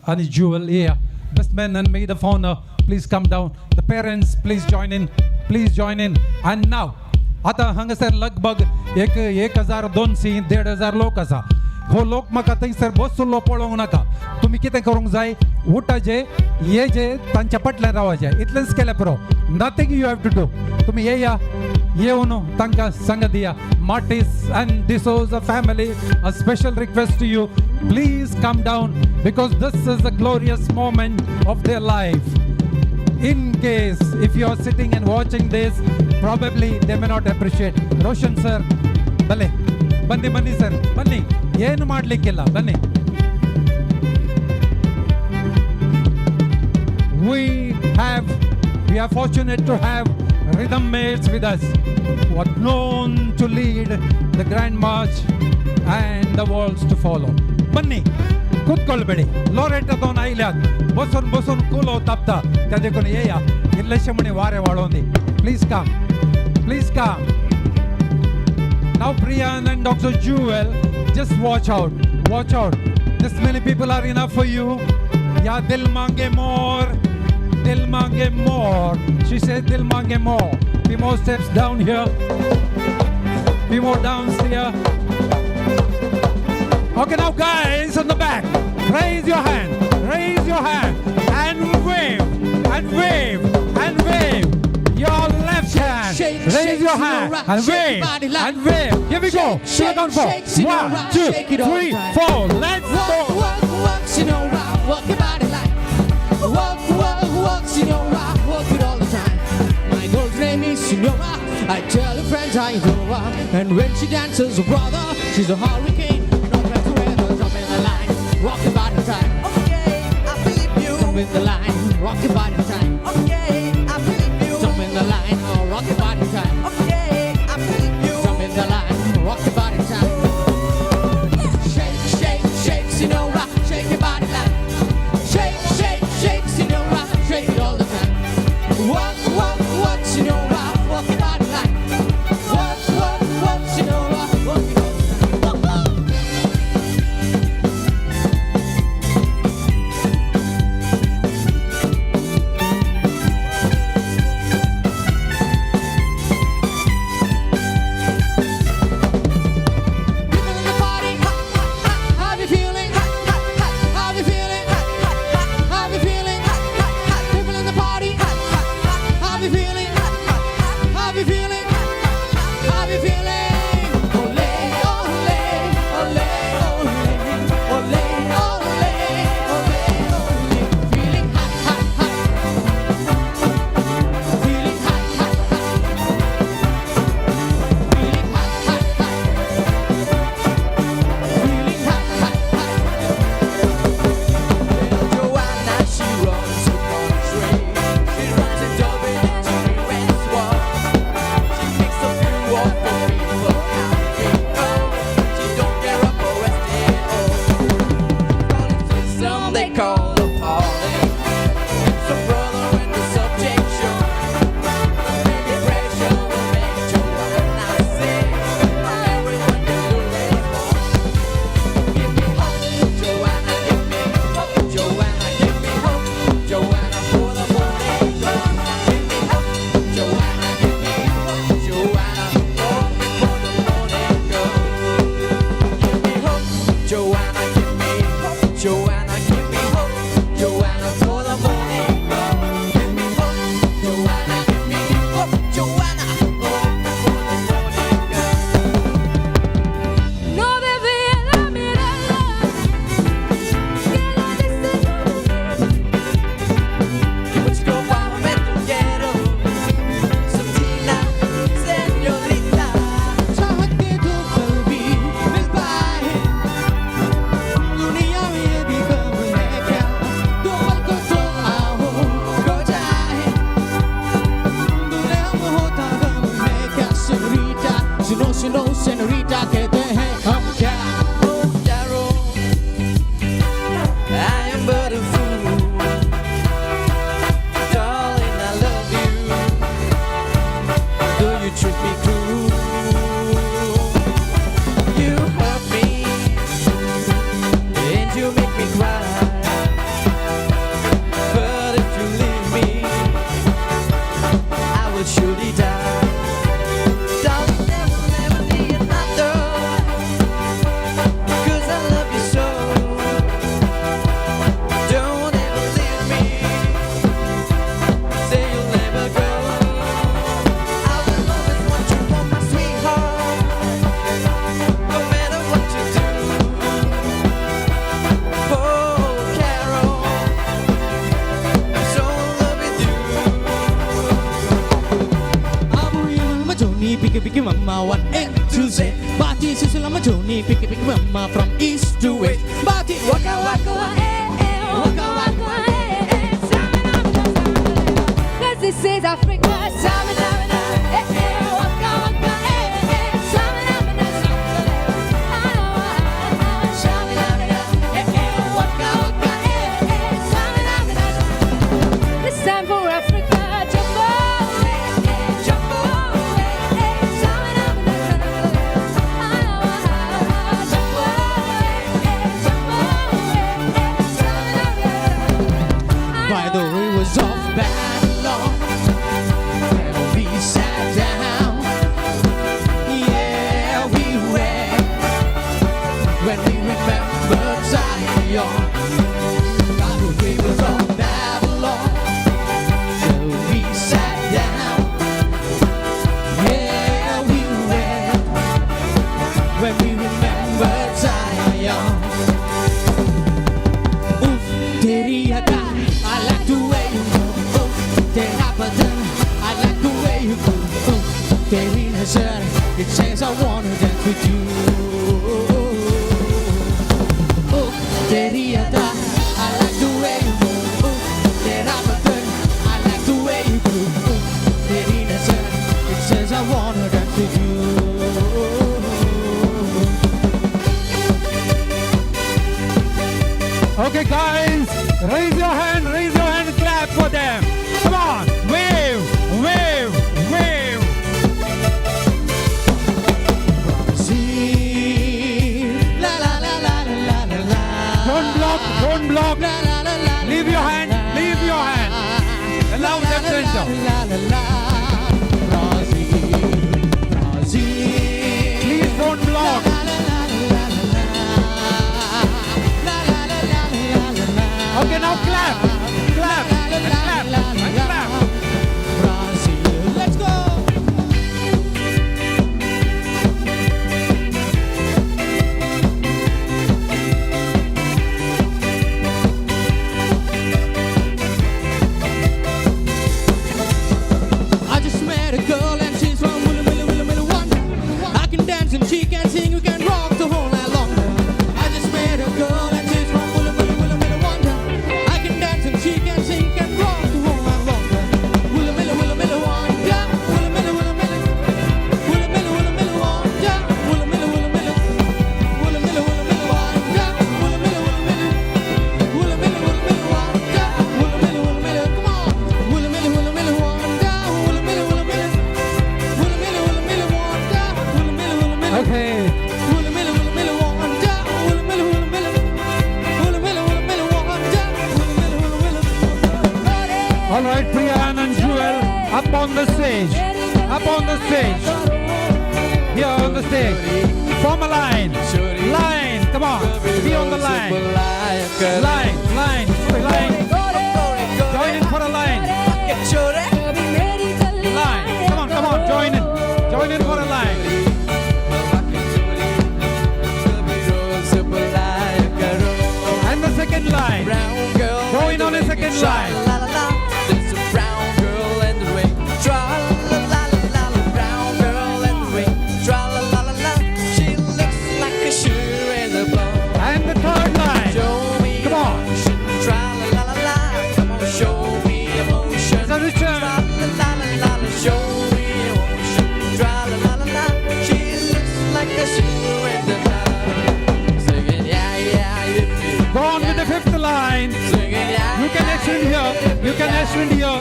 आनी ज्युवेल, या best man and may the founder please come down. The parents please join in, please join in. And now आतां हांगासर लगभग 1200 1500 लोक आसा. हो लोक म्हाका थंयसर बसुल्लो पळोवंक नाका. तुमी कितें करूंक जाय? उठाचे, येजे, तांच्या फाटल्यान रावाचे. इतलेंच केल्यार पुरो. Nothing you have to do. तुमी येया, येवन तांकां सांगा दिया. Martis and D'Souza family, a special request to you, please come down because this is a glorious moment of their life. In case if you are sitting and watching this, probably they may not appreciate. Roshan sir, bale ಬನ್ನಿ sir, ಬನ್ನಿ, ಏನು ಮಾಡಲಿಕ್ಕಿಲ್ಲ, ಬನ್ನಿ. We are fortunate to have rhythm mates with us who are known to lead the grand march and the waltz to follow. ಬನ್ನಿ, ಕೂತ್ಕೊಳ್ಬೇಡಿ. ಲೋರೆಟ್ ಅದವನ್ನ ಆಯ್ಲ್ಯಾದ ಬಸೋನ್ ಬಸೋನ್ ಕೂಲೋ ತಪ್ತಾ ತದೆಕೊನ ಏಯ ಇಲ್ಲೆಶಮಣಿ ವಾರೆ ವಾಳೋಂದಿ. Please come, please come. Now Priyan and Dr. Jewel, just watch out, watch out. This many people are enough for you. Ya dil mange more, dil mange more. She said dil mange more. Few more steps down here, few more down here. Okay, now guys on the back, raise your hand, raise your hand and wave, and wave, and wave. Your left hand, raise your hand and wave, and wave. Here we go. Shake on 4. 1, 2, 3, 4. Let's go. Walk, walk, you know, rock, walk your body like. Walk, walk, walk, you know, rock, walk it all the time. My girl's name is Senora. I tell her friends I know her, and when she dances, brother, she's a hurricane. No matter where, jump in the line, walk your body time. Okay, I believe you. Jump in the line, walk your body time. Okay, I believe you. Jump in the line, rock your body time. Okay, I believe you. Jump in the line, rock your body time. Shake, shake, shake, Senora, shake your body like. Shake, shake, shake, Senora, shake it all the time. Walk, walk, walk, Senora, walk your body like. Walk, walk, walk, Senora, walk it all the time. picky picky mama, 1 A to Z. Bati Sisulama Joni, picky picky mama from east to west. Bati waka waka waka waka Cause this is Africa. Samina, waka waka, samina, waka waka, samina. It's time for Africa. Jumbo, jumbo, samina, by the rivers of Babylon, we sat down. Yeah, we wept when we remembered Zion. By the rivers of Babylon, so we sat down. Yeah, we wept when we remembered Zion. Oof, teri ada. I like the way you move, oh, Terabadan. I like the way you move, oh, Terinasan. It says I wanna dance with you. Oh, Teriada. I like the way you move, oh, Terabadan. I like the way you move, oh, Terinasan. It says I wanna dance with you. Okay, guys, raise your hand, clap for them. Come on, wave, wave, wave. La la la la la la la. Don't block. La la la la. Leave your hand. Allow them to enter. La la la. Please don't block. Okay, now clap. Let's go. I just met a girl and she's from Wonder. I can dance and she can sing, we can rock the whole night long. I just met a girl and she's from Wonder. I can dance and she can sing, can rock the whole night long. Wonder. Okay. All right, Priyan and Jewel, up on the stage. Here on the stage. Form a line. Come on. Be on the line. Line. Join in for a line. Come on. Join in for a line. And the second line. Join on the second line. There's a brown girl in the ring. Tra la la la la, brown girl in the ring. Tra la la la la, she looks like a shoe in the blow. And the third line. Show me Come on. emotion. Tra la la la la, come on, show me emotion. It's a return. Tra la la la la, show me emotion. Tra la la la la, she looks like a shoe in the blow. Singing yeah, Go on with the fifth line. singing yeah. You can extend here.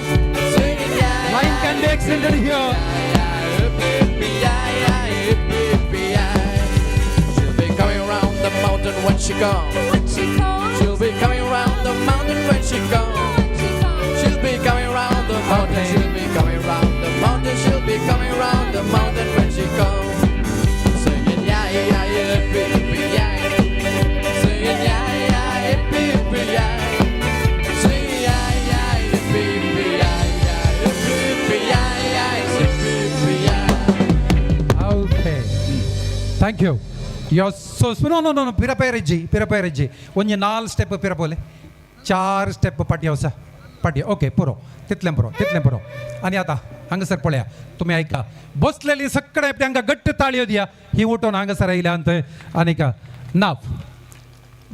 Line can be extended here. She'll be coming around the mountain when she comes. She'll be coming around the mountain when she comes. She'll be coming around the mountain. She'll be coming around the mountain. She'll be coming around the mountain when she comes. Singing yeah, hippie, yeah. Singing yeah, hippie, yeah. Singing yeah, hippie, yeah. Okay. Thank you. You're so no. Pirapairiji. Onye 4 step pirapole. 4 step patiosa. Okay, puro. Titlem puro. Ani ata. हांगासर पळया तुम्ही ऐका बसलेली सगळे तांकां घट्ट ताळयो दिया ही उठून हांगासर आयल्यात आनीक नाव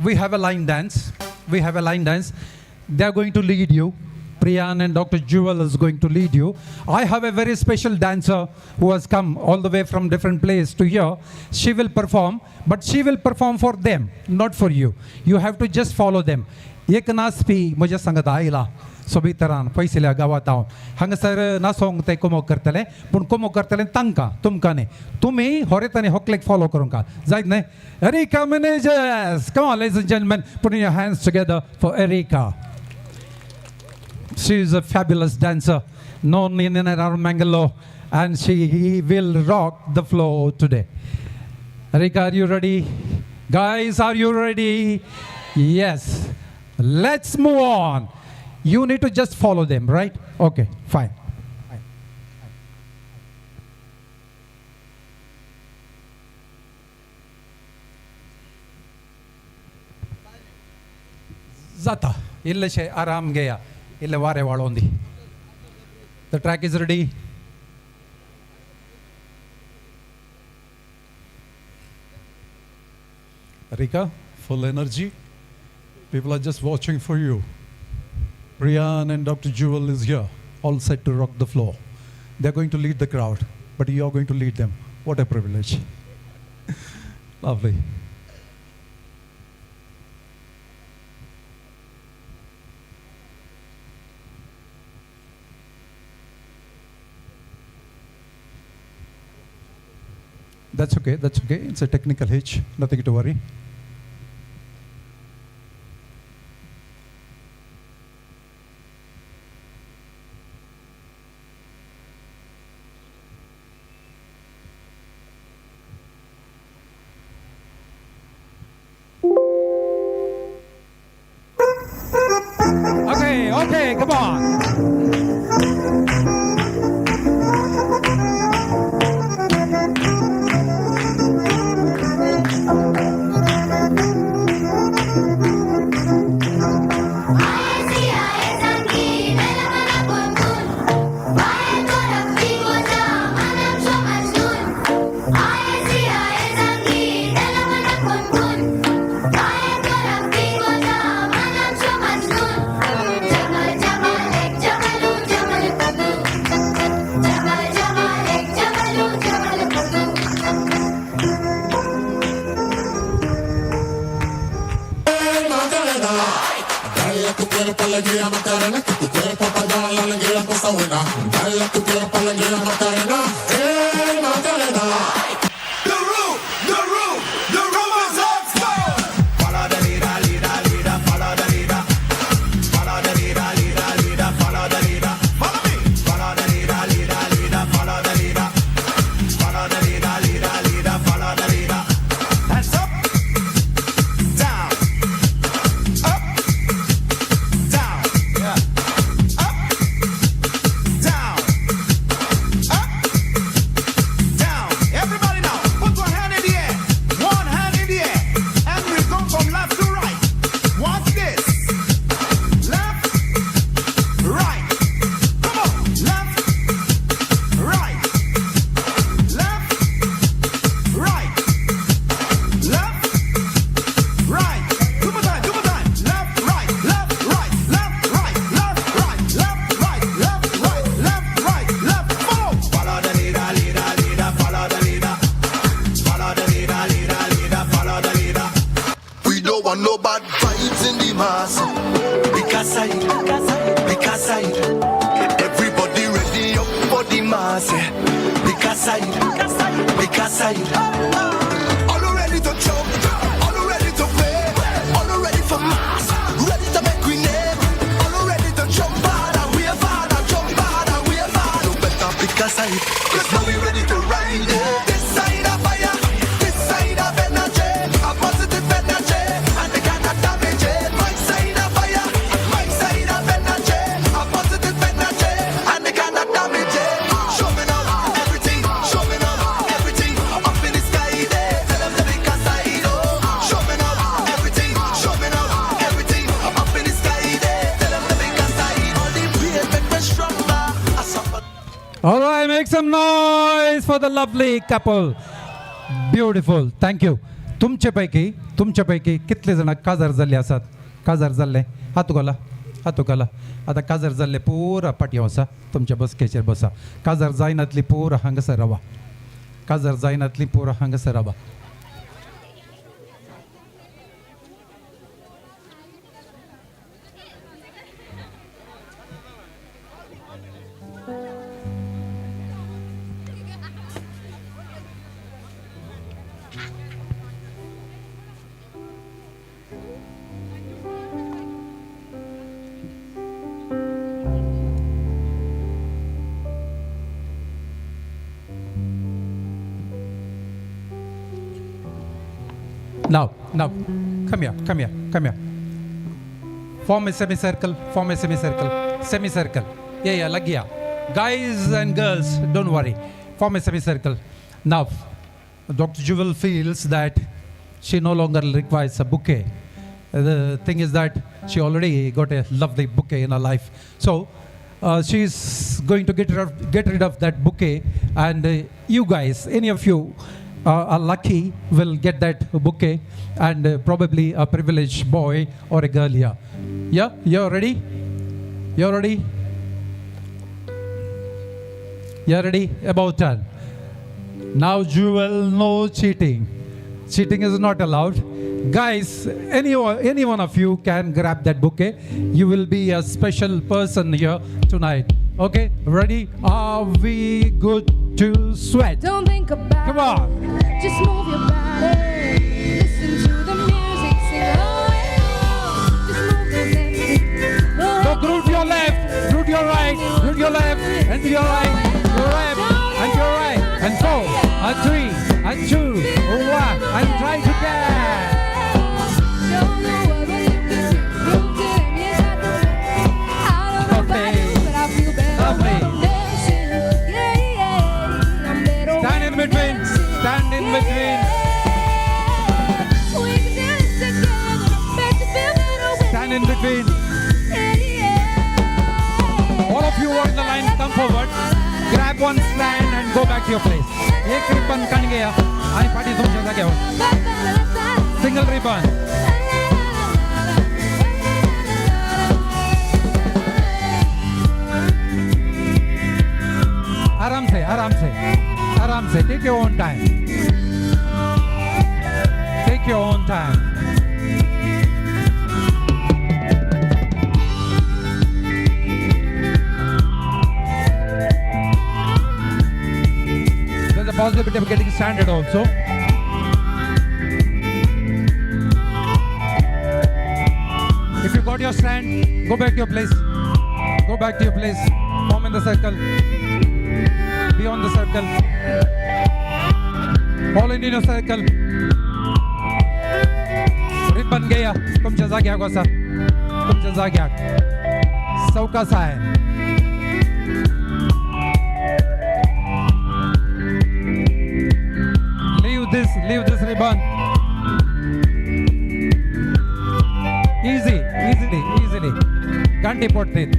we have a line dance they are going to lead you. Priyan and Dr. Jewel is going to lead you. I have a very special dancer who has come all the way from different place to here. She will perform, but she will perform for them, not for you. You have to just follow them. एक नाच P म्हज्या सांगत आयला सोबी तरान पयसल्या गांवांत हांव हांगासर नाचोंक ते कोमो करतले पूण कोमो करतले तांकां तुमकां न्ही तुमी होरेत आनी होकलेक फॉलो करूंक जायत न्ही Erika managers come on ladies and gentleman putting your hands together for Erika. She is a fabulous dancer known in and around Mangalore and she will rock the floor today. Erika, are you ready? Guys, are you ready? Yes. Let's move on. You need to just follow them, right? Okay, fine. Zata, illashe aram gaya. Ille ware valondi. The track is ready. Rika, full energy. People are just watching for you. Priyan and Dr. Jewel is here, all set to rock the floor. They're going to lead the crowd, but you're going to lead them. What a privilege. Lovely. That's okay, that's okay. It's a technical hitch, nothing to worry. Okay, come on. alegría Macarena, que tu cuerpo para dar la alegría cosa buena. Dale a tu cuerpo alegría Macarena, Macarena. The room is on fire. Follow the leader, leader, leader, follow the leader. Follow the leader, leader, leader, follow the leader. Follow me. Follow the leader, leader, leader, follow the leader. Follow the leader, leader, leader, follow the leader. Hands up, down, up, down, yeah. Up, down, up, down. Everybody now, put one hand in the air. One hand in the air. And we go from left to right. Watch this. Left, right. Come on. Left, right. Left, right. Left, right. Two more time, two more time. Left, right, left, right, left, right, left, right, left, right, left, right, left, right, left. Follow. Follow the leader, leader, leader, follow the leader. Follow the leader, leader, leader, follow the leader. We don't want no bad vibes in the mass. Because I, everybody ready up for the mass. Because I, all ready to jump, all ready to play, all ready for mass, ready to make we name, all ready to jump hard and wave hard and jump hard and wave hard. No better because I, 'cause now we ready to ride it. This side of fire, this side of energy, a positive energy, and they cannot damage it. My side of fire, my side of energy, a positive energy, and they cannot damage it. Show me now everything, show me now everything, up in the sky there. Tell them the because I know. Show me now everything, show me now everything, up in the sky there. Tell them the because I know. All the pain make me stronger. I suffer. All right, make some noise for the lovely couple. Beautiful. Thank you. तुमच्यापैकी कितले जण काजार जाल्ले आसात? काजार जाल्ले हात घाला, हात घाला. आता काजार जाल्ले पुरा पाटयो आसा, तुमच्या बसकेचेर बसा. काजार जायनातली पुरा हांगासर रावा. काजार जायनातली पुरा हांगासर रावा. Now, come here. Form a semicircle, semicircle. Yeah, lagia. Guys and girls, don't worry. Form a semicircle. Now, Dr. Jewel feels that she no longer requires a bouquet. The thing is that she already got a lovely bouquet in her life. So, she's going to get rid of that bouquet, and you guys, any of you are lucky, will get that bouquet, and probably a privileged boy or a girl here. Yeah, you're ready? You're ready? You're ready? About turn. Now, Jewel, no cheating. Cheating is not allowed. Guys, any one of you can grab that bouquet. You will be a special person here tonight. Okay, ready? Are we good to sweat? Don't think about Come on. Just move your body. Listen to the music. Sing oh, oh. Just move to them. So root your left, root your right, root your left, and to your right, your left, and your right, and 4, and 3, and 2, 1, and try to get. Stand in between. Stand in between. All of you who are in the line, come forward. Grab one stand and go back to your place. एक ribbon cut Gaya. I party तुमच्या जागेवर. Single ribbon. आराम से. Take your own time. Take your own time. There's a possibility of getting stranded also. If you got your strand, go back to your place. Go back to your place. Form in the circle. Beyond the circle. Fall in your circle. Ribbon gaya. तुमच्या जाग्यार बसा. तुमच्या जाग्यार. सावकाश आहे. Leave this ribbon. Easily. Ganti portrait.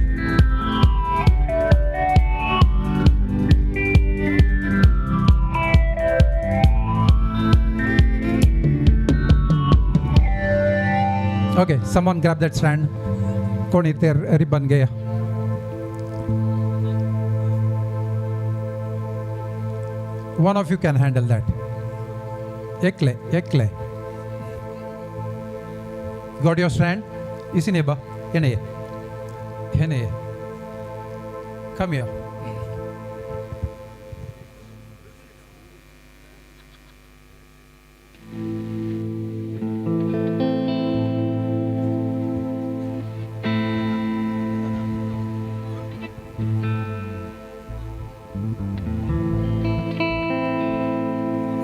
Okay, someone grab that strand. Koni ter ribbon gaya. One of you can handle that. Ekle. Got your strand? Isi neba. Hene. Come here.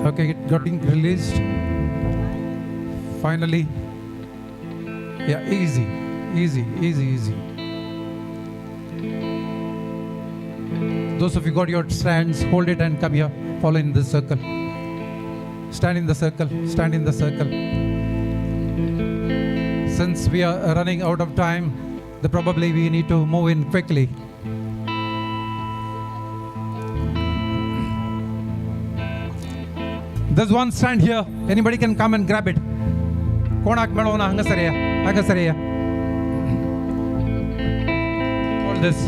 Okay, it getting released. Finally. Yeah, easy. Those of you got your strands, hold it and come here. Follow in this circle. Stand in the circle. Since we are running out of time, probably we need to move in quickly. There's one stand here. Anybody can come and grab it. कोणाक मेळोना हांगासर या. Hold this.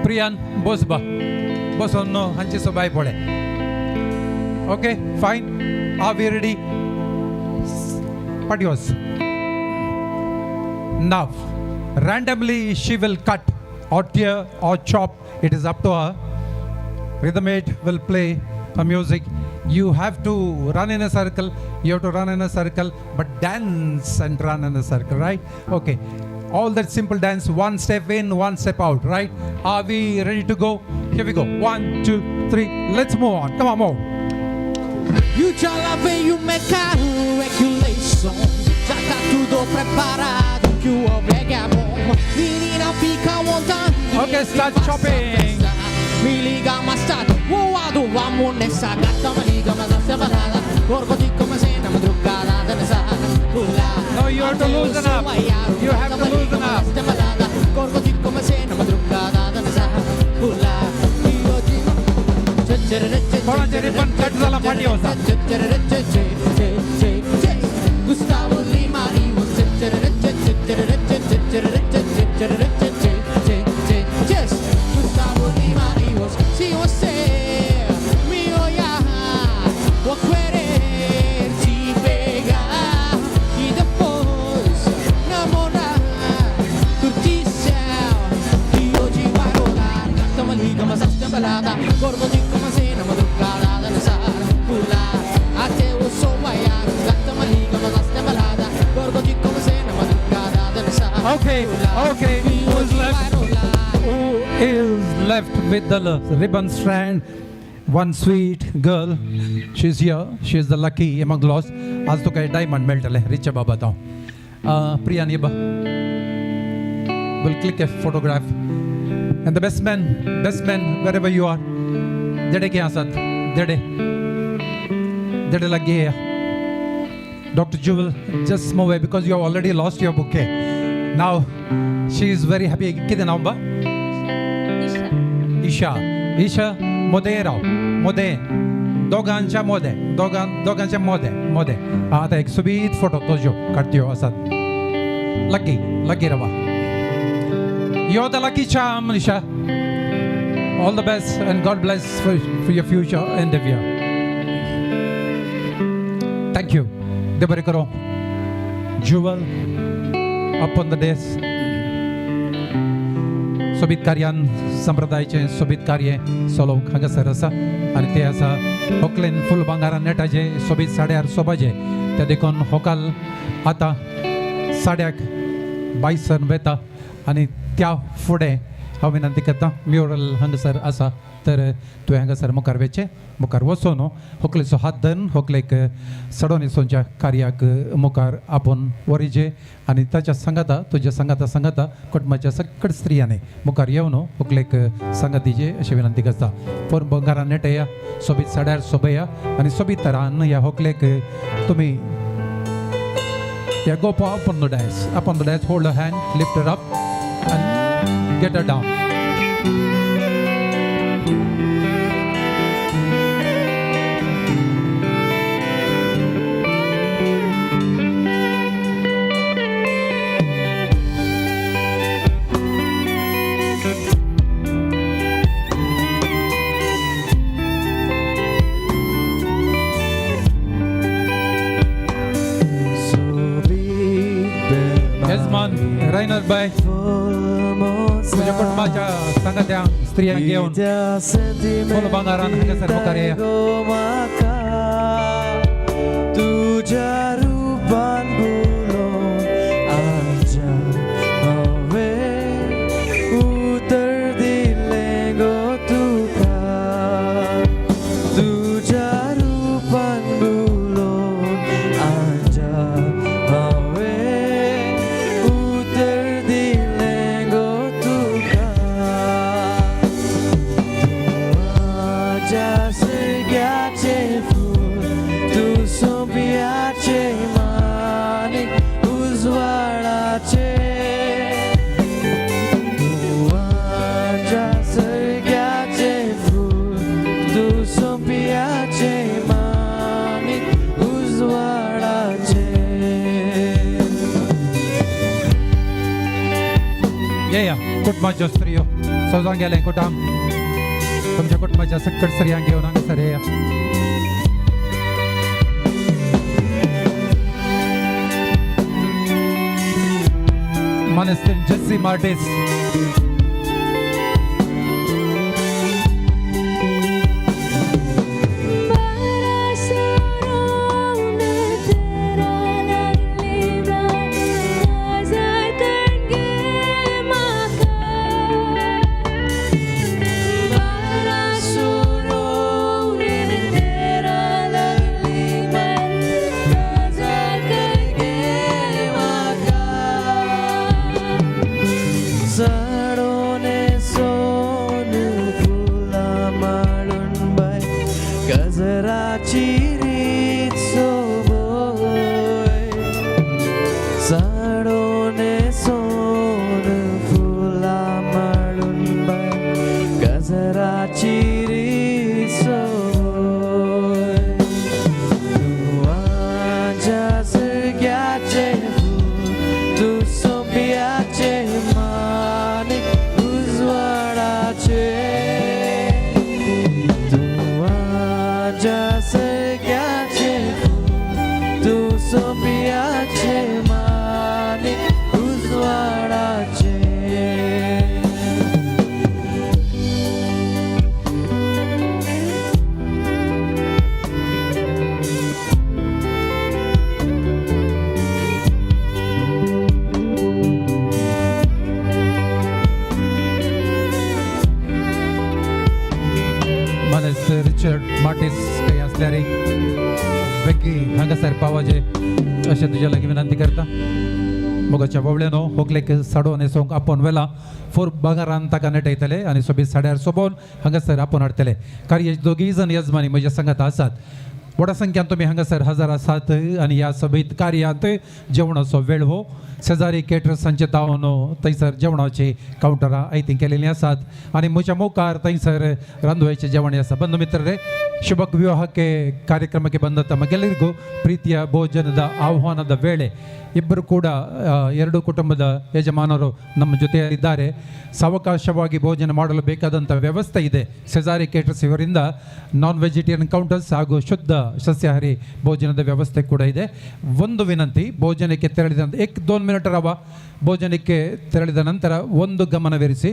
Priyan, bos ba. Bos onno hanchi sobai pode. Okay, fine. Are we ready? Patios. Now, randomly she will cut or tear or chop. It is up to her. Rhythmate will play a music. You have to run in a circle. You have to run in a circle, but dance and run in a circle, right? Okay. All that simple dance, one step in, one step out, right? Are we ready to go? Here we go. 1, 2, 3. Let's move on. Come on, move. You já lá veio o mercado, regulation. Já tá tudo preparado, que o obrega é bom. Menina fica montando. Okay, start chopping. Me liga mais tarde, voado, vamos nessa gata. Me liga, mas a separada. Corpo de como se na madrugada dançar. No, you have to loosen up. You have to loosen up. Corpo de como se na madrugada dançar. कोणाचे ribbon cut झाला पाठी होता. Gustavo Lima y vos Yes, Gustavo Lima y vos si você me olhar vou querer te pegar e depois namorar curtir céu que hoje vai rolar. Canta uma liga, mas esta balada corpo de como assim na madrugada dançar pular até o sol vaiar. Canta uma liga, mas esta balada corpo de como assim na madrugada dançar. Okay. Who is left with the ribbon strand? One sweet girl. She's here. She is the lucky among lost. आज तो काय diamond मेळटले रिचा बाबा तो. Priyan Iba. We'll click a photograph. And the best man, wherever you are. Dede ke asad. Dede lagi hai. Dr. Jewel, just move away because you have already lost your bouquet. Now, she is very happy. Kide naam ba? Isha. Mode. Dogancha mode. आता एक सुबीत photo तो जो करती हो Asad. Lucky रवा. You're the lucky charm, Nisha. All the best and God bless for your future endeavor. Thank you. Debare karo. Jewel up on the desk. सोबीत कार्यान संप्रदायाचे सोबीत कार्य सोलो हांगासर आसा आनी ते आसा होकलेन फूल भांगारान नेटाचे सोबीत 8:30 बजे ते देखून होकाल आतां 22:30 वेता आनी त्या फुडें हांव विनंती करतां म्युरल हांगासर आसा तर तुवें हांगासर मुखार वचून होकलेचो हात धरून होकलेक सडोनिसोंच्या कार्याक मुखार आपोवन वरिजे आनी ताच्या तुज्या सांगाता कुटुंबाच्या सकट स्त्रियांनी मुखार येवन होकलेक सांगातीचे अशी विनंती करता. पूण बंगारान नेटया सोबीत 8:30 सोबया आनी सोबीत तरान ह्या होकलेक तुमी go up on the dance, hold her hand, lift her up and get her down. Rainer by punya kutubaca sangat yang istri yang geon kalau bangaran hagasar mukarya तुझ्या रूपान बोलून आमच्या हवे उत्तर दिले गो तुका तुझ्या रूपान बोलून आमच्या हवे उत्तर दिले गो तुका माझ्या सगळ्याचे फूल तू सोबियाचे मानिक उजवाडाचे तू या कुटुंबाच्या स्त्रियो सौजांग गेले कुटाम तुमच्या कुटुंबाच्या सकट स्त्रियांक घेऊन हांगासर या Managing Jessy Martis. Martis काही असल्यारे बेगी हांगासर पावाजे अशें तुज्या लागीं विनंती करता मोगाच्या बावळ्यानो होकलेक साडो न्हेसोवंक आपोवन वेला फोर बागारान ताका नेटयतले आनी सोबीत साड्यार सोबोवन हांगासर आपोवन हाडटले कार्य दोगी जण यजमानी म्हज्या संगात आसात व्हडा संख्यान तुमी हांगासर हजर आसात आनी ह्या सोबीत कार्यांत जेवणाचो वेळ हो शेजारी केटरर्सांचे तावन थंयसर जेवणाची काउंटरां आयती केलेलीं आसात आनी म्हज्या मुखार थंयसर रांदवेचें जेवण आसा बंधु ಮಿತ್ರರೇ ಶುಭ ವಿವಾಹಕ್ಕೆ ಕಾರ್ಯಕ್ರಮಕ್ಕೆ ಬಂದ ತಮಗೆಲ್ಲರಿಗೂ ಪ್ರೀತಿಯ ಭೋಜನದ ಆಹ್ವಾನದ ವೇಳೆ ಇಬ್ಬರು ಕೂಡ ಎರಡು ಕುಟುಂಬದ ಯಜಮಾನರು ನಮ್ಮ ಜೊತೆಯಲ್ಲಿದ್ದಾರೆ ಸಾವಕಾಶವಾಗಿ ಭೋಜನ ಮಾಡಲು ಬೇಕಾದಂಥ ವ್ಯವಸ್ಥೆ ಇದೆ ಸೆಜಾರಿ ಕೇಟರ್ಸ್ ಇವರಿಂದ ನಾನ್ ವೆಜಿಟೇರಿಯನ್ ಕೌಂಟರ್ಸ್ ಹಾಗೂ ಶುದ್ಧ ಸಸ್ಯಾಹಾರಿ ಭೋಜನದ ವ್ಯವಸ್ಥೆ ಕೂಡ ಇದೆ ಒಂದು ವಿನಂತಿ ಭೋಜನಕ್ಕೆ ತೆರಳಿದ 1-2 ಮಿನಿಟ್ ರವ ಭೋಜನಕ್ಕೆ ತೆರಳಿದ ನಂತರ ಒಂದು ಗಮನವಿರಿಸಿ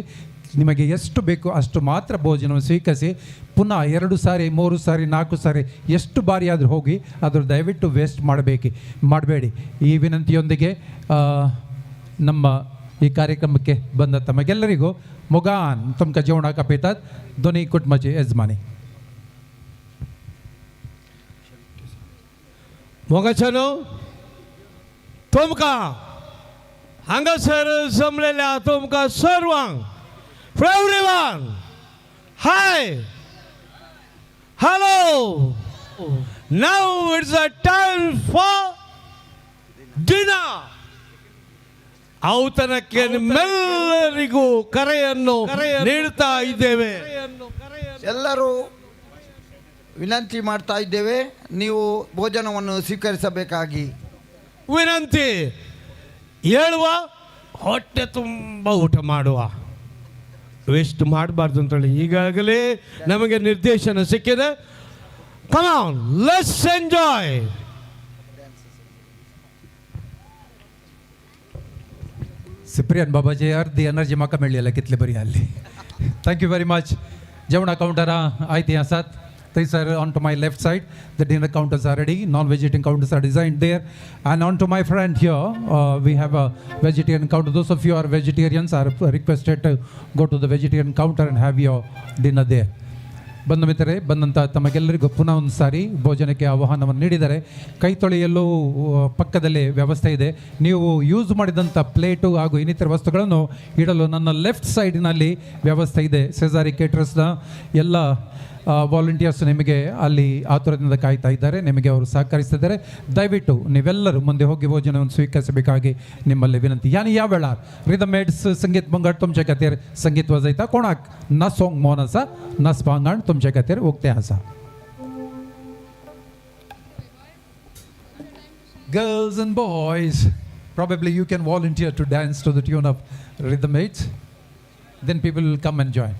ನಿಮಗೆ ಎಷ್ಟು ಬೇಕು ಅಷ್ಟು ಮಾತ್ರ ಭೋಜನವನ್ನು ಸ್ವೀಕರಿಸಿ ಪುನಃ 2 ಸಾರಿ 3 ಸಾರಿ 4 ಸಾರಿ ಎಷ್ಟು ಬಾರಿ ಆದರೂ ಹೋಗಿ ಅದರ ದಯವಿಟ್ಟು ವೇಸ್ಟ್ ಮಾಡಬೇಡಿ ಈ ವಿನಂತಿಯೊಂದಿಗೆ ನಮ್ಮ ಈ ಕಾರ್ಯಕ್ರಮಕ್ಕೆ ಬಂದ ತಮಗೆಲ್ಲರಿಗೂ ಮೊಗಾನ್ ತುಮಕ जेवणा कापितात दोन्ही कुटुंबाचे यजमानी मोगाच्यानो तुमकां हांगासर जमलेल्या तुमकां सर्वांक For everyone, hi, hello. Now it's a time for dinner. ಔತಣಕ್ಕೆ ನಿಮ್ಮೆಲ್ಲರಿಗೂ ಕರೆಯನ್ನು ನೀಡುತ್ತಾ ಇದ್ದೇವೆ ಎಲ್ಲರೂ ವಿನಂತಿ ಮಾಡ್ತಾ ಇದ್ದೇವೆ ನೀವು ಭೋಜನವನ್ನು ಸ್ವೀಕರಿಸಬೇಕಾಗಿ ವಿನಂತಿ ಹೇಳುವ ಹೊಟ್ಟೆ ತುಂಬ ಊಟ ಮಾಡುವ ವೇಸ್ಟ್ ಮಾಡಬಾರ್ದು ಅಂತೇಳಿ ಈಗಾಗಲೇ ನಮಗೆ ನಿರ್ದೇಶನ ಸಿಕ್ಕಿದೆ come on let's enjoy Cyprian बाबाजी अर्धी एनर्जी म्हाका मेळ्ळी जाल्यार कितली बरी आसली थँक्यू वेरी मच जेवणा काउंटरां आयतीं आसात थंयसर on to my left side the dinner counters are ready non-vegetarian counters are designed there and on to my friend here we have a vegetarian counter those of you who are vegetarians are requested to go to the vegetarian counter and have your dinner there ಬಂಧು ಮಿತ್ರರೇ ಬಂದಂಥ ತಮಗೆಲ್ಲರಿಗೂ ಪುನಃ ಒಂದು ಸಾರಿ ಭೋಜನಕ್ಕೆ ಆಹ್ವಾನವನ್ನು ನೀಡಿದ್ದಾರೆ ಕೈ ತೊಳೆಯಲು ಪಕ್ಕದಲ್ಲೇ ವ್ಯವಸ್ಥೆ ಇದೆ ನೀವು ಯೂಸ್ ಮಾಡಿದಂಥ ಪ್ಲೇಟು ಹಾಗೂ ಇನ್ನಿತರ ವಸ್ತುಗಳನ್ನು ಇಡಲು ನನ್ನ ಲೆಫ್ಟ್ ಸೈಡಿನಲ್ಲಿ ವ್ಯವಸ್ಥೆ ಇದೆ ಸೆಜಾರಿ ಕೇಟರ್ಸ್ನ ಎಲ್ಲ ವಾಲಂಟಿಯರ್ಸ್ ನಿಮಗೆ ಅಲ್ಲಿ ಆತುರದಿಂದ ಕಾಯ್ತಾ ಇದ್ದಾರೆ ನಿಮಗೆ ಅವರು ಸಹಕರಿಸ್ತಿದ್ದಾರೆ ದಯವಿಟ್ಟು ನೀವೆಲ್ಲರೂ ಮುಂದೆ ಹೋಗಿ ಭೋಜನವನ್ನು ಸ್ವೀಕರಿಸಬೇಕಾಗಿ ನಿಮ್ಮಲ್ಲಿ ವಿನಂತಿ यानी या वेळार रिदम मेड्स संगीत मंगळ तुमचे खातीर संगीत वाजयता कोणाक ना सॉंग मोन आसा ना स्पांगण तुमचे खातीर उक्तें आसा girls end boys Probably you can volunteer to dance to the tune of Rhythm 8. Then people will come and join.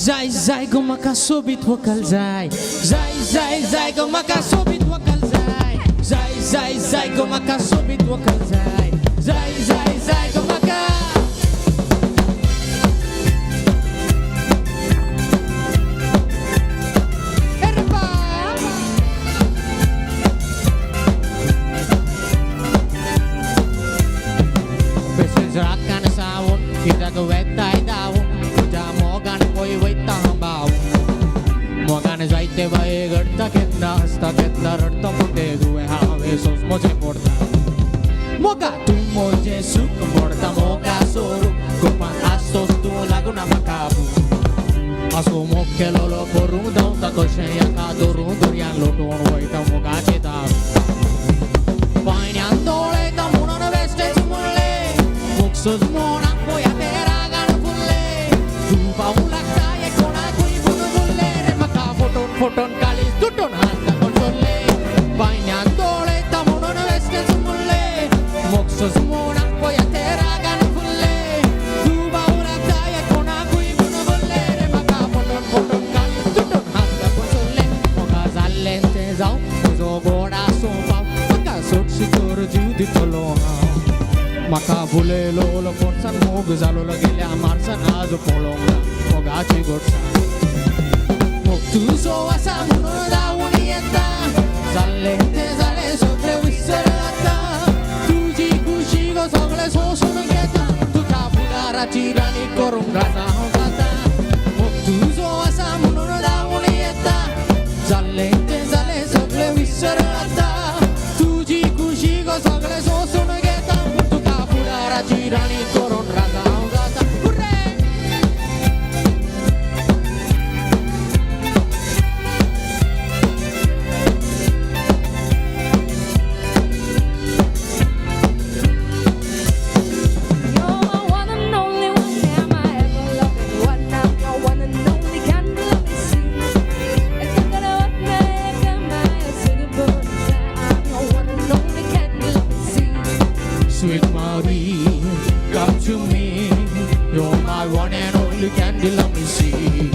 Zai zai go makasubit wakal zai. Zai zai zai go makasubit wakal zai. Zai zai zai go makasubit wakal zai. Zai zai zai go maka. Beses rakan sawon kita go wetai dawo. मोगाने जायते बाये घडता केन्ना हसता केन्ना रडता मोठे दुवे हांवे सोस मोजे मोडता मोगा तू मोजे सुख मोडता मोगा सोरू गोपान आसोस तू लागूना म्हाका असो मोक्केलो करूंक धांवता कशें एका धरून दर्यान लोटून वयता मोगाचे दाग पायण्यान दोळयता म्हणून वेस्टेच म्हणले मुखसोच मोणाक पळया ते रागान फुल्ले तूं पावूं लागता हे कोणाकूय म्हणून बोलले रे म्हाका फटोन फटोन काळीज तुटून हात दाखोवन सोडले पायण्यान दोळयता म्हणून वेस्टेच म्हणले मुखसोच मोणाक पळया ते रागान फुल्ले तूं पावूं लागता हे कोणाकूय म्हणून बोलले रे म्हाका फटोन फटोन काळीज तुटून हात दाखोवन सोडले म्हाका जाल्लें तें जावं तुजो गोडा सोंपाव म्हाका सोडशी कर जीव दितलो हांव म्हाका भुलयलो पोरसान मोग जालो गेल्या मार्सान आज पळोवंक ना मोगाची गोडसाण मोग तुजो आसा म्हणून धांवून येता जाल्लें तें जालें सगळें विसर आतां तुजी खुशी गो सगळें सोंसून घेता तुका फुडाराची राणी करूंक राजा हांव जाता मोग तुजो आसा म्हणून धांवून येता जाल्लें तें जालें सगळें विसर आतां तुजी खुशी गो सगळें सोंसून घेता तुका फुडाराची राणी करून राजा हांव जाता Sweet Marie, come to me. You're my one and only candle of me see.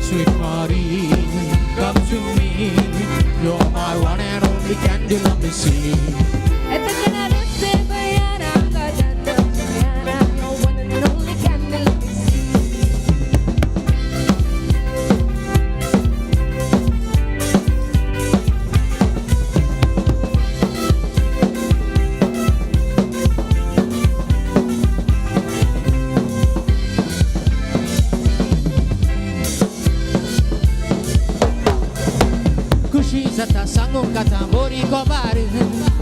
Sweet Marie, come to me. You're my one and only candle of me see. खुशी जाता सांगूंक काता बरी खबर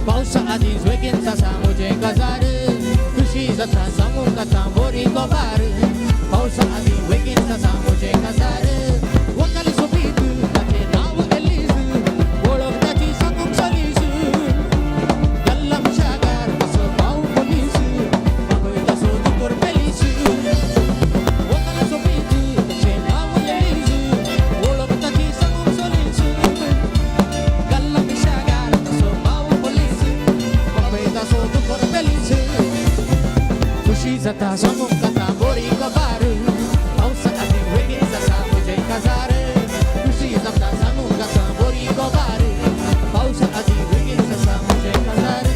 पावसा आदींच बेगीन जाता म्हजें गजार खुशी जाता सांगूंक काता बरी खबर पावसा आदीं बेगीन जाता म्हजें गजार वताली सोबीत ताचें नांव एलीज वळख ताची सांगूंक सलीस गल्ला मुशागार असो भाव पोलीस म्हाका तसो दुकर पेलीस वताली सोबीत ताचें नांव एलीज वळख ताची सांगूंक सलीस गल्ला मुशागार असो भाव पोलीस म्हाका तसो दुकर पेलीस खुशी जाता सांगूंक काता बरी खबर पावसा आदीं बेगीन जाता म्हजें गजार खुशी जाता सांगूंक काता बरी खबर पावसा आदीं बेगीन जाता म्हजें गजार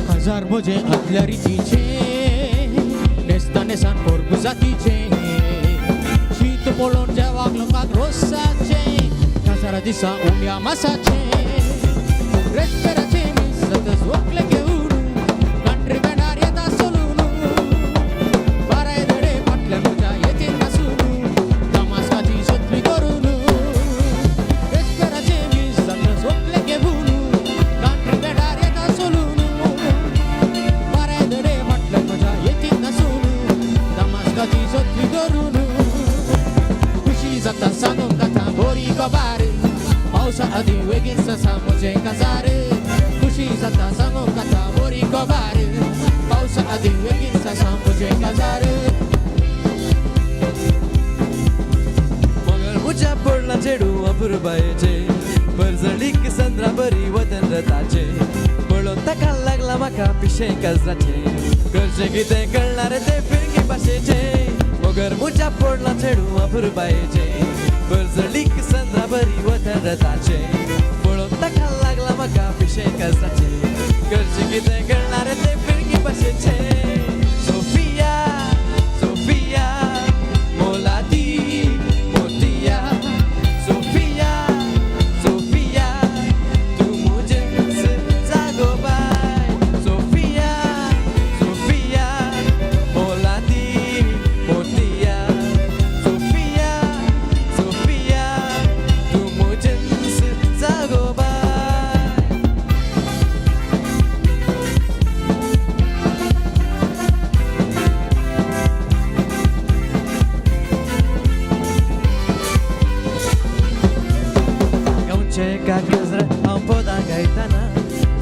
गजार म्हजें आदल्या रितीचें नेस्ता नेसान पोरगू जातीचें शीत पळोवन जेवाक लोकांक रोसाचें गजारा दिसा उंड्या मासाचें रेस्पेराचें मीस सतत व्हंकले घेवन कंट्री बँडार येता सोलून बाराय दडे फाटल्या म्हज्या येतीन नासून तमास्काची सोदली करून रेस्पेराचें मीस सतत व्हंकले घेवन कंट्री बँडार येता सोलून खुशी जाता सांगूंक काता बरी खबर पावसा आदीं बेगीन जाता म्हजें गजार खुशी जाता सांगूंक काता बरी खबर पावसा आदीं बेगीन जाता म्हजें गजार मंगळ मुच्या पडला चेडू अपुरबायेचे परजळीक संद्रा बरी वतन रथाचे पळो पळून ताका लागला म्हाका पिशें काजराचे करचें कितें कळना रे ते फिरकी भाशेचे मोगर मुच्या पोडला चेडू अपुरबायेचे बरजळीक संद्रा बरी वतरताचे पळून ताका लागला म्हाका पिशें काजराचे करचें कितें कळना रे ते फिरकी भाशेचे सोफिया सोफिया मोलादी मोतिया सोफिया सोफिया तू मुझेच जागो बाय सोफिया सोफिया मोलादी मोतिया सोफिया सोफिया तू मुझेच जागो बाय एका गजरा हांव पोदां गायताना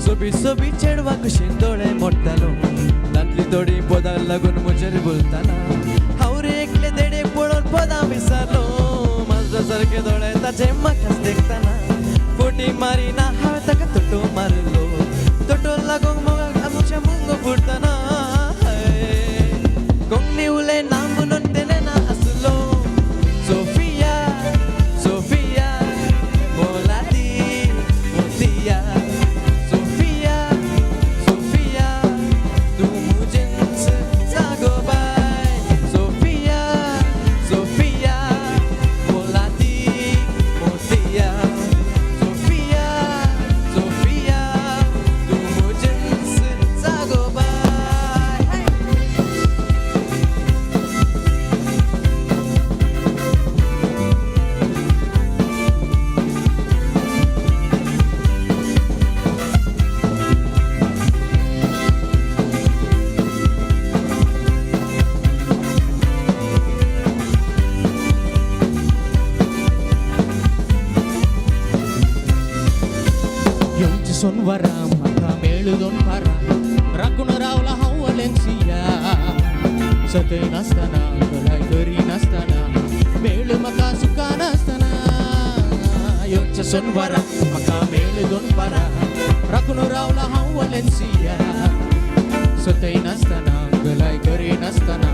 सोबी सोबी चेडवा कुशीन दोळे मोडटालो तांतली थोडी पोदां लागून म्हजेर बोलताना हांव रे एकले देडे पळोवन पोदां विसरलो म्हाजो सारके दोळे ताचे म्हाकाच देखताना फोटी मारिना हांवें ताका तोटो मारलो तोटो लागूंक मोगाक आमच्या मुंगो फुटतना कोंकणी उलयना म्हणून तेणे ना आसलो सोफिया सोफिया मोलादी मोतिया सोफिया सोफिया तू मुझेच जागो बाय सोफिया सोफिया मोलादी मोतिया सोफिया सोफिया तू मुझेच जागो बाय येवचे सोनवारा म्हाका मेळून पारा राखून रावला हांव वलेन्सिया सतय नासतना गलाय करी नासतना मेळ म्हाका सुका नासतना येवचे सोनवारा म्हाका मेळून पारा राखून रावला हांव वलेन्सिया सतय नासतना गलाय करी नासतना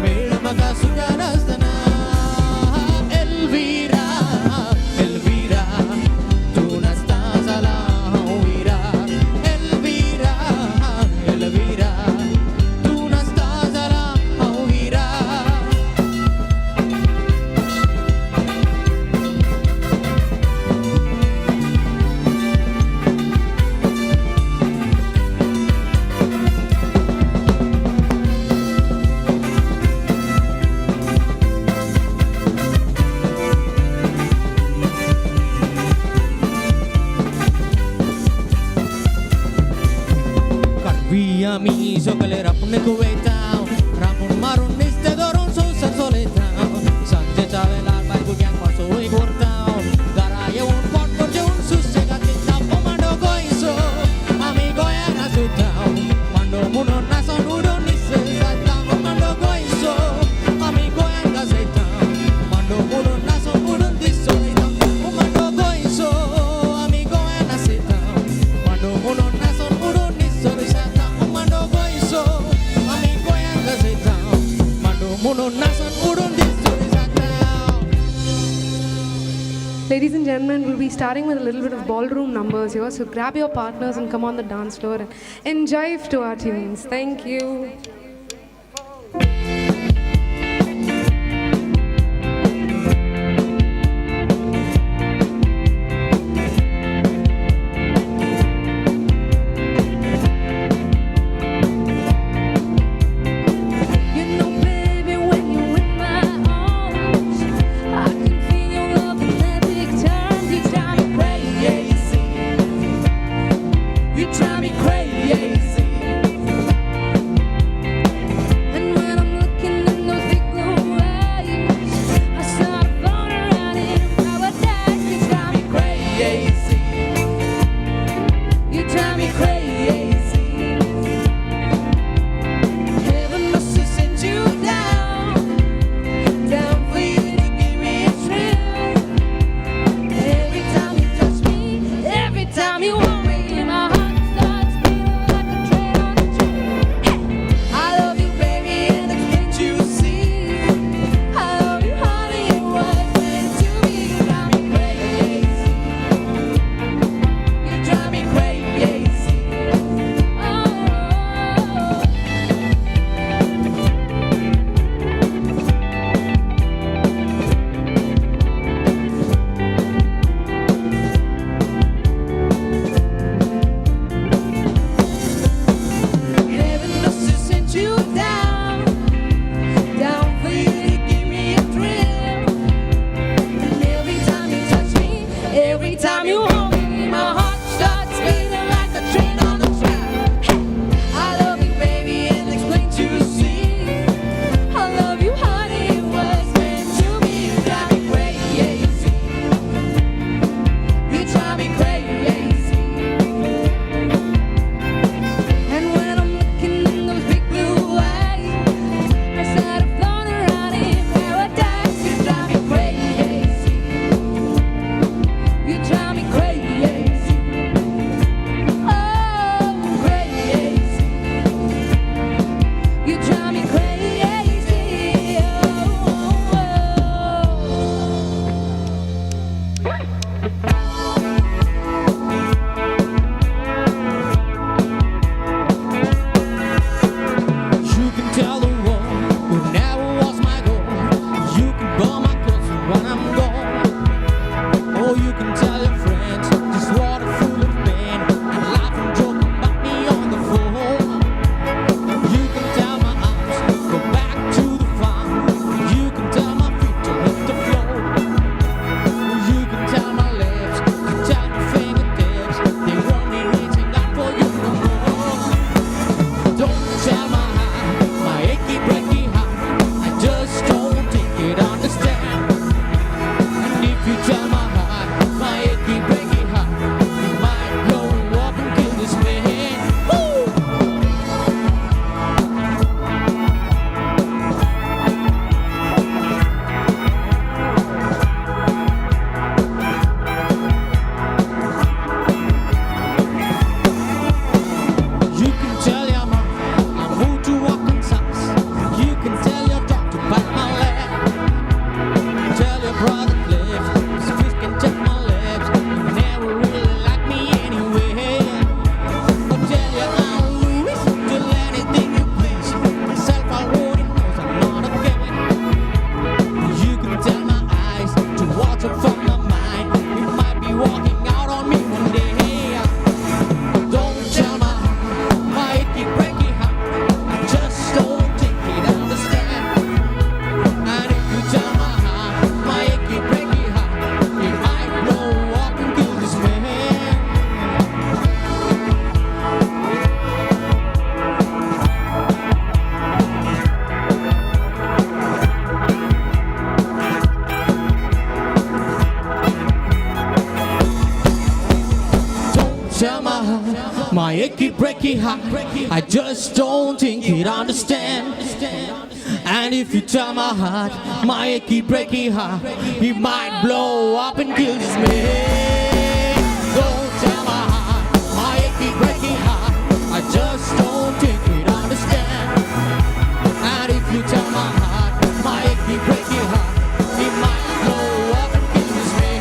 मेळ म्हाका सुका नासतना एल्विरा एल्विरा तू नासता जाला Elvira, Elvira, tú no estás a la oíra. Via mi sokale rapne kuwaitao rapun marun niste dorun so sazoletao sante chavelar bai bugyang paso e gortao garaye un pot porje un susse gatta pomando goiso amigo ya nasutao mando muno naso nudo nisse sata pomando goiso amigo ya gazetao mando muno naso nudo disso pomando goiso amigo ya nasutao mando muno naso nudo nisso sata pomando goiso amigo ya gazetao mando muno naso nudo disso Ladies and gentlemen, we'll be starting with a little bit of ballroom numbers here. So grab your partners and come on the dance floor and jive to our tunes. Thank you. You drive me crazy. achy, breaky heart, I just don't think he'd understand. And if you tell my heart, my achy, breaky heart, he might blow up and kill this man. Don't tell my heart, my achy, breaky heart, I just don't think he'd understand. And if you tell my heart, my achy, breaky heart, he might blow up and kill this man.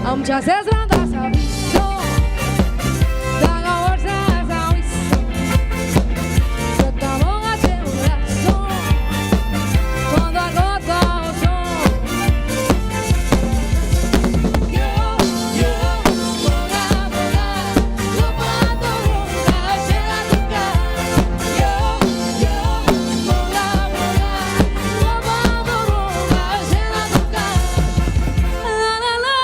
आमच्या शेजारात असा Wiseau जागावर असा Wiseau स्वतः मोगाचे उरासो quando a gota ao som yo moga moga lopando nunca será nunca yo moga moga lopando nunca será nunca la la la.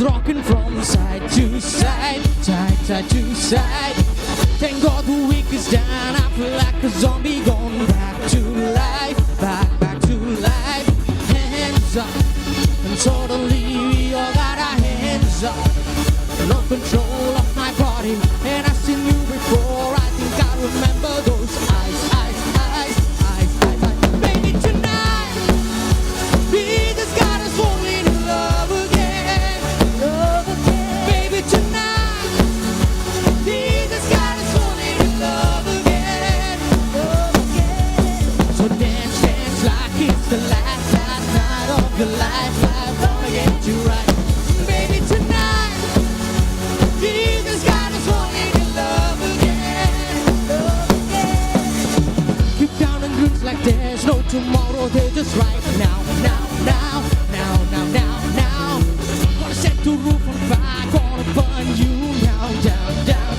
Rocking from side to side, side to side. Thank God the week is done. I feel like a zombie gone back to life, back to life. Hands up, and suddenly we all got our hands up. No control of my body, and I've seen you before. I think I remember those eyes. Baby, tonight, we just got us falling in love again. Baby, tonight, we just got us falling in love again. So dance like it's the last night of your life. I'm gonna get you right. Baby, tonight, we just got us falling in love again. Keep down and grooves like there's no tomorrow. They're just right now. Gonna set the roof on fire. Gonna burn you now. Down.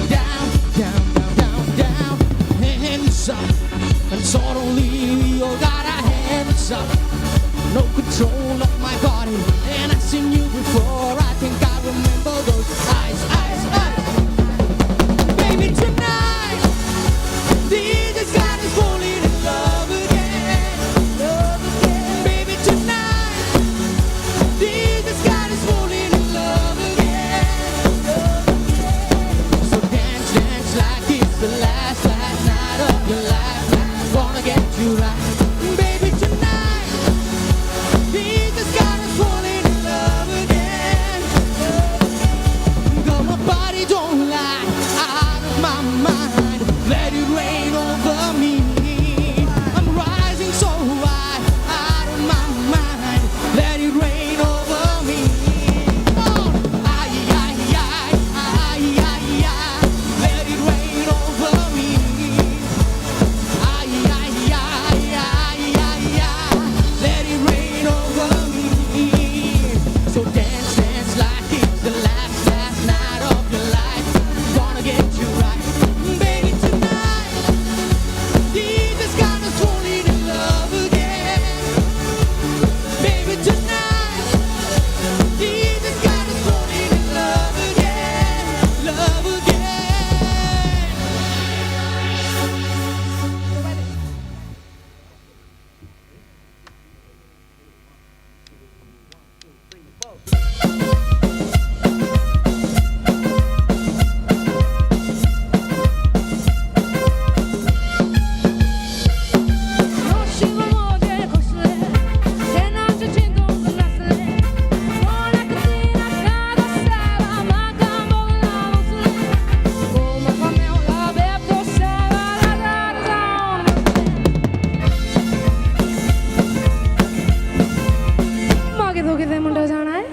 Hands up. And suddenly we all got our hands up. No control of my body. And I've seen you before. I think I remember those eyes. Baby, tonight, you right. Baby, tonight, we just got us falling in love again. Girl, my body don't lie, out of my mind. Let it rain over me. I'm rising so high, out of my mind. Let it rain over me. Oh, ay, ay, ay, ay, ay, ay. Let it rain over me. Ay, ay, ay, ay, ay, ay. Let it rain over me. So dance, dance like it's the last night of your life. Gonna get you right, baby, tonight. Jesus got us falling in love again. Baby, tonight. Jesus got us falling in love again. Love again. मागे तो कितने मुंडा जाना है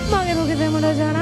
मागे तो कितने मुंडा जाना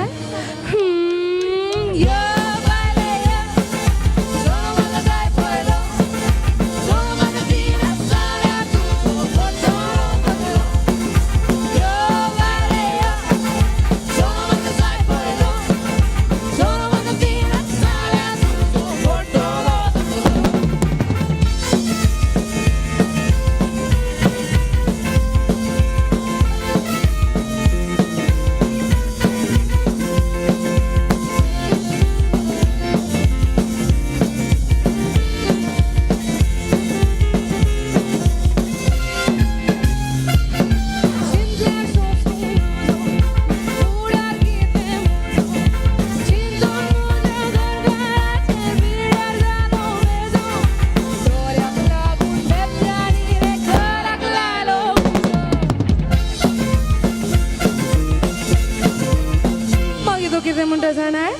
है मागे तो कितने मुंडा जाना है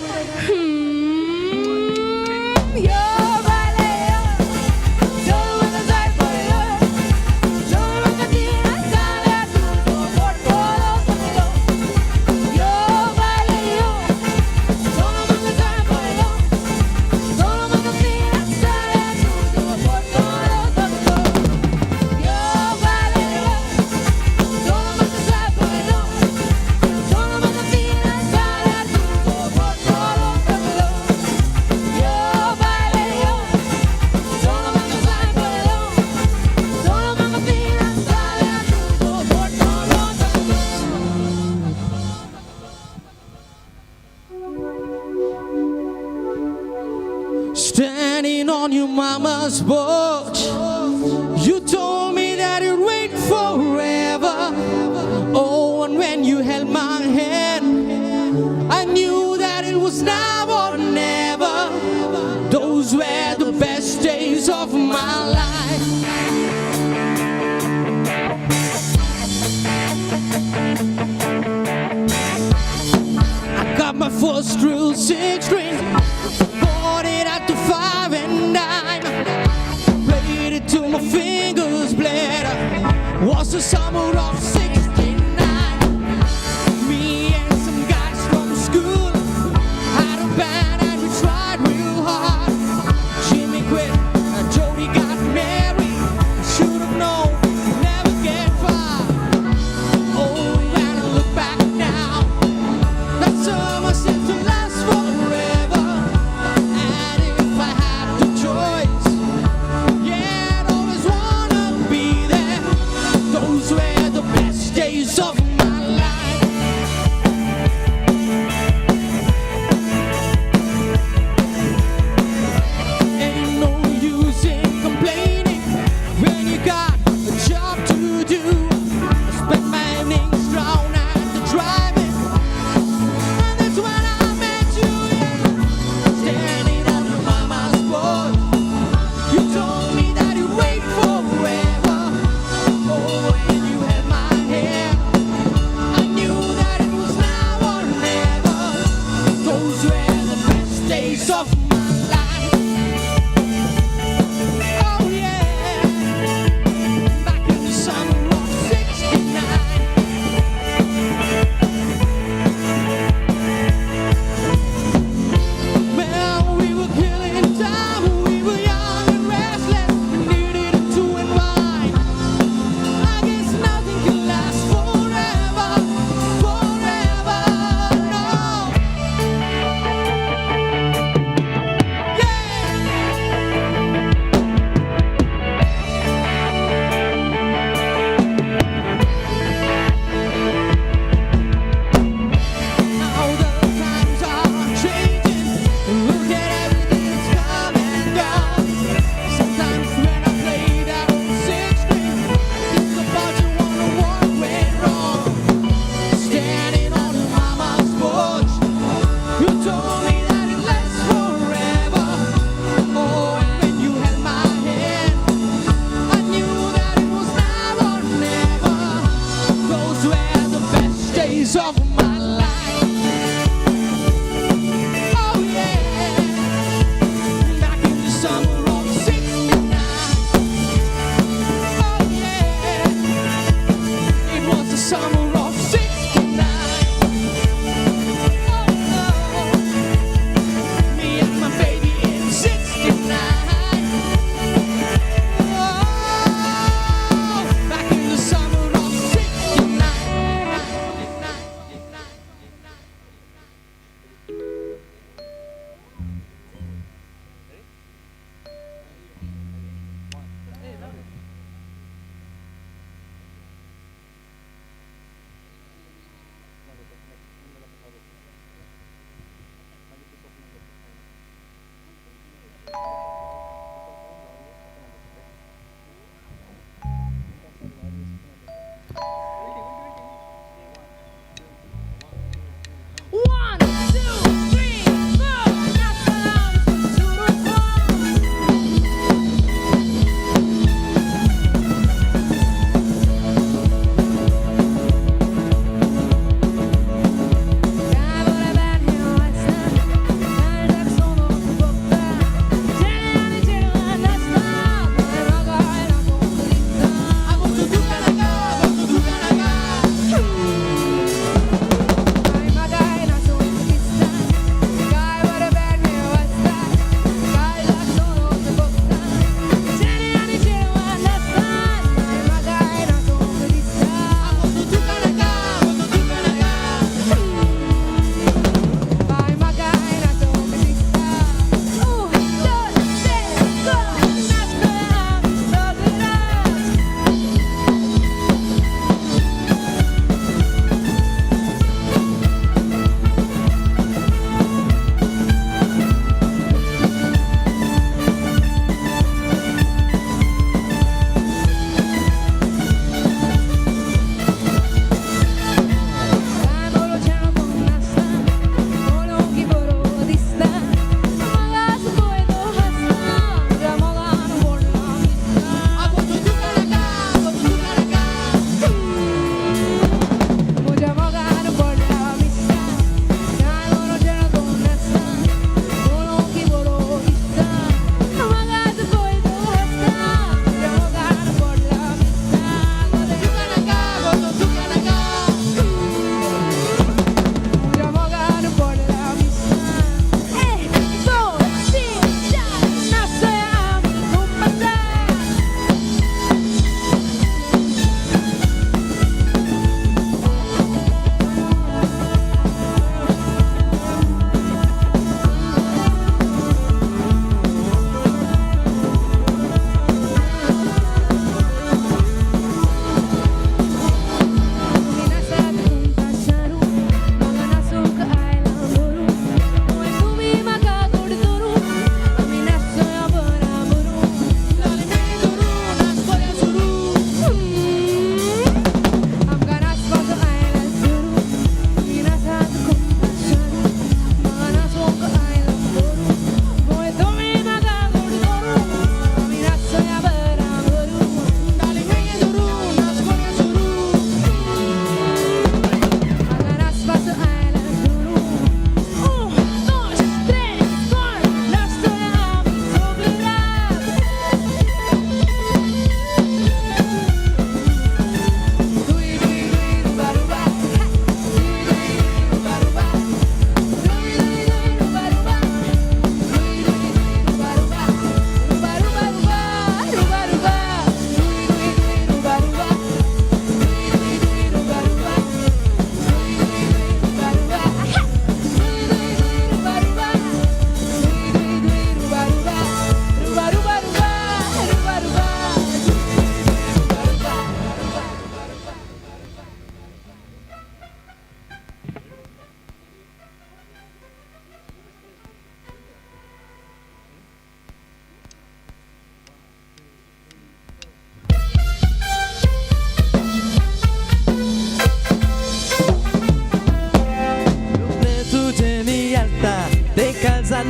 Standing on your mama's porch, you told me that you'd wait forever. Oh, and when you held my hand, I knew that it was now or never. Those were the best days of my life. I got my first real 6-string, bought it at the 5 and dime, played it till my fingers bled. the summer of '69. Me and some guys from school had a band and we tried real hard. Jimmy quit, Jody got married. Should have known, never get far. Oh, and I look back now. That summer seems to last forever. And if I had the choice, yeah, I'd always wanna be there. Those were the best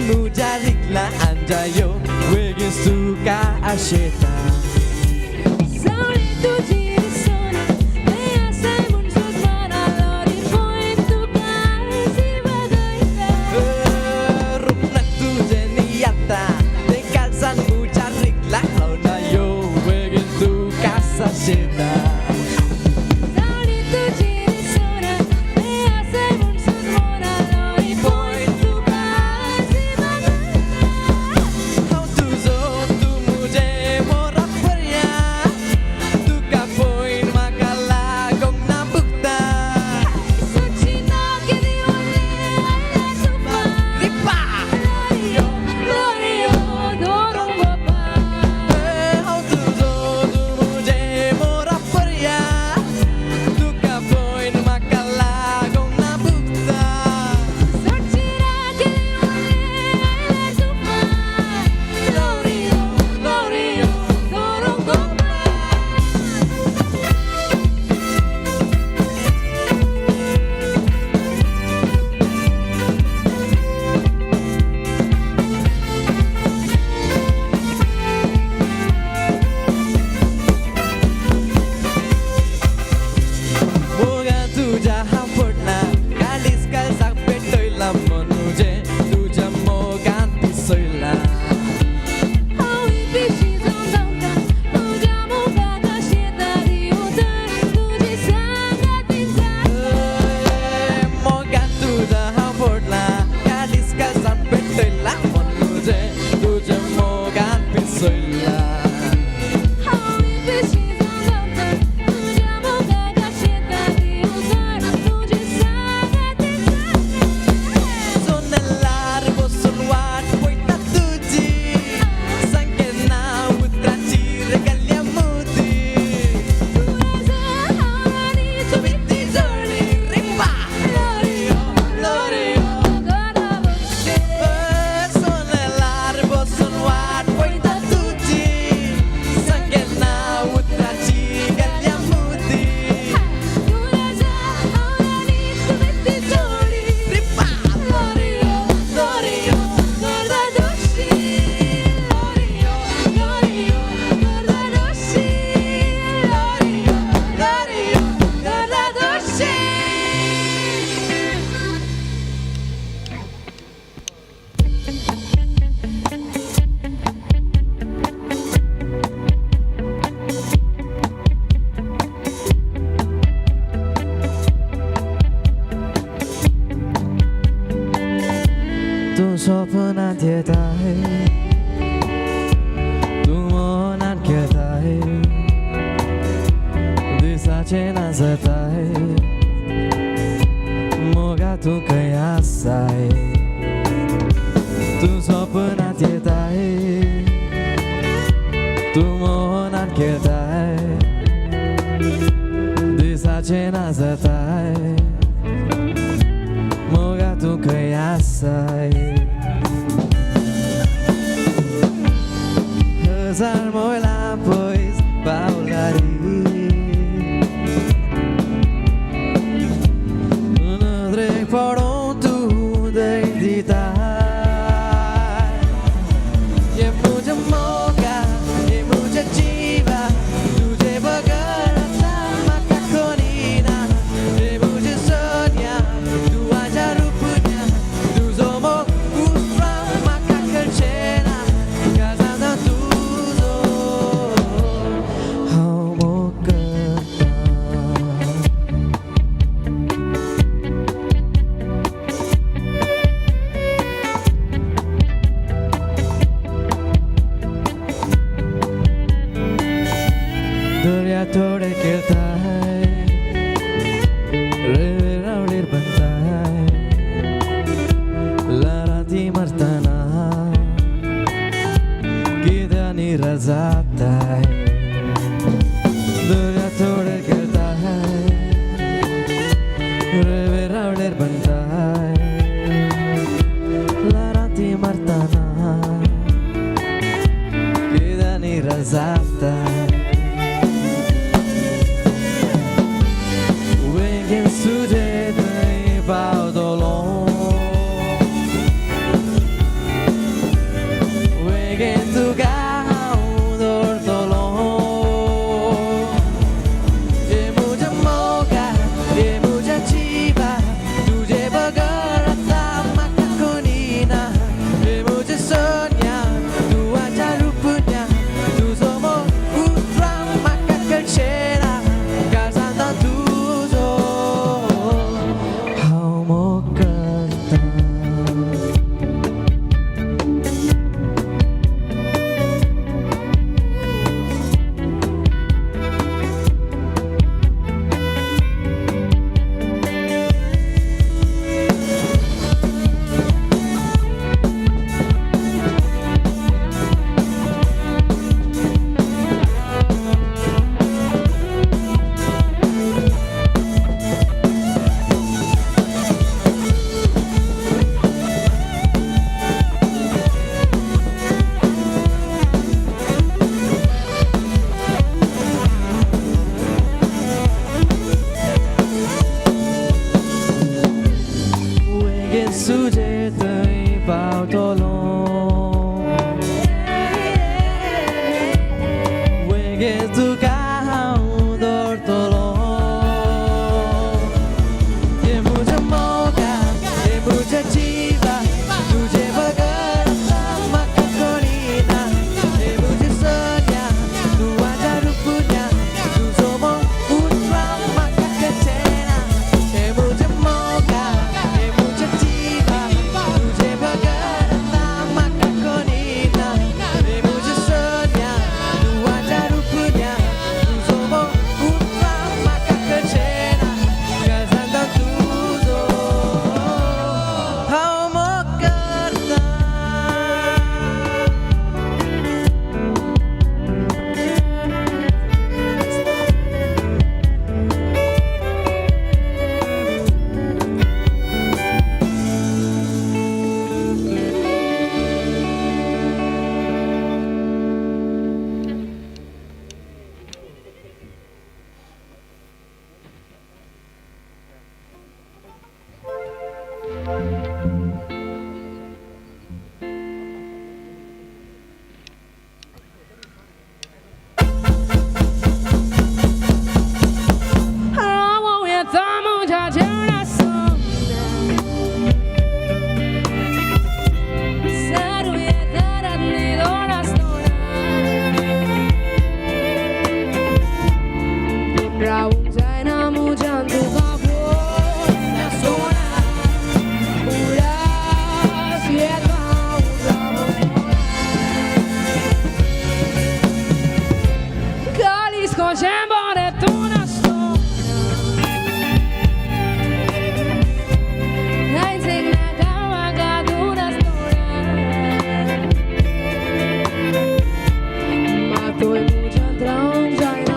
mujarikla anjayo wegin suka asheta Rupna tuja niyata de kalsan mujarikla anjayo wegin suka asheta स्वप्नात येत आहे तू मनात घेत आहे दिसाचे नाचत आहे मोगा तू कयास आहे तू स्वप्नात येत आहे तू मनात घेत आहे दिसाचे नाचत आहे मोगा तू कयास आहे Zarmoila pois baulari Nadre poron tu deidita Ye muja moga, ye muja jiva Tuje bagarata maka konina Ye muja sonya, tu aja rupanya Tu zomo usra maka kerjena Kazana tu थोड़े कहता है रे रावड़ीर बनता है लाराती मरताना किदानी रजाता है दुनिया थोड़े कहता है रे रावड़ीर बनता है लाराती मरताना किदानी रजाता है Sujeta e baudolon रावूंक जायना मुज्यान तुका पळोवन सोना उडास येता capisco sempre tu una storia e insegna che una storia ma tu e mucho entrão já era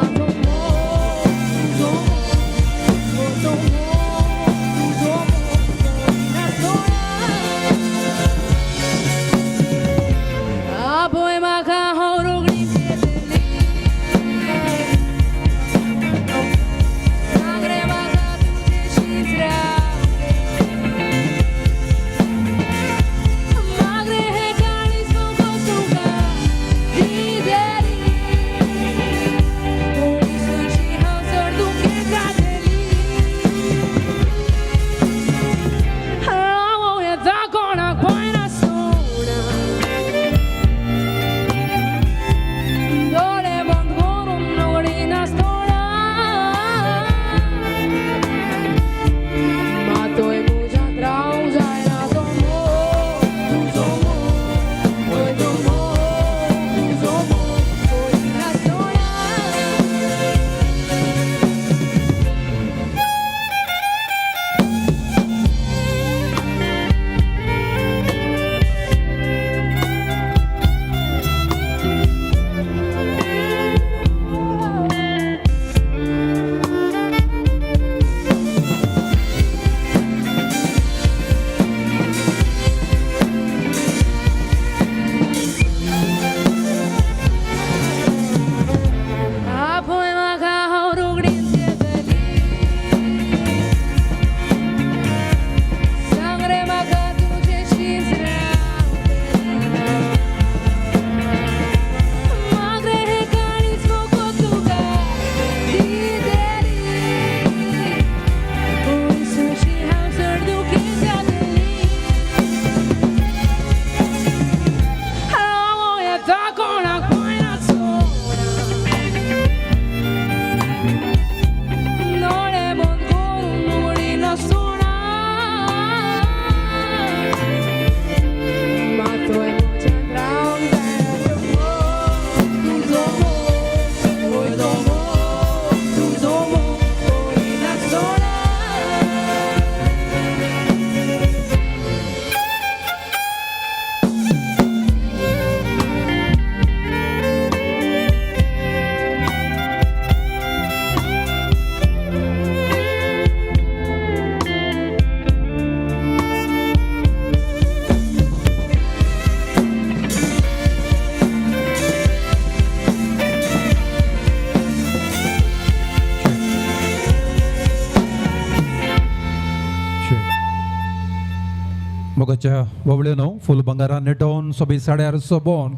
मोगाच्या ववळ्यानो फुल बंगारा नेटोन सोबी साड्यार सोबोन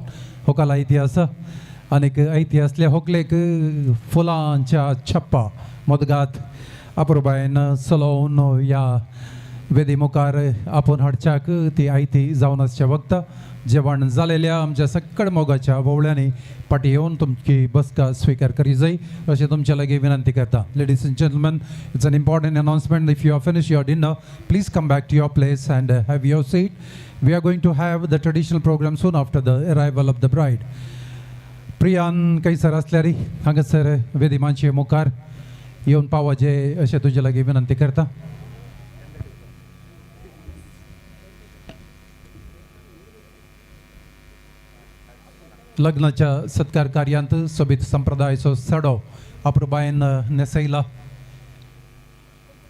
होकाला इतिहास आनीक इतिहासल्या होकलेक फुलांच्या छप्पा मदगात अपुरबायन सलोवन या वेदी मुखार आपूण हाडच्याक ती आयती जावन आसच्या वखद जेवण जालेल्या आमच्या सक्कड मोगाच्या ववळ्यांनी पाटी येवन तुमची बसका स्वीकार करी जाय अशें तुमच्या लागीं विनंती करता. Ladies and gentleman, it's an important announcement. If you are finish your dinner, please come back to your place and have your seat. We are going to have the traditional programme soon after the arrival of the bride. Priyan कैसर आसल्यार हांगासर वेदी मांचे मुखार येवन पावचे अशें तुजे लागीं विनंती करता. लग्नाच्या सत्कार कार्यांत सोबीत संप्रदायाचो सडो अपुरबायेन नेसयला.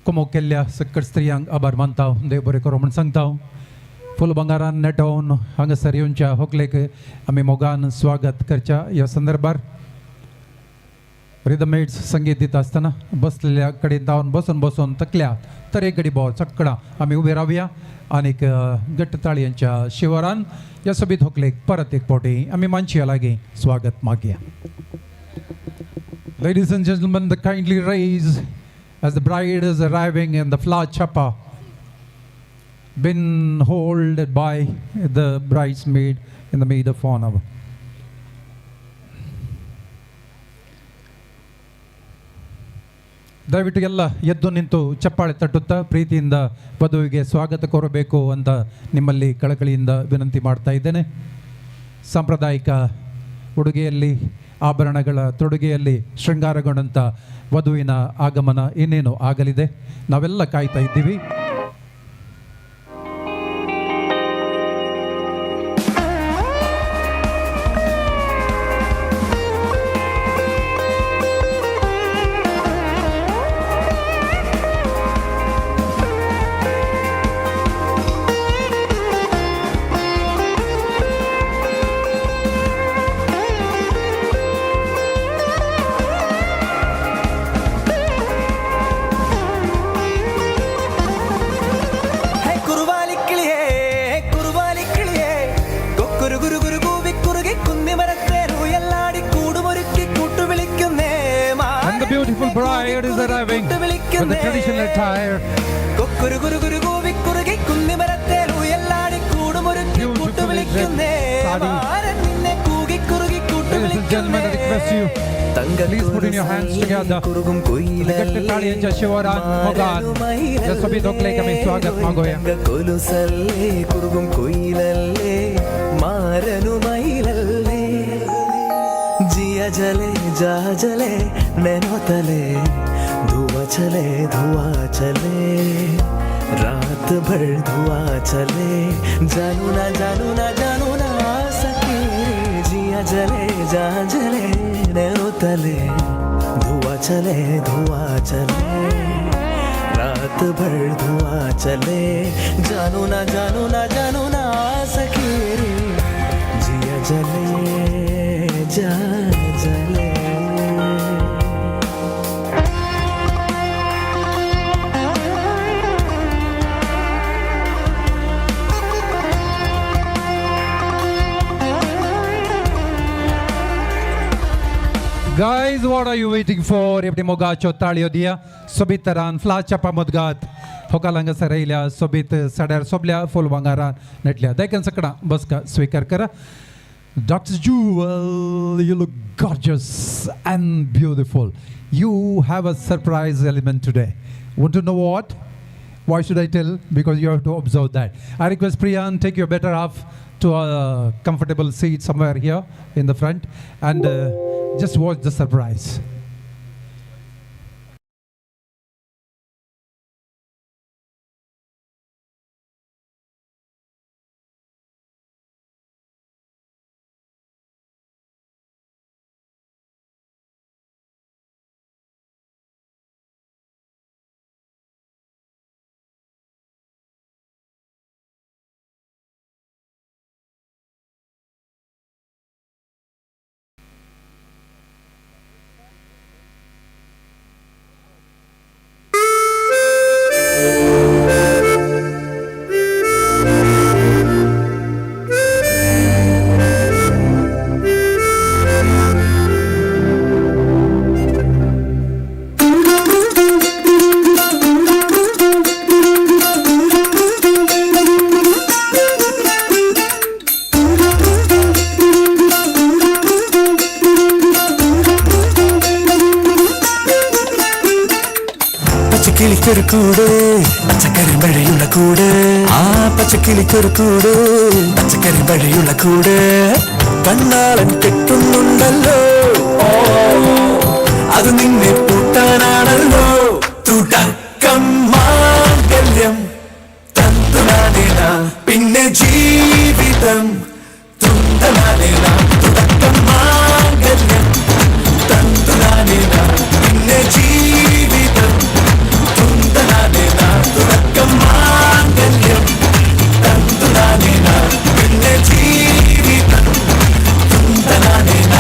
कुमोग केल्ल्या सक्कड स्त्रियांक आभार मानता. देव बरें करूं म्हूण सांगता. फूल बंगारान नेटोवन हांगासर येवच्या होकलेक आमी मोगान स्वागत करच्या. ह्या संदर्भार रिदम मेट्स संगीत दिता आसतना बसलेल्या कडेन जावन बसून बसून तकल्या तरेकडी बोर चक्कडां आमी उबे रावया आनीक घट्ट ताळयांच्या शिवरान ह्या सोबीत होकलेक परत एक फावटी आमी मानशे लागीं स्वागत मागया. Ladies and gentlemen, the kindly raise as the bride is arriving in the flower chappa, been held by the bridesmaid in the maid of honor. ದಯವಿಟ್ಟು ಎಲ್ಲ ಎದ್ದು ನಿಂತು ಚಪ್ಪಾಳೆ ತಟ್ಟುತ್ತಾ ಪ್ರೀತಿಯಿಂದ ವಧುವಿಗೆ ಸ್ವಾಗತ ಕೋರಬೇಕು ಅಂತ ನಿಮ್ಮಲ್ಲಿ ಕಳಕಳಿಯಿಂದ ವಿನಂತಿ ಮಾಡ್ತಾ ಇದ್ದೇನೆ. ಸಾಂಪ್ರದಾಯಿಕ ಉಡುಗೆಯಲ್ಲಿ ಆಭರಣಗಳ ತೊಡುಗೆಯಲ್ಲಿ ಶೃಂಗಾರಗೊಂಡಂಥ ವಧುವಿನ ಆಗಮನ ಇನ್ನೇನು ಆಗಲಿದೆ. ನಾವೆಲ್ಲ ಕಾಯ್ತಾ ಇದ್ದೀವಿ. Beautiful bride is arriving with the traditional attire. Ladies and gentlemen, I request you, please put in your hands together. Get ताली and Jeshwaran Mogan. Just so we don't like him swagat magoya. जिया जले जा जले nano तले धुआं चले रात भर धुआं चले जानू ना सके जिया जले जा जले नैनो तले धुआं चले रात भर धुआं चले जानू ना सके जिया जले जा जले. Guys, what are you waiting for? Evdi mogacho talio dia sobitaran flacha pamodgat hokalanga sarailia sobit sadar soblia full bangaran netlia dekan sakada baska swikar kara. Dr. Jewel, you look gorgeous and beautiful. You have a surprise element today. Want to know what? Why should I tell? Because you have to observe that. I request Priyan, take your better half to a comfortable seat somewhere here in the front and just watch the surprise. പച്ചക്കിളിക്കൊരു പച്ചക്കരിമ്പഴയുള്ള കൂട് ആ പച്ചക്കിളിക്കൊരു കൂട് പച്ചക്കരിമ്പഴയുള്ള കൂട് കണ്ണാളൻ കെട്ടുന്നുണ്ടല്ലോ അത് നിന്നെ പൂട്ടാനാണല്ലോ തുടക്കം മാംഗല്യം തന്തുനാനേന പിന്നെ ജീവിതം തുന്തനാനേന തുടക്കം മാംഗല്യം തന്തുനാനേന പിന്നെ ജീവിതം തുന്തനാനേന തുടക്കം മാംഗല്യം തന്തുനാനേന പിന്നെ ജീവിതം തുന്തനാനേന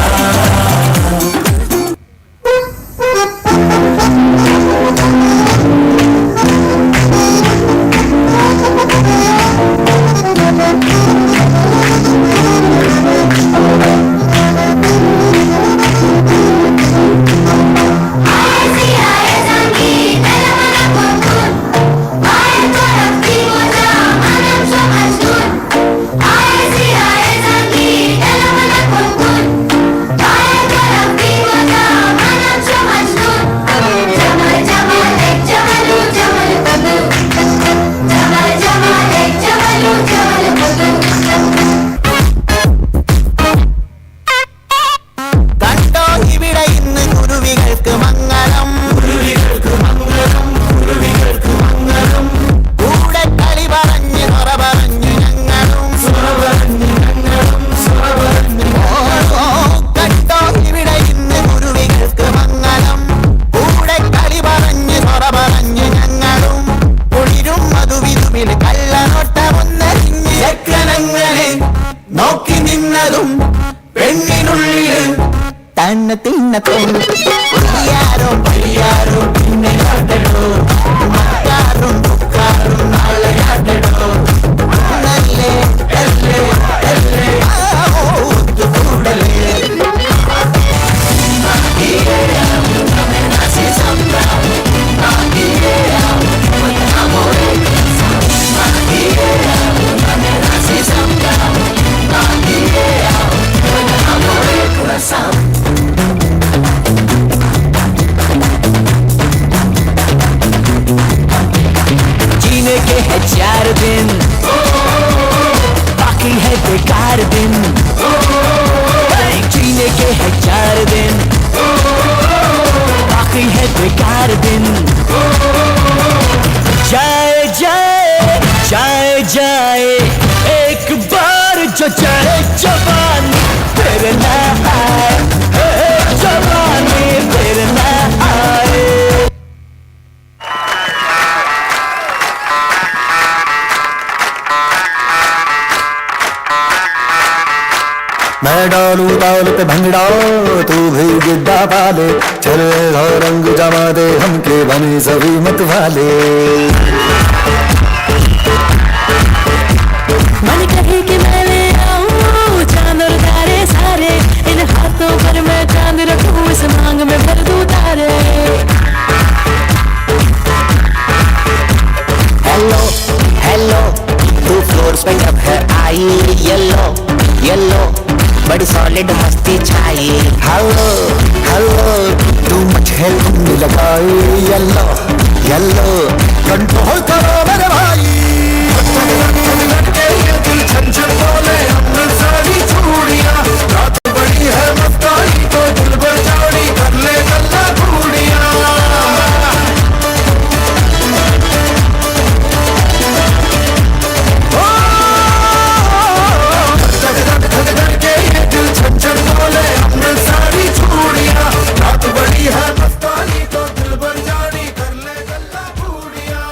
यादगार दिन जाए जाए जाए जाए एक बार जो जाए जवानी फिर ना आए, जवानी फिर ना आए। मैं डालू ताल पे भंगड़ा तू भी गिद्दा पाले, चले रंग जमा दे हमके बने सभी मत वाले। मन कहे कि मैं ले आऊं चांद और तारे सारे, इन हाथों पर मैं चांद रखूं, इस मांग में भर दूं तारे। हेलो हेलो तू फ्लोर पे कब है आई, येलो येलो बड़ी सॉलिड मस्ती छाई। हेलो हेलो तू मुझे घूमने लगाई, येलो येलो कंट्रोल करो मेरे भाई। झंझट बोले हमने सारी चूड़ियां, रात बड़ी है मस्तानी तो दिल भर जानी कर ले गल्ला घूड़ियां। झंझट बोले हमने सारी चूड़ियां, रात बड़ी है मस्तानी तो दिल भर जानी कर ले गल्ला घूड़ियां।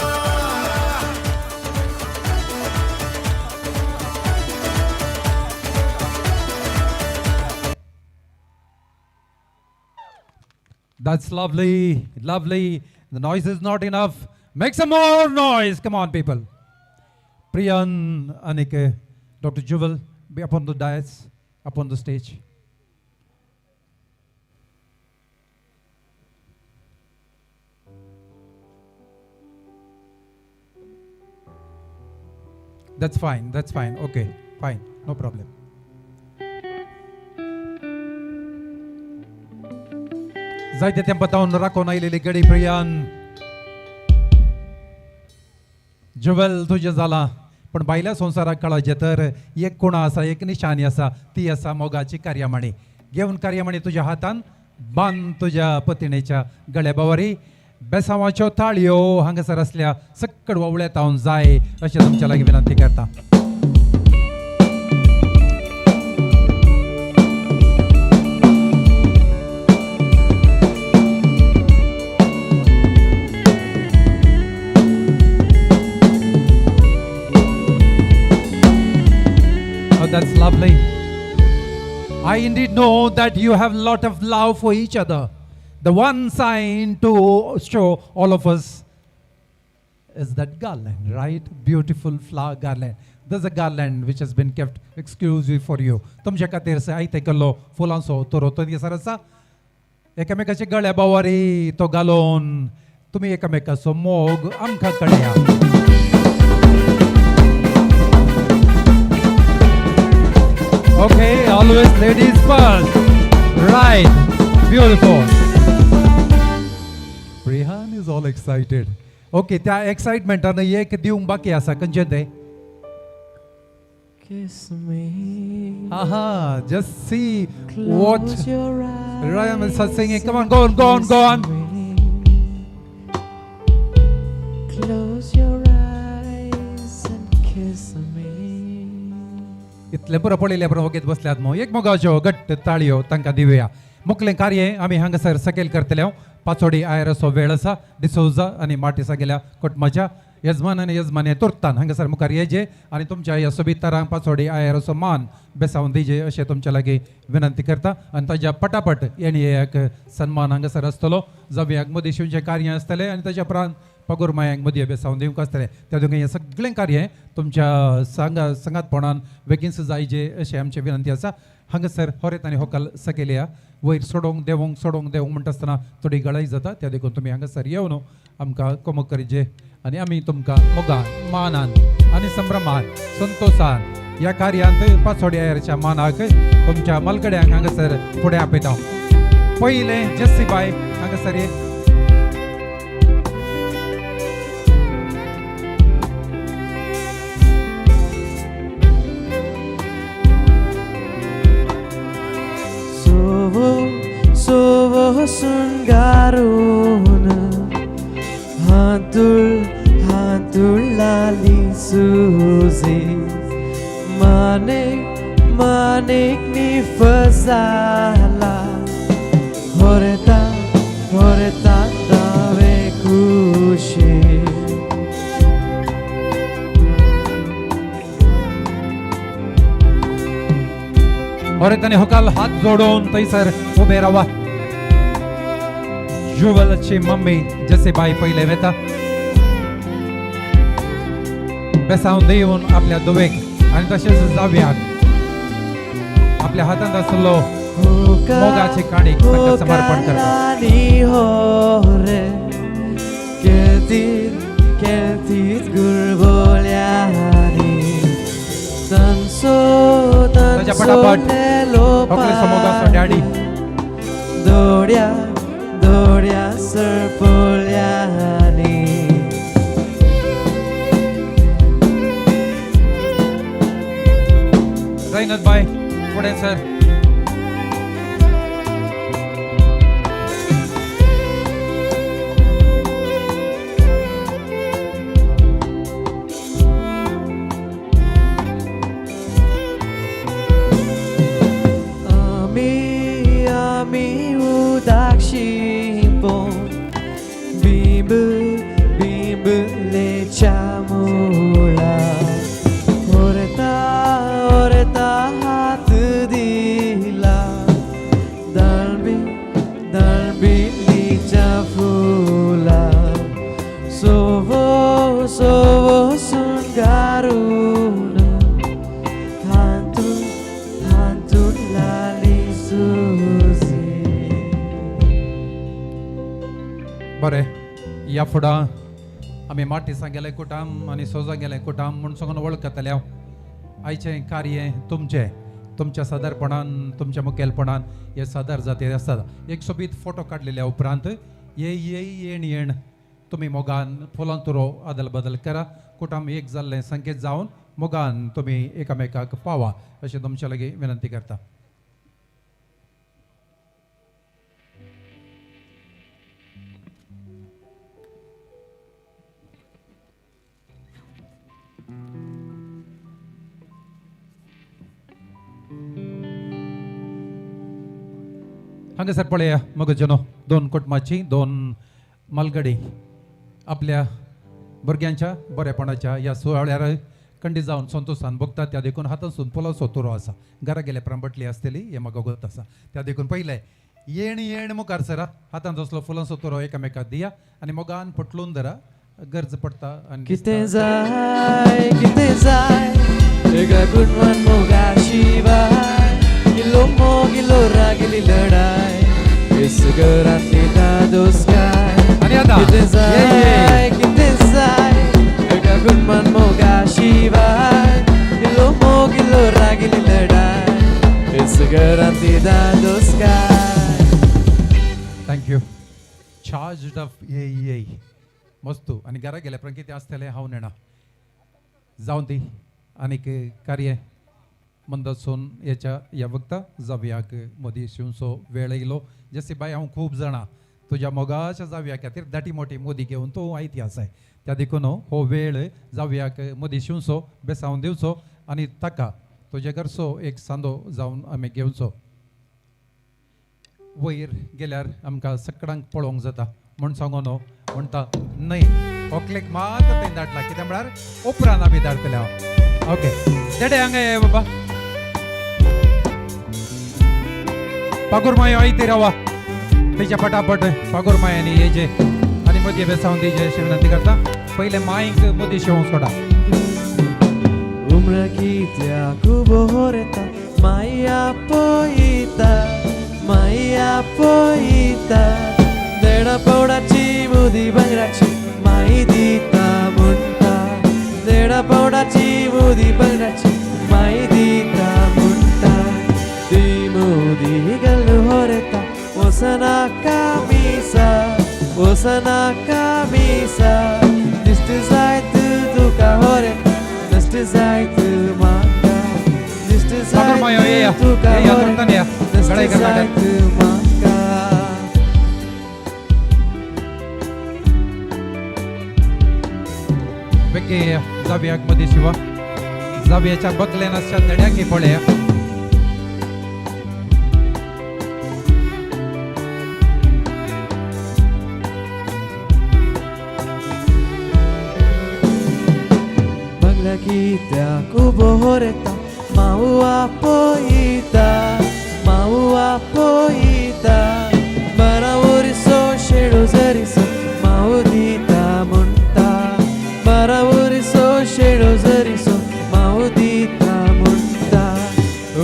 That's lovely, lovely. The noise is not enough. Make some more noise. Come on, people. Priyan, Anike, Dr. Jewel, be upon the dais, upon the stage. That's fine. Okay, fine, no problem. जायते तेंपां तावन राखून आयलेली गडी Priyan, jewel तुझें जालां, पण बायल्या संवसाराक कळचें तर एक कोण आसा, एक निशाणी आसा, ती आसा मोगाची कार्यामणी. घेवन कार्यामणी तुज्या हातान, बांद तुज्या पत्नीच्या गळ्या बावरी. बेसांवाच्यो ताळयो हांगासर असल्या सक्कड ववळेतावन जाय अशें तुमच्या लागीं विनंती करता. That's lovely. I indeed know that you have a lot of love for each other. The one sign to show all of us is that garland, right? Beautiful flower garland. There's a garland which has been kept exclusively for you. तुमच्या खातीर आयते केल्लो फुलांचो तोरो तो दिसर आसा. एकामेकाचे गळ्या बावारी तो घालून तुमी एकामेकाचो मोग आमकां कळया. Okay, always ladies first. Right, beautiful. Priyan is all excited. Okay, त्या एक्साइटमेंटान एक दिवंक बाकी आसा खंयचें तें? Kiss me. Aha, just see what Close your eyes. Ryan is singing. Come on, go on. Close your eyes and kiss me. इतले बरो पळयले बरो वगेत बसल्यात मो एक मोगाच्यो घट्ट ताळयो तांकां दिवया. मुखलें कार्य आमी हांगासर सकयल करतले. पाचोडी आयरसो वेळ आसा. डिसोजा आनी मार्टिसा गेल्या कुटुंबाच्या यजमान आनी यजमाने तुर्तान हांगासर मुखार येजे आनी तुमच्या ह्या सोबितारांक पाचोडी आयरसो मान बेसावन दिजे अशें तुमच्या लागीं विनंती करता. आनी ताज्या पटापट एक सन्मान हांगासर आसतलो. जव्याक मदीं शिवचें कार्य आसतलें आनी ताच्या उपरांत पगोर मायांक मदीं बेसावन दिवंक आसतलें. त्या दोगांय हें सगळें कार्य तुमच्या सांगातपणान बेगीनच जायजे अशें आमची विनंती आसा. हांगासर होरेत आनी होकल सकयल या. वयर सोडोंक देवंक म्हणटा आसतना थोडी गळाई जाता. त्या देखून तुमी हांगासर येवन आमकां कोमोक करीजे आनी आमी तुमकां मोगान मानान आनी संभ्रमान संतोशान ह्या कार्यांत पाचोडी आयरच्या मानाक तुमच्या मलगड्यांक हांगासर फुडें आपयता. पयलें जेसी बाय हांगासर ये. सोवो शृंगारून जाला होरेता होरेता तावे खुशी होरेताने होकाल हात जोडून थैसर उभे राहा ज्युवेलची मम्मी जसे बाई पहिले वेता बेसावून देऊन आपल्या दुवेक आणि तसेच जाव्याक आपल्या हातात असलो मोगाची काडी ताका समर्पण करतात होरे केतीत गुरबोल्यानी तनसो ताच्या पटापट होकले समोगासो डॅडी दोड्या दोड्या सरपोल्यानी जैनत बाई पुढे सर बरे या फुडा आम्ही मार्टिसां गेले कुटाम आणि सोजा गेले कुटाम म्हणून सांगून वळखतल्या आयचे कार्य तुमच्या सादरपणान तुमच्या मुखेलपणान हे सादर जाते असतात एक सोबीत फोटो काढलेल्या उपरांत येण तुम्ही मोगान फुलां तुरो आदल बदल करा कुटाम एक जाल्ले संकेत जावन मोगान तुम्ही एकामेकाक पावा अशें तुमच्या लागी विनंती करता हांगासर पळया मग जनो दोन कुटुंबाची दोन मालगडी आपल्या भुरग्यांच्या बरेपणाच्या या सुवाळ्यार कंडी जावन संतोषान भोगता त्या देखून हातांसून फुलां सोतुरो आसा घरा गेले प्रंबटली आसतली हे म्हाका गोत आसा त्या देखून पयले येण मुखार सरा हातांत असलो फुलां सोतुरो एकामेकाक दिया आनी मोगान पटलून धरा गरज पडटा आनी कितें जाय एका कुटुंबान मोगा शिवाय किलो मोगिलो रागिली लढाई इस घरातली दादोसकाय आणि आता कितें जाय एका कुटुंबान मोगा शिवाय किलो मोगिलो रागिली लढाई इस घरातली दादोसकाय थँक्यू चार्ज ऑफ ये मस्तू आणि घरा गेल्या पण किती आसतले हांव नेणा जावन ती आनीक कार्य मंदसून या वक्ता जाव्याक मोदी शिवसो वेळ येयलो जसे बाय हांव खूब जाणां तुज्या मोगाच्या जाव्या खातीर दाटी मोठी मोदी घेवन तूं आयती आसाय त्या देखून हो वेळ जाव्याक मोदी शिवसो बेसावन दिवचो आनी ताका तुजे घरचो एक सांदो जावन आमी घेवचो वयर गेल्यार आमकां सगळ्यांक पळोवंक जाता म्हण सांगून म्हणटा न्हय व्हंकलेक मात थंय धाडला कित्याक म्हळ्यार उपरांत आमी धाडटले हांव ओके देडे हांगा ये बाबा पागुरमायो आयती रावा तेच्या पटापट पागुरमायांनी येजे आनी मदीं बेसावन दिजे अशी विनंती करता पहिले मायक मदीं शिवूंक सोडा उम्र कित्याक बोरेता माया पळयता देडा पौडाची मुदी बंगराची माई दिता म्हणटा देडा पौडाची मुदी बंगराची माई दिता म्हणटा ती मुदी गल्लू होरेता ओसना कामिसा दिश्ट जायत तुका होरेता दिश्ट जायत म्हाका दिश्ट जायत तुका होरेता दिश्ट जायत म्हाका बेगे जाव्याक मदीं शिवा जाव्याच्या बगल्यान आसच्या दड्याक पळया कित्याक उबो रेता मावा पोयता बरा ओरिसो शेडो जरिसो माऊ दिता म्हणटा बरा ओरिसो शेडो जरिसो माऊ दिता म्हणटा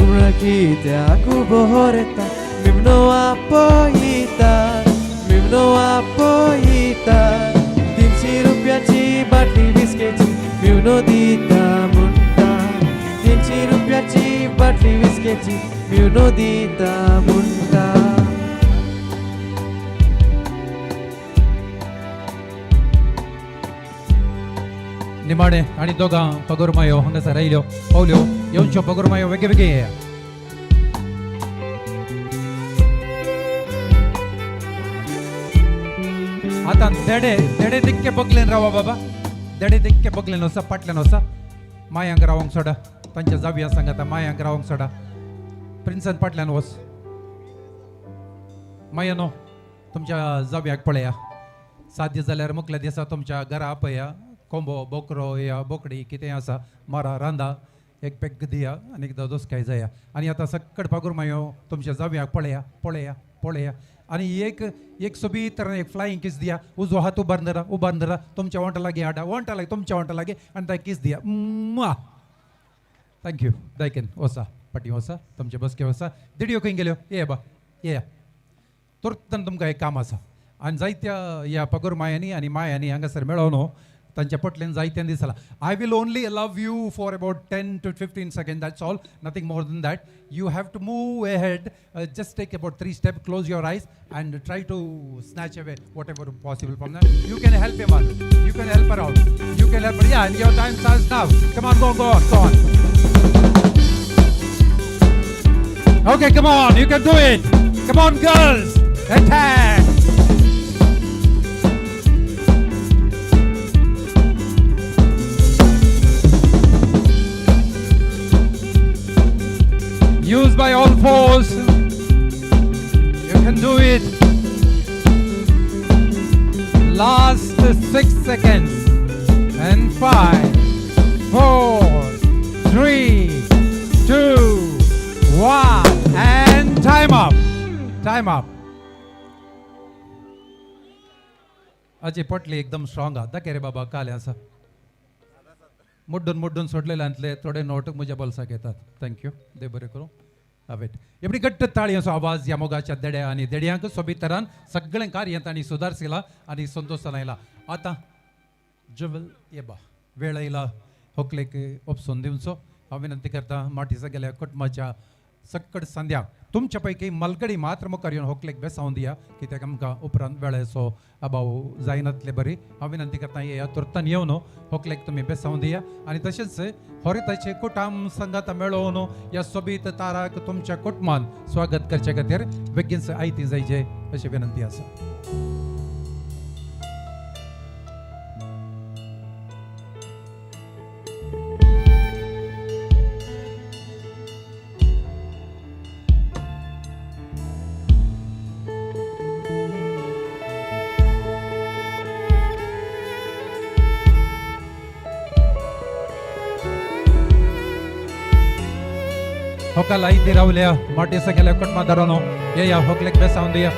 उमळा कित्याक उबो रेता मिमनो आपोयता 300 रुपयाची बाटली विस्केची मिवनो दिता म्हणटा 300 रुपयाची बाटली विस्केची मिवनो दिता म्हणटा निमाणे आणि दोघां पगोरमायो हांगासर आयल्यो पावल्यो येवच्यो पगोरमायो वेगळे वेगळे येया आता देडे दिक्के बगलेन रावा बाबा देडे दिक्के बगलेन वसा पाटल्यान वसा मायांक रावंक सोडा तांच्या जाबिया सांगाता मायांक रावंक सोडा प्रिन्सन पाटल्यान वस मायानो तुमच्या जाब्याक पळया साध्य जाल्यार मुकल्या दिसा तुमच्या घरा आपया कोंबो बोकरो या बोकडी कितें आसा मारा रांदा एक पेग दिया आनी एकदां दोसकाय जाया आनी आतां सक्कड पागूर मायो तुमच्या जाब्याक पळया आनी एक सोबीत तरेन एक फ्लायींग किस दिया उजो हात उबारनरा तुमच्या वंटा लागीं हाडा तुमच्या वंटा लागीं आनी ताका किस दिया थँक्यू दायकेन वसा पाटी वसा तुमचे बसके वसा दिडयो खंय गेल्यो ये तुर्तान तुमकां एक काम आसा आनी जायत्या ह्या पगोर मायांनी आनी मायांनी हांगासर मेळोवन तांच्या पटल्यान जायत्यान दिसला I will only love you for about 10 to 15 seconds that's all nothing more than that you have to move ahead just take about 3 steps close your eyes and try to snatch away whatever possible from that you can help him out you can help her out you can help her yeah and your time starts now come on go on okay come on you can do it come on girls attack Use by all force. You can do it. Last 6 seconds. And 5, 4, 3, 2, 1. And time up. अजी पटली एकदम strong आहात दाखय रे बाबा काले आसा मुड्डून सोडलेल्यांतले थोडे note म्हज्या बोल्साक येतात थँक्यू देव बरें करूं वेट एवढी घट्ट ताळयांचो आवाज ह्या मोगाच्या देड्या आनी देड्यांक सोबीत तरान सगळें कार्य तांणी सुदारसिला आनी संतोषान आयला आतां ज्युवेल येबा वेळ आयला होकलेक ओपसून दिवचो हांव विनंती करता मार्टिसा गेल्या कुटुंबाच्या सक्कड सांद्याक तुमच्या पैकी मलगडी मात्र मुखार येवन होकलेक बेसावून दिया कित्याक आमकां उपरांत वेळेचो अभाव जायनातले बरी हांव विनंती करता ह्या तुर्तान येवन होकलेक तुमी बेसावून दिया आनी तशेंच होरिताचे कुटाम संगात मेळोवन ह्या सोबीत ताराक तुमच्या कुटुंबान स्वागत करचे खातीर बेगीनच आयती जायचे अशी विनंती आसा होकाल आयती रावल्या मार्टिसा गेल्या कुटुंबादारानो या होकलेक बेसावून दिया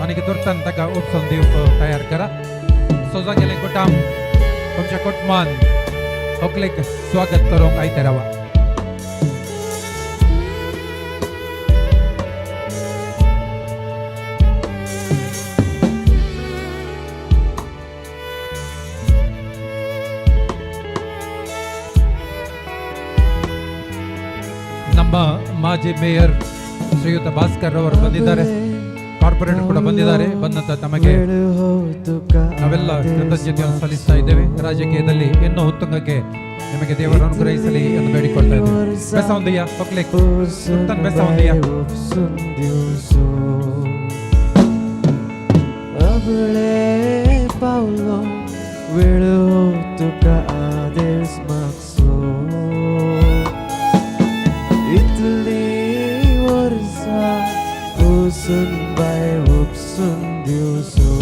आनी तुर्तान ताका उपसून दिवंक तयार करा सोजा गेले कुटाम तुमच्या कुटुंबान होकलेक स्वागत करूंक आयते रावा ಮಾಜಿ ಮೇಯರ್ ಶ್ರೀಯುತ ಭಾಸ್ಕರ್ ಅವರು ಬಂದಿದ್ದಾರೆ ಕಾರ್ಪೊರೇಟರ್ ಕೂಡ ಬಂದಿದ್ದಾರೆ ಬಂದಂತ ತಮಗೆ ನಾವೆಲ್ಲ ಕೃತಜ್ಞತೆಯನ್ನು ಸಲ್ಲಿಸ್ತಾ ಇದ್ದೇವೆ ರಾಜಕೀಯದಲ್ಲಿ ಇನ್ನೂ ಉತ್ತುಂಗಕ್ಕೆ ನಿಮಗೆ ದೇವರು ಅನುಗ್ರಹಿಸಲಿ ಎಂದು ಬೇಡಿಕೊಳ್ತಾ ಇದ್ದೇವೆ ಬೆಸವಂದಿಯ ಹೊಕ್ಲೆಕ್ ಸುತ್ತನ್ ಬೆಸವಂದಿಯ पावलो वेळ तुका आदेश मागसो इतली वर्सा उसून बाय उपसून दिवसो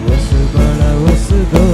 वस बाळा वस गो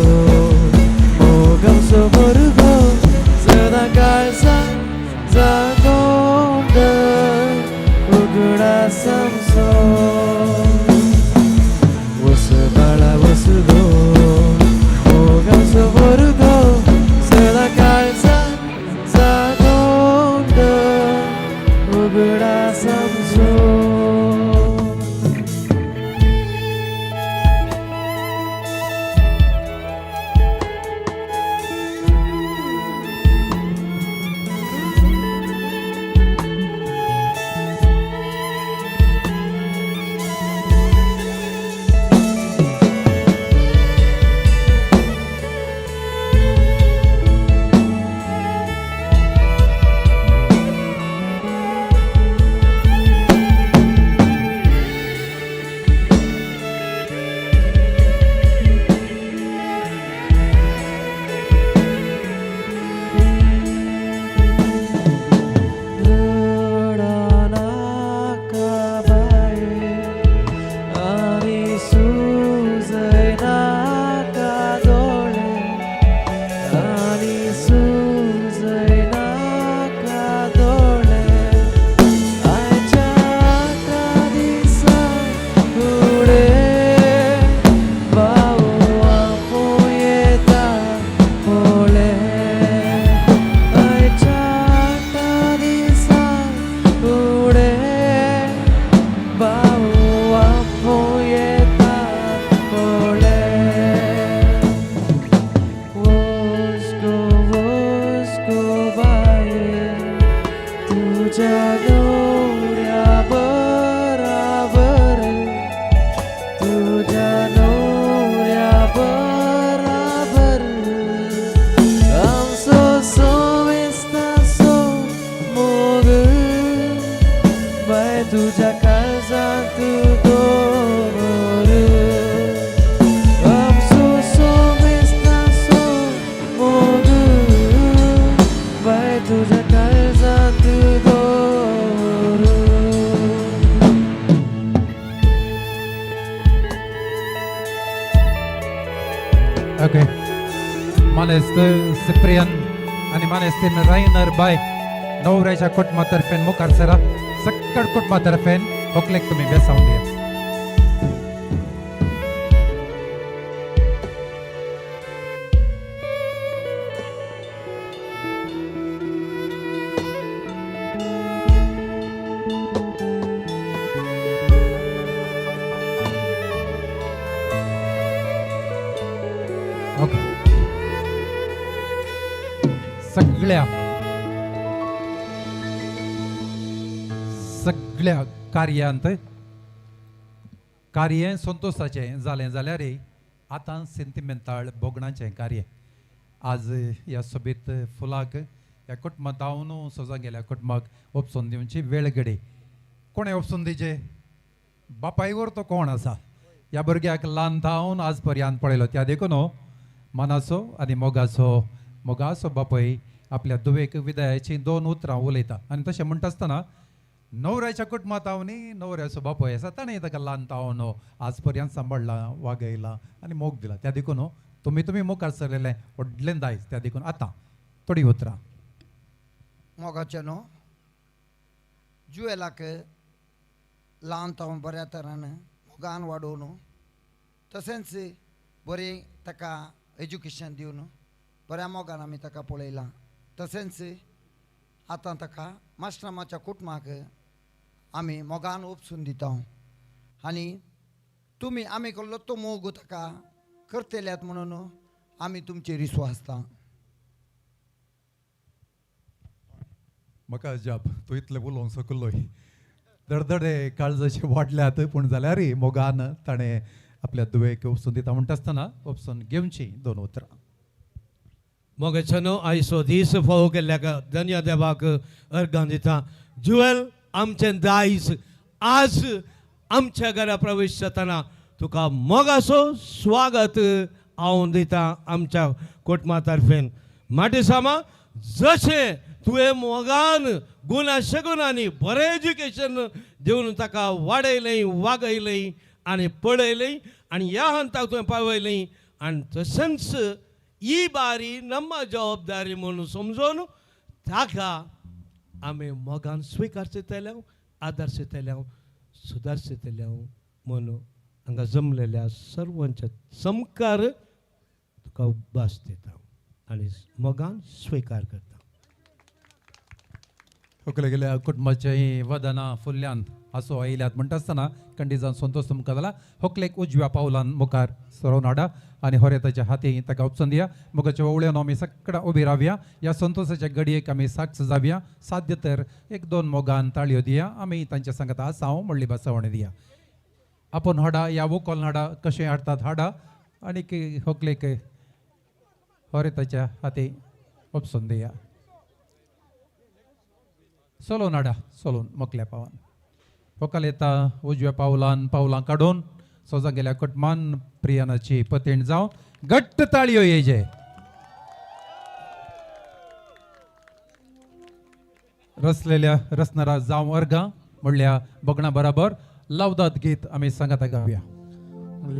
ओके मानेस्त सिप्रियन आणि मानेस्तीन रायनर बाय नवऱ्याच्या कुटुंबातर्फे मुखार सरा सक्कड कुटुंबातर्फे होकलेक तुम्ही बेसावून द्या. ओके सगळ्या कार्यांत कार्य संतोषाचें जालें जाल्यार आतां सेंटिमेंटाळ बोगणाचें कार्य. आज ह्या सभेत फुलाक ह्या कुटुंबात हांव सजा गेल्या कुटुंबाक ओपसून दिवची वेळ घडे. कोणें ओपसून दिचे? बापाय वर तो कोण आसा? ह्या भुरग्याक ल्हान थावन आज पर्यंत पळयलो त्या देखून मनाचो आनी मोगाचो बापूय आपल्या दुवेक विदायाची 2 उतरां उलयता आनी तशें म्हणटा आसतना नवऱ्याच्या कुटुंबात हांव न्ही नवऱ्याचो बापूय आसा ताणें ताका ल्हान थावन आज पर्यंत सांबाळला वागयला आनी मोग दिला. त्या देखून तुमी मुखार सरलेलें व्हडलें दायज. त्या देखून आतां थोडीं उतरां मोगाचें न्हू. जुवेलाक ल्हान थावन बऱ्या तरान मोगान वाडोवन तशेंच बरें ताका एज्युकेशन दिवन बऱ्या मोगान आमी ताका पळयलां. तशेंच आतां ताका माश्रमाच्या कुटुंबाक आमी मोगान ओपसून दिता आनी तुमी आमी कडलो तो मोग ताका करतल्यात म्हणून आमी तुमचेर विस्वासता. म्हाका अजाप तूं इतलें उलोवंक सकलोय. धडधडे काळजाचे वाडल्यात पूण जाल्यार मोगान ताणें आपल्या दुवेक ओपसून दिता म्हणटा आसतना ओपसून घेवची 2 उतरां. मोगाचें आयचो दीस फावो केल्ल्याक धन्य देवाक अर्गां दिता. जुवेल आमचें दायज आज आमच्या घरा प्रवेश जातना तुका मोगाचो स्वागत हांव दिता आमच्या कुटुंबा तर्फेन. माटिसामा जशें तुवें मोगान गुणा शगुनांनी बरें एज्युकेशन दिवन ताका वाडयलें वागयलें आनी पळयलें आनी ह्या हंताक तुवें पावयलें आनी तशेंच ही बारी नम्मा जबाबदारी म्हणून समजून ताका आमी मोगान स्विकारचेतल्या आदर्शेतल्या सुदारचेतल्या म्हणून हांगा जमलेल्या सर्वांच्या चमकार तुका उबास दिता आनी मोगान स्विकार करता. व्हंकले गेल्या कुटुंबाच्या वदनां फुडल्यान आसो आयल्यात म्हणटा आसतना खंडीत संतोष तुमकां जाला. व्हंकलेक उजव्या पावलान मुखार सरोवन हाडा आनी होरेताच्या हाती ताका उपसून दिया. मोगाच्या ओवळ्यान आमी सगळा उबी रावया. ह्या संतोशाच्या घडयेक आमी साक्ष जावया. साध्य तर 1-2 मोगान ताळयो दिया. आमी तांच्या सांगात आसांव म्हणली बसावणी दिया. आपूण हाडा या व्हंकल हाडा कशें हाडटात हाडा आनीक व्हंकलेक होरेताच्या हाती उपसून दिया. सोलोवन हाडा सोलोवन मोकल्या पावान. व्हंकल येता उजव्या पावलां काडून सोजा गेल्या कुटुंबान प्रियानाची पतेण जावन घट्ट ताळयो येजे. रसलेल्या रसनारा जावं अर्गां म्हणल्या बगणा बराबर लावदात गीत आमी सांगात गावया.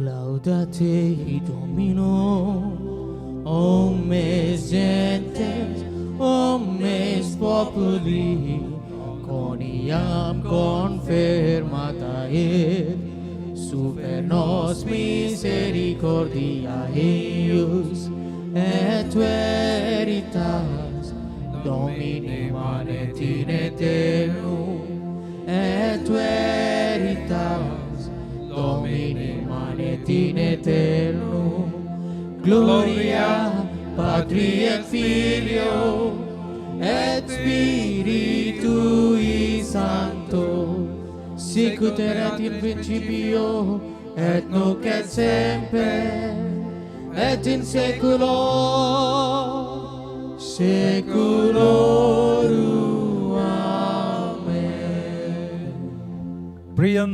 Laudate Domino, omnes gentes, omnes populi, coniam confirmata et super nos misericordia eius et veritas Domini manet in eternum et veritas Domini manet in eternum. Gloria Patri et Filio et Spiritui Sancto, sicut erat in principio et nunc et semper et in saeculo saeculorum. Amen. Priyan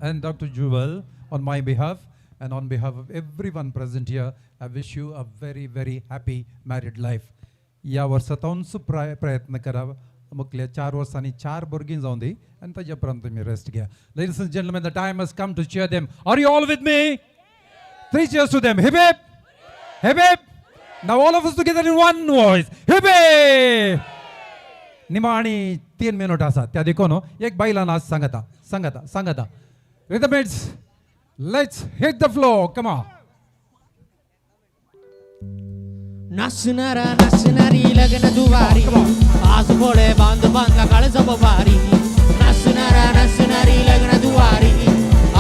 and Dr. Jewel, on my behalf and on behalf of everyone present here, I wish you a very, very happy married life. या वर्सांतून प्रयत्न करा मुखल्या 4 वर्सांनी 4 भुरगीं जावं दी आनी ताजे उपरांत तुमी रेस्ट घ्या. Ladies and gentlemen, the time has come to cheer them. Are you all with me? 3 cheers to them. Hip hip. Hip hip. Now all of us together in one voice. Hip hip. निमाणी 3 minute असा त्या देखून एक बाईला नाच सांगता Rhythmics, let's hit the floor. Come on. नाचणारी लग्न दुवारी आज भोळे बांधला काळजा बारी नाचणारी लग्न दुवारी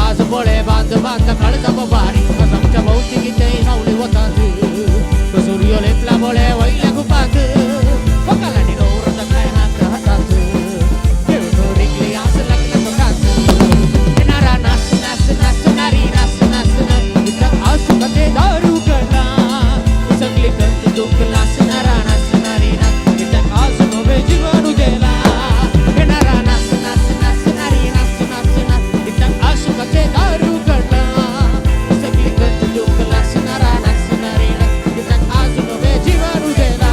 आज भोळे बांधला काळजा बारी आमच्या भाऊची गीते नावली होतात सूर्य लेपला भोळे वैल्या गुपात पकालानी नवरत काय हात हातात खेळून रिकली आज लग्न तोकात येणारा नाचणारी इथं आसू कथे दारू कळला सगळी कंत दुःख नाचणारी इथं आज नवे जीवन उजेला येणारा नाचणारी इथं आसू कथे दारू कळला सगळी कंत दुःख नाचणारी इथं आज नवे जीवन उजेला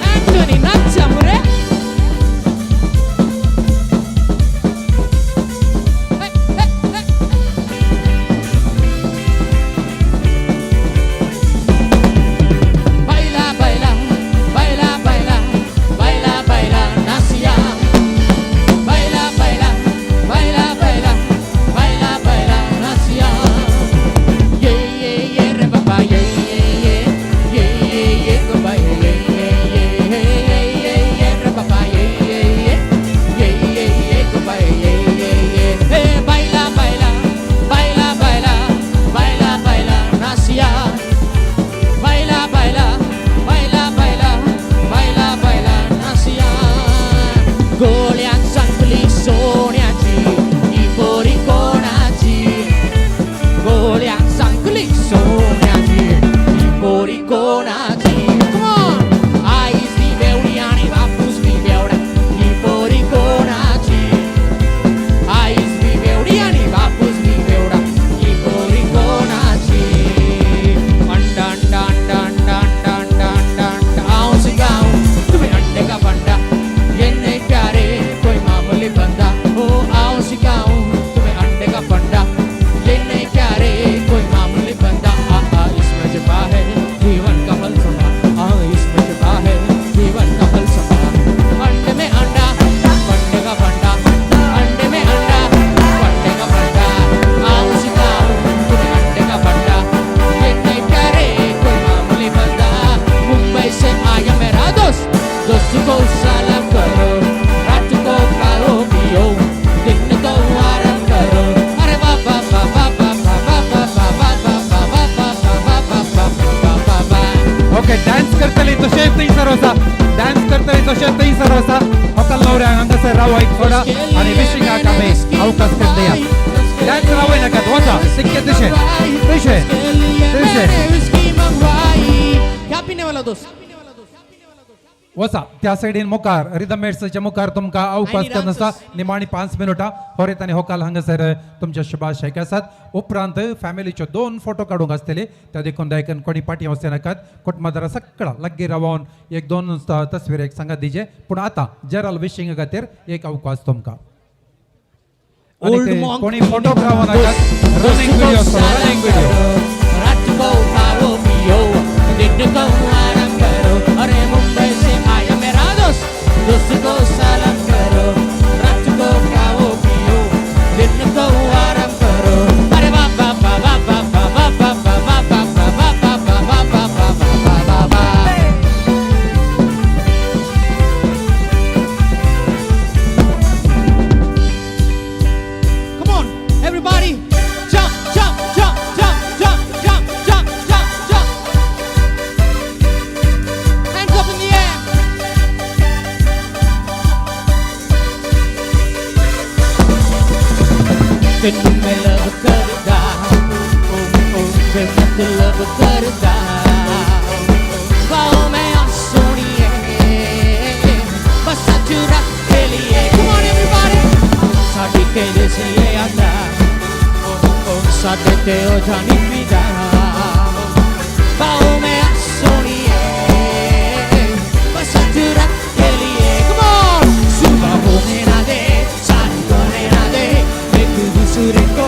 Anthony नाचा वसा त्या साइडीन मुखार रिदमेट्सच्या मुखार तुमका अवकाश करनसा निमाणी 5 मिनिटां होरेत आनी होकाल हांगासर तुमच्या शुभाशय आसात उपरांत फॅमिलीचे 2 फोटो काडूंक आसतले त्या देखून दायकन कोणी पाटी वचचे नाकात कुटुंबादारा सगळा लग्गी रावून 1-2 तस्वीर एक सांगात दिजे पूण आता जनरल विशिंग खातीर एक अवकाश तुमका कोणी फोटोग्राफ नाकात रनिंग व्हिडिओ अरे मुंबई से आया मेरा दोस्त दोस्त को सलाम करो रात को खाओ पियो दिन को आराम करो अरे बाबा बाबा बाबा बाबा बाबा बाबा बाबा बाबा बाबा Come on everybody jump jump jump jump jump jump jump jump jump hands up in the air तेनू मैं लव करदा ओ वे मैं लव करदा वाओ मैं सोनिए बस चुरा के लिए come on everybody साडी के लिए आंदा ओ साडे ते ओ जानी विदा वाओ मैं सोनिए बस चुरा के लिए come on सुबह होने ना दे शाम होने ना दे एक दूसरे को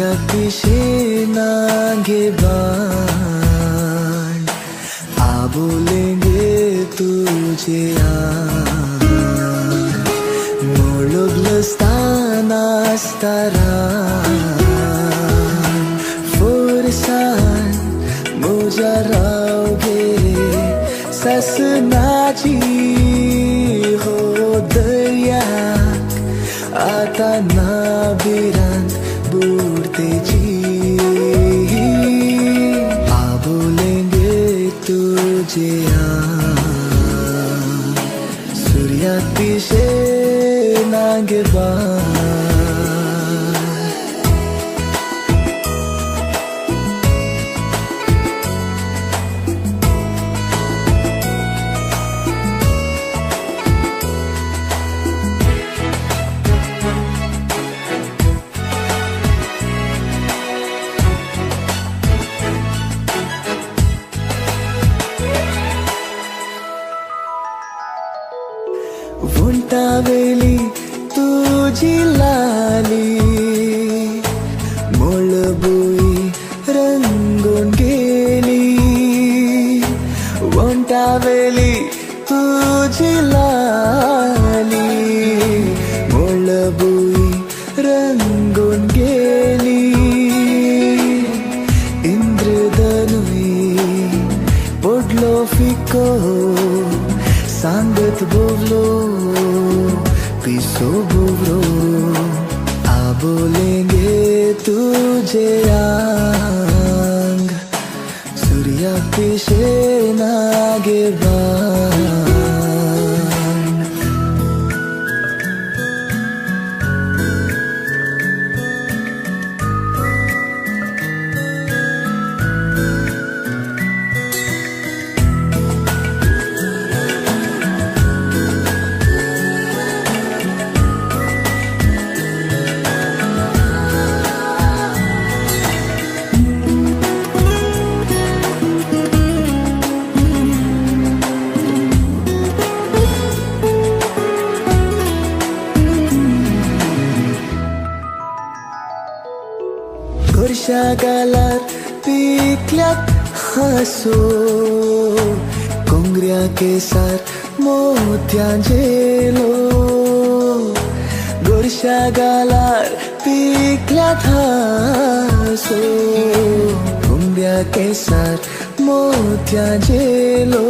सूर्याक पिशेनागे बाण आबोलेंगे तुझे मोळगलस्ताना स्तारान फोरसान म्हज्या रावगे ससनाची हो दर्याक आता नाबिरांत बुडतेची आबोलेंगे तुझे सूर्याक पिशेनागे बाण वंटावेली तुझी लाली मोळबुई रंगून गेली वंटावेली तुझी लाली मोळबुई रंगून गेली इंद्रधनुई पडलो फिको सांगत बोवलो पिसो बोवलो आबोलेंगे तुझे आंग सूर्याक पिशेनागे बाण गोरशा गालार पिकल्यात हांसो कोंगऱ्या केसार मोत्यांचेलो गोरशा गालार पिकल्यात हांसो कोंगऱ्या केसार मोत्यांचेलो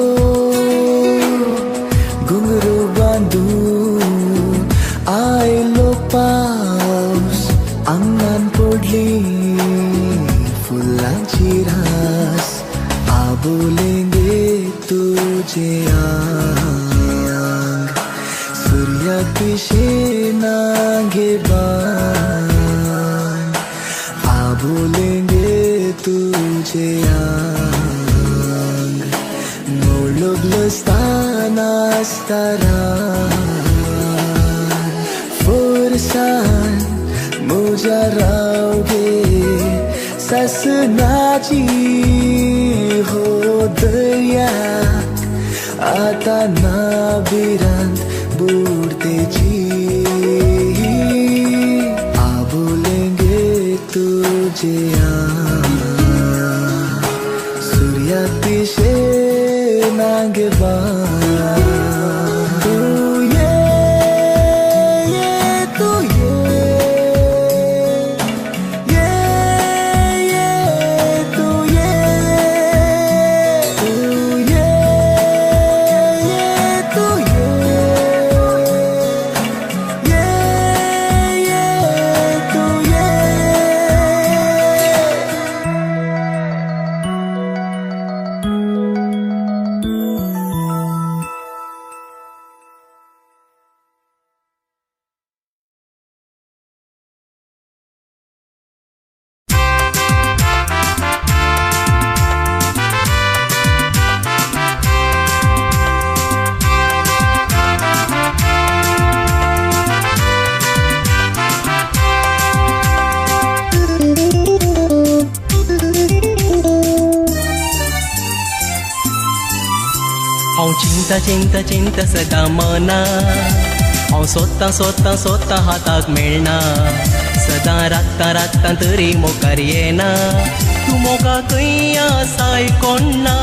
घुंगरू बांदून आयलो पावस आंगान पडली फुलांची रास आबोलेंगे तुझे आंग सूर्याक पिशेनागे बाण आबोलेंगे तुझे आंग मोळगलस्ताना स्तारान फोरसान म्हज्या रावगे ससनाची हो दर्याक आता नाबिरांत बुडतेची आबोलेंगे तुझे सूर्याक पिशेनागे बाण तू ये तू हांव चिंता चिंता चिंता सदां मना हांव सोदतां सोदतां सोदतां हाताक मेळना सदा राखता राखता तरी मोकार येना तू मोगा खंय आसाय कोण ना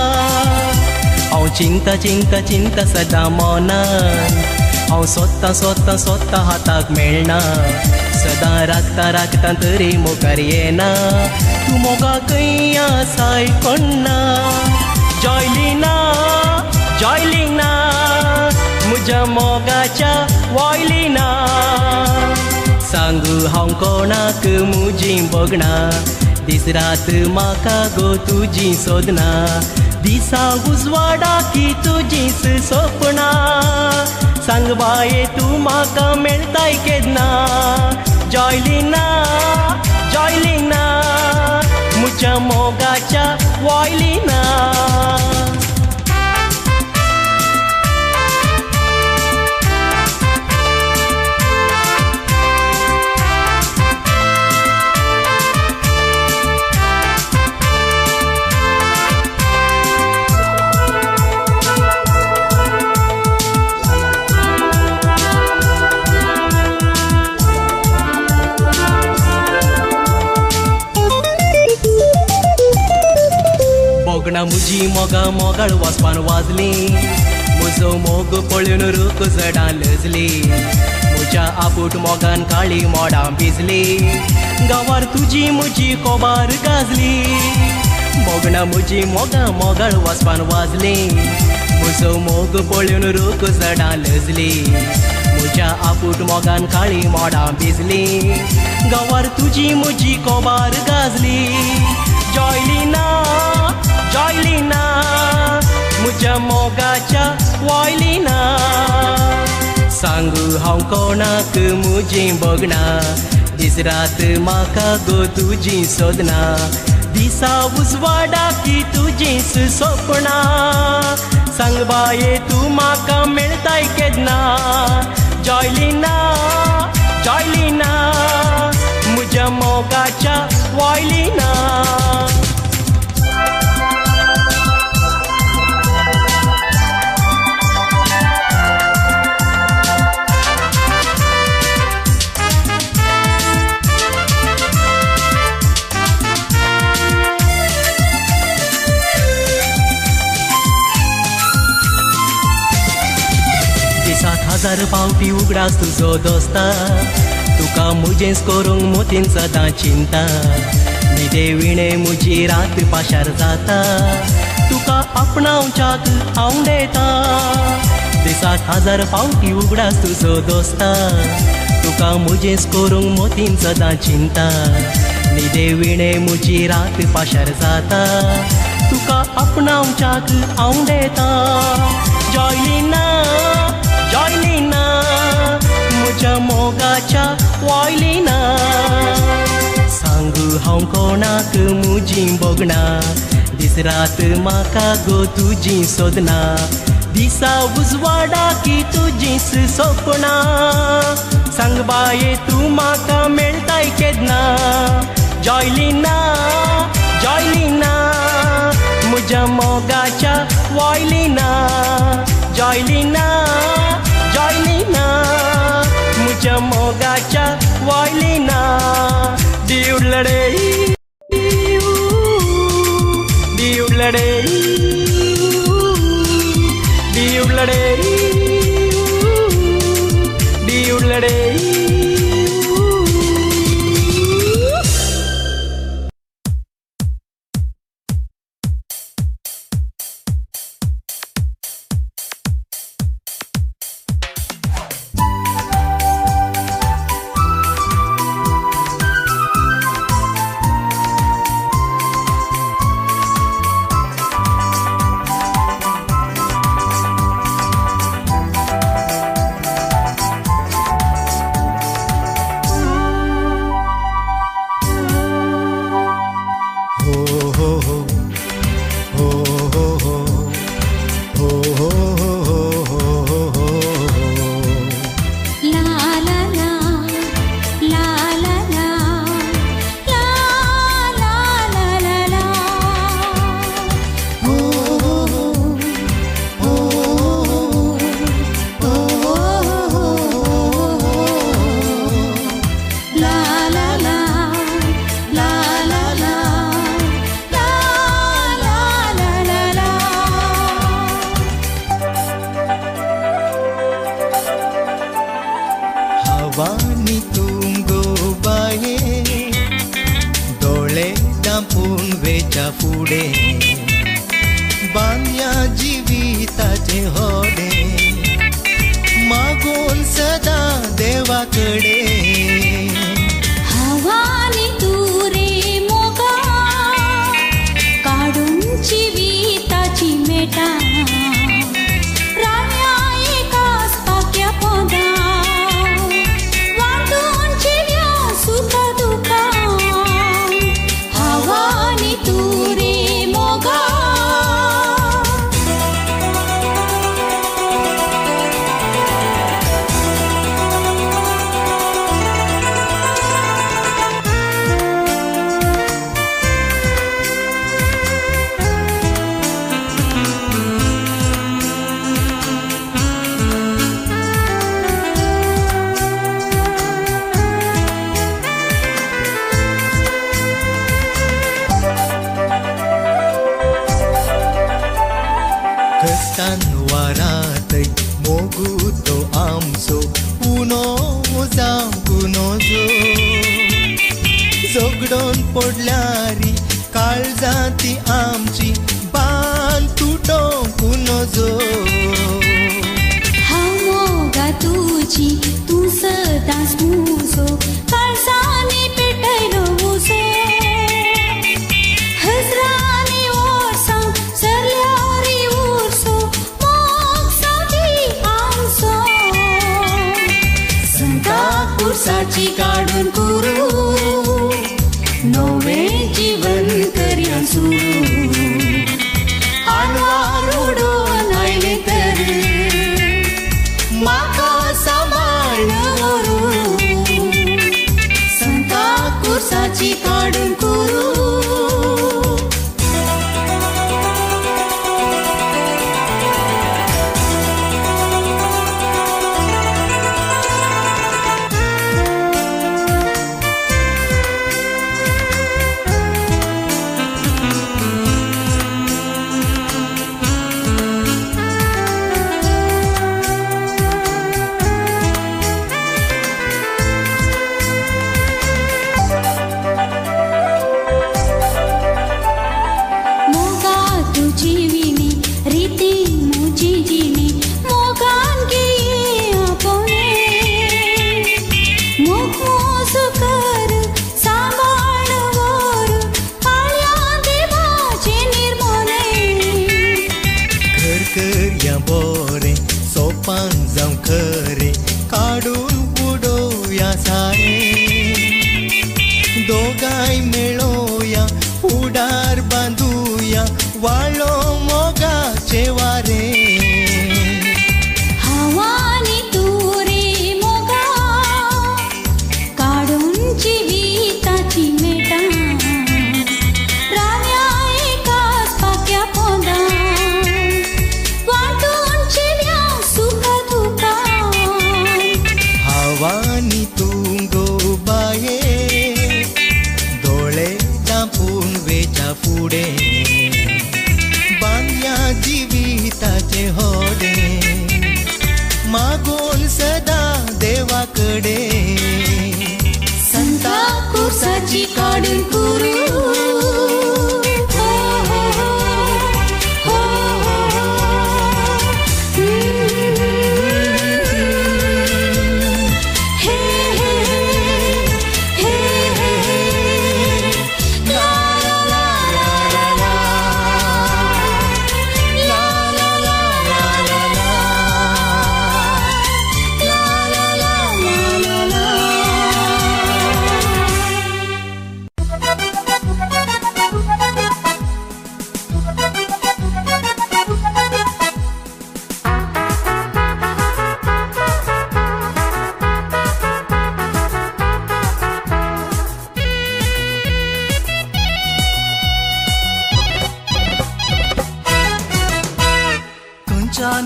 हांव चिंता चिंता चिंता सदा मौनान हांव सोदता सोदता सोदता हाताक मेळना सदा राखता राखता तरी मोकार येना तू मोगा खंय आसाय कोण ना जॉयलिना जॉयलिना म्हज्या मोगाच्या वॉयलिना सांगू हांव कोणाक मुजी बगना दीस रात म्हाका गो तुजी सोदना दिसा उजवाडा की तुजीच सोपना सांग बाये तू म्हाका मेळताय केन्ना जॉयलिना जॉयलिना म्हज्या मोगाच्या वॉयलिना मुजी मोगा मोगाळ वचपान वाजली म्हजो मोग पळून रूख जडां लजली म्हज्या आपूट मोगान काळी मोडां भिजली गांवार तुजी म्हजी कोबार गाजली मोगणा म्हजी मोगा मोगाळ वचपान वाजली म्हजो मोग पळून रूख जडां लजली म्हज्या आपूट मोगान काळी मोडां भिजली गांवार तुजी म्हजी कोबार गाजली जॉयलिना जॉयलिना म्हज्या मोगाच्या वॉयलिना सांगू हांव कोणाक मुजी बगना दीस रात म्हाका गो तुजी सोदना दिसा उजवाडा की तुजीच सोपना सांग बाये तू म्हाका मेळताय केन्ना जॉयलिना जॉयलिना म्हज्या मोगाच्या वॉयलिना हजार पावटी उगडास तुजो दोस्ता तुका मुजेंच करूंक मोतीन सदां चिंता न्हिदे विणे म्हजी रात पाशार जाता तुका आपणावच्याक हांव देता दिसाक हजार पावटी उगडास तुजो दोस्ता तुका मुजेंच करूंक मोतीन सदां चिंता न्हिदे विणे म्हजी रात पाशार जाता तुका आपणावच्याक हांव देता जॉयलिना जॉयलिना म्हज्या मोगाच्या वॉयलिना सांगू हांव कोणाक मुजी बगना दीस रात म्हाका गो तुजी सोदना दिसा उजवाडा की तुजीच सोपना सांग बाये तू म्हाका मेळताय केन्ना जॉयलिना जॉयलिना म्हज्या मोगाच्या वॉयलिना जॉयलिना जॉयलिना म्हज्या मोगाच्या वॉयलिना दिवडले दिवडले दिवडले दिवडले डोळे दांपून वेच्या फुडे बांधया जिविताचे होडे मागून सदा देवाकडे हवानी तू रे मोगा काढून जिविताची मेटा राण्या एकाच पाक्या पोदा वाटून जिव्या सुख दुखा हवानी तू रे मोगा वारात मोगू तो आमचो उनो जांकुनो जो जोगडोन पडल्यारी काळजाती आमची बांद तुटो कुनो जो हांव मोगा तुजी तू सदांच मुजो काळजांनी पेटयलो मुजो हजरांनी वर्सां सरल्यारी उरसो मोग साथी आमचो संता कुर्साची काडून कुरू नवें जीवन करया सुरू आनवार उडोवन आयले तर म्हाका सांबाळ व्हरू संता कुर्साची काडून कुरू बोरे सोपान जावं खरे काडून उडोवया सारे दोगांय मेळोया फुडार बांदुया वाळो मोगाचे वारे हवानी तू रे मोगा काडून जिविताची मेटा राण्या एकाच पाक्या पोंदा हवानी तुंगो बाये डोळे दांपून वेच्या फुडे बांधया जिविताचे होडे मागून सदा देवाकडे संता कुर्साची काडून कुरू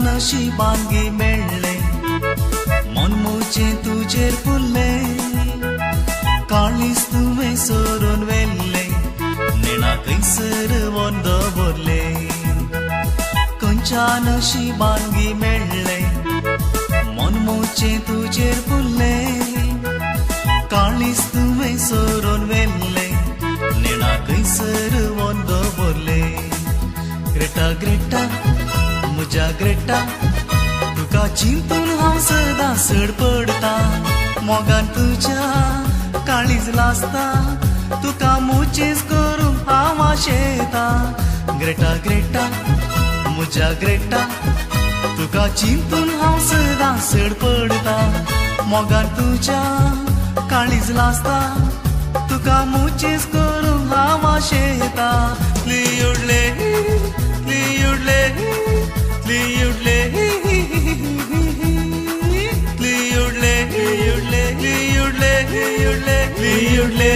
नशिबांगी मेळ्ळे मनमोचे तुजेर फुल्ले काळीस तुवें सोरून वेल्ले नेणा खंयसर वंद भरले खंयच्या नशिबांगी मेळ्ळे मनमोचे तुजेर फुल्ले काळीस तुवें सोरून वेल्ले नेणा हांगसर वंद भरले ग्रेटा ग्रेटा म्हज्या ग्रेटा तुका चिंतून हांव सदां सड पडटा मोगान तुज्या काळीज लासता तुका मुचीस करूंक हांव आशेता ग्रेटा ग्रेटा म्हज्या ग्रेटा तुका चिंतून हांव सदां सड पडता मोगान तुज्या काळीज लासता तुका मुचीस करूंक हांव आशेता लियुडले लियुडले लियुडले लियुडले लियुडले लियुडले लियुडले लियुडले